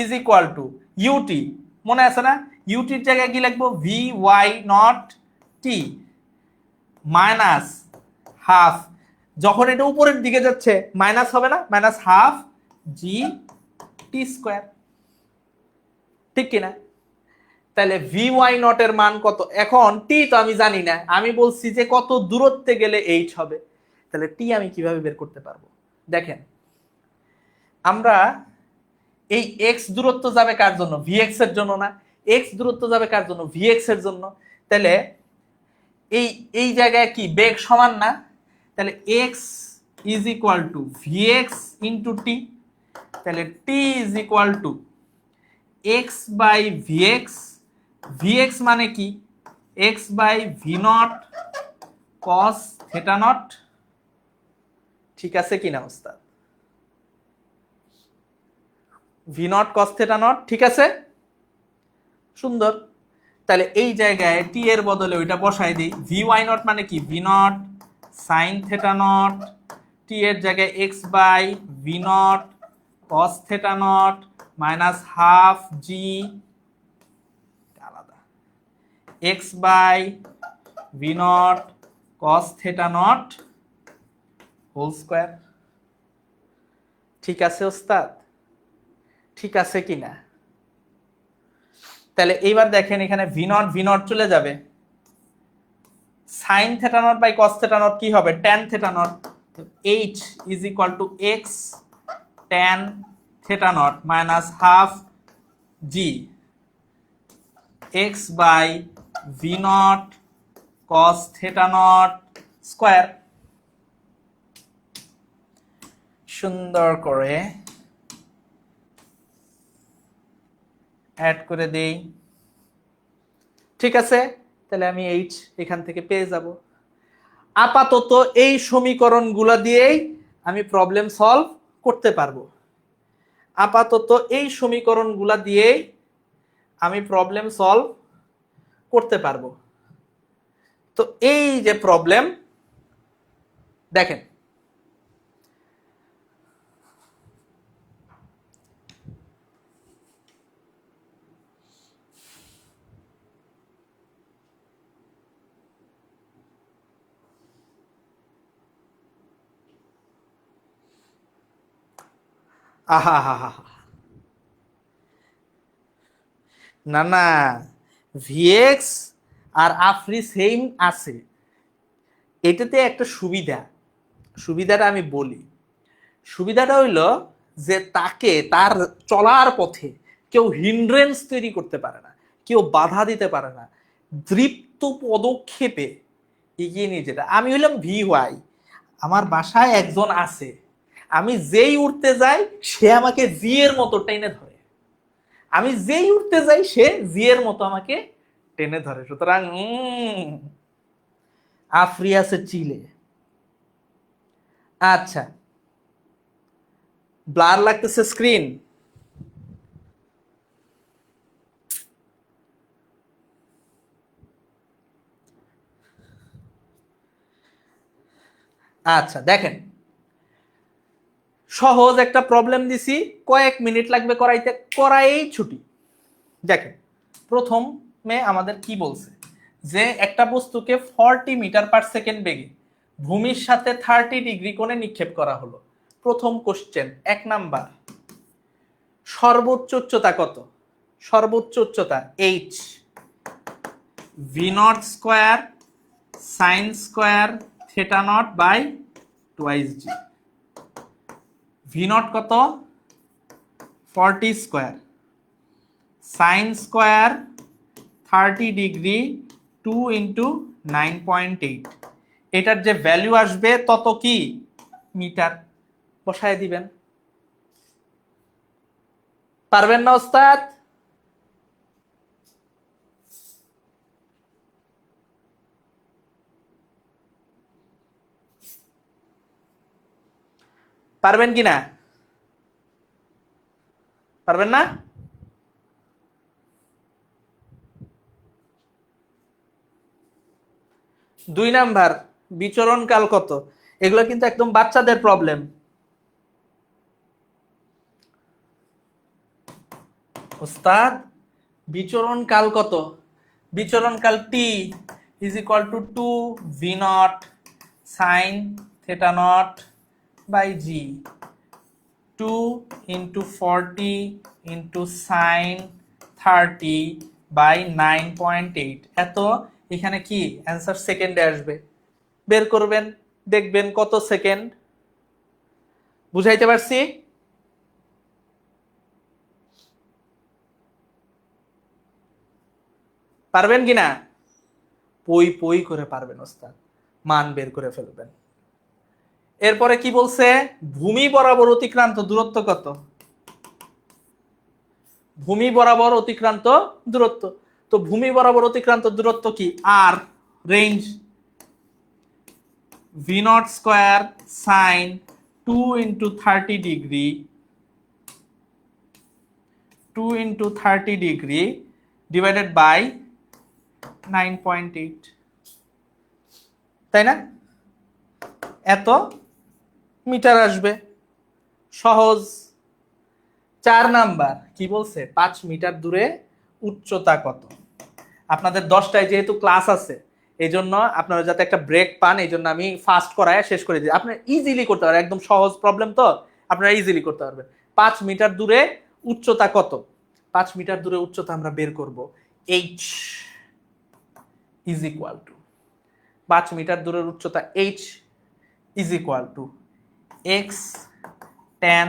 is equal to u t, মনে আছে না? ইউটির জায়গায় কি লিখবো? V Y naught t minus half, যখন এটা উপরের দিকে যাচ্ছে মাইনাস হবে না, minus half g t square. ঠিক কিনা? তাহলে ভি ওয়াই নট এর মান কত? এখন টি তো আমি জানি না, আমি বলছি যে কত দূরত্বে গেলে এইচ হবে। তাহলে টি আমি কিভাবে বের করতে পারবো? দেখেন, আমরা এই এক্স দূরত্ব যাবে কার জন্য? ভিএক্স এর জন্য না? এক্স দূরত্ব যাবে কার জন্য? ভিএক্স এর জন্য। তাহলে এই জায়গায় কি বেগ সমান না? তাহলে X is equal to V X into T, তাহলে টি is equal to X by V X, V X মানে কি X by V naught cos theta naught. ঠিক আছে কিনা ওস্তাদ? V naught cos theta naught, ঠিক আছে, সুন্দর। তাহলে এই জায়গায় টি এর বদলে ওইটা বসাই দিই, ভি ওয়াই নট মানে কি V naught sine theta naught, T এর জায়গায় X by V naught cos theta naught minus half G আলাদা X by V naught cos theta naught whole square. ঠিক আছে ওস্তাদ? ঠিক আছে কিনা? তাহলে এইবার দেখেন এখানে ভি নট চলে যাবে, sine theta naught by cos theta naught কি হবে tan theta naught, h is equal to x tan theta naught minus half g x by V naught cos theta naught square. সুন্দর করে add করে দেই। ঠিক আছে, তাহলে আমি এইচ এখান থেকে পেয়ে যাব। আপাতত এই সমীকরণগুলো দিয়েই আমি প্রবলেম সলভ করতে পারবো। আপাতত এই সমীকরণগুলো দিয়েই আমি প্রবলেম সলভ করতে পারবো। তো এই যে প্রবলেম দেখেন, আহা হা হা, না না, ভিএক্স আর আফরি সেম আছে। এটাতে একটা সুবিধাটা আমি বলি। সুবিধাটা হইল যে তাকে তার চলার পথে কেউ হিন্ড্রেন্স তৈরি করতে পারে না, কেউ বাধা দিতে পারে না, দৃপ্ত পদক্ষেপে এগিয়ে নিয়ে যেটা। আমি হইলাম ভি ওয়াই, আমার বাসায় একজন আছে, আমি যেই উঠতে যাই সে আমাকে জি এর মতো টেনে ধরে, আমি যেই উঠতে যাই সে জি এর মতো আমাকে টেনে ধরে। সুতরাং আফরি আছে চিলে। আচ্ছা, ব্লার লাগতেছে স্ক্রিন। আচ্ছা দেখেন, সহজ একটা প্রবলেম দিছি, কয়েক মিনিট লাগবে করাইতে, করাই ছুটি। দেখেন প্রথমে আমাদের কি বলছে যে একটা বস্তুকে 40 মিটার পার সেকেন্ড বেগে ভূমির সাথে 30 ডিগ্রি কোণে নিক্ষেপ করা হলো। প্রথম কোশ্চেন 1 নাম্বার, সর্বোচ্চ উচ্চতা কত? সর্বোচ্চ উচ্চতা h, v naught square sine square theta naught by twice g. V naught কত? 40 square sine square 30 degree 2 into 9.8, এটার যে ভ্যালু আসবে তত কি মিটার, বসায় দিবেন। পারবেন না ওস্তাদ? পারবেন কি না? পারবেন না? দুই নাম্বার, বিচরণ কাল কত? এগুলো কিন্তু একদম বাচ্চাদের প্রবলেম। ওস্তাদ বিচরণ কাল কত? বিচরণ কাল T is equal to 2 V naught sine theta naught by G, 2 into 40 into sine 30 by 9.8। এত এখানে কি অ্যান্সার সেকেন্ডে আসবে, বের করবেন, দেখবেন কত সেকেন্ড। বুঝাইতে পারছি? পারবেন কিনা? পই পই করে পারবেন ওস্তাদ, মান বের করে ফেলবেন। এরপরে কি বলছে, ভূমি বরাবর অতিক্রান্ত দূরত্ব কত? ভূমি বরাবর অতিক্রান্ত দূরত্ব। তো ভূমি বরাবর অতিক্রান্ত দূরত্ব কি? আর range V naught square sine 2 × 30 degree 2 × 30 degree divided by 9.8, তাই না? এত মিটার আসবে। সহজ। 4 নাম্বার কি বলছে, 5 মিটার দূরে উচ্চতা কত? আপনাদের 10টায় যেহেতু ক্লাস আছে, এই জন্য আপনারা যাতে একটা ব্রেক পান, এই জন্য আমি ফাস্ট করায় শেষ করে দিই। আপনারা ইজিলি করতে পারবেন, একদম সহজ প্রবলেম তো, আপনারা ইজিলি করতে পারবেন। 5 মিটার দূরে উচ্চতা কত? 5 মিটার দূরে উচ্চতা আমরা বের করব, h is equal to 5 metre দূরের উচ্চতা h is equal to x tan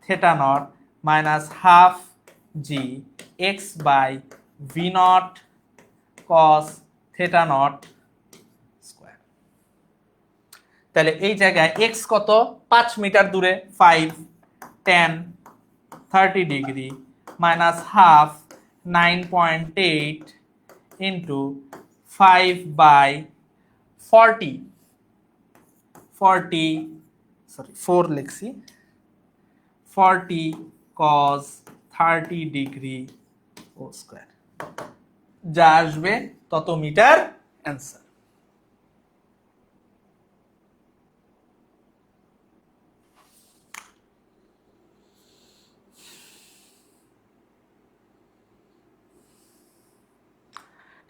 theta naught minus half g x by v naught cos theta naught square। তাহলে এই জায়গায় x কত? 5 মিটার দূরে 5 tan 30 degree minus half 9.8 into 5 by 40 sorry 4 লিখছি, 40 cos 30 degree ও square, যা আসবে তত metre answer.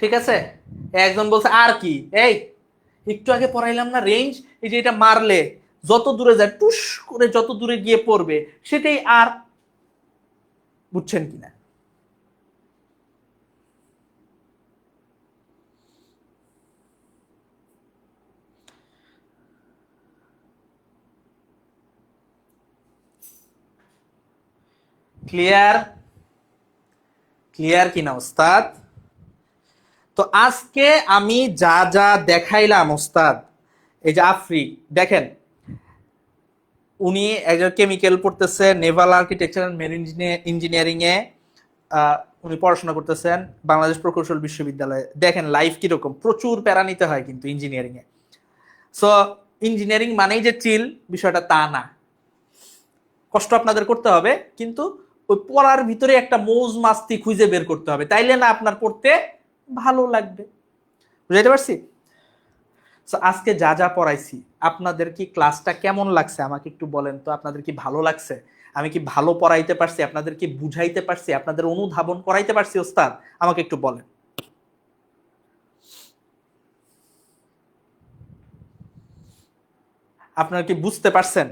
ঠিক আছে। একজন বলছে আর কি, এই একটু আগে পড়াইলাম না রেঞ্জ, এই যে এটা মারলে যত দূরে যায় টুস করে যত দূরে গিয়ে পড়বে সেটাই আর, বুঝছেন কিনা? ক্লিয়ার? ক্লিয়ার কিনা ওস্তাদ? তো আজকে আমি যা যা দেখাইলাম ওস্তাদ, এই যে আফ্রিক দেখেন, উনি একজন কেমিক্যাল পড়তেছে, naval architecture and marine engineering এ উনি পড়াশোনা করতেছেন বাংলাদেশ প্রকৌশল বিশ্ববিদ্যালয়ে। দেখেন লাইফ কিরকম, প্রচুর প্যারা নিতে হয় কিন্তু ইঞ্জিনিয়ারিং এ। সো ইঞ্জিনিয়ারিং মানেই যে চিল, বিষয়টা তা না, কষ্ট আপনাদের করতে হবে, কিন্তু ওই পড়ার ভিতরে একটা মৌজ মাস্তি খুঁজে বের করতে হবে, তাইলে না আপনার পড়তে ভালো লাগবে। বুঝাইতে পারছি? আজকে যা যা পড়াইছি আপনাদের কি ক্লাসটা কেমন লাগছে আমাকে একটু বলেন তো। আপনাদের কি ভালো লাগছে? আমি কি ভালো পড়াইতে পারছি? আপনাদের কি বুঝাইতে পারছি? আপনাদের অনুধাবন করাইতে পারছি ওস্তাদ? আমাকে একটু বলেন। আপনারা কি বুঝতে পারছেন?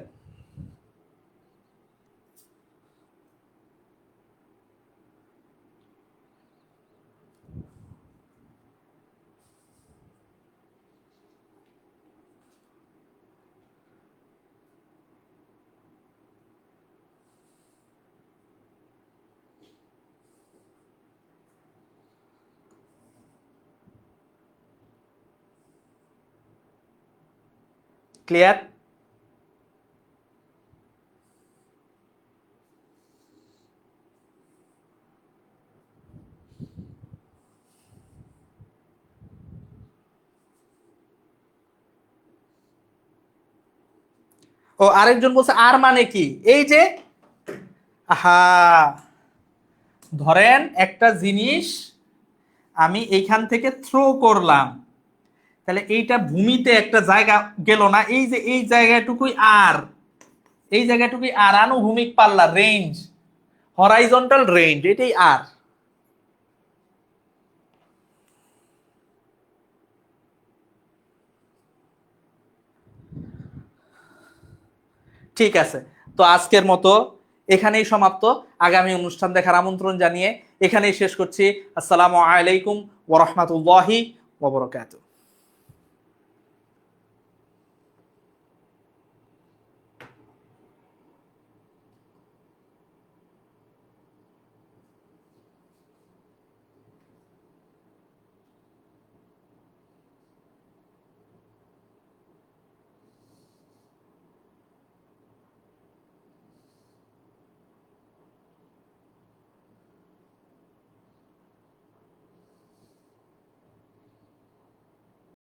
ক্লিয়ার? ও আরেকজন বলছে আর মানে কি, এই যে আহা, ধরেন একটা জিনিস আমি এইখান থেকে থ্রো করলাম, তাহলে এইটা ভূমিতে একটা জায়গা গেল না, এই যে এই জায়গাটুকুই আর, এই জায়গাটুকুই আর, আনুভূমিক পাল্লা রেঞ্জ, হরাইজন্টাল রেঞ্জ, এটাই আর। ঠিক আছে, তো আজকের মতো এখানেই সমাপ্ত। আগামী অনুষ্ঠান দেখার আমন্ত্রণ জানিয়ে এখানেই শেষ করছি। আসসালামু আলাইকুম ওয়া রাহমাতুল্লাহি ওয়া বারাকাতুহু।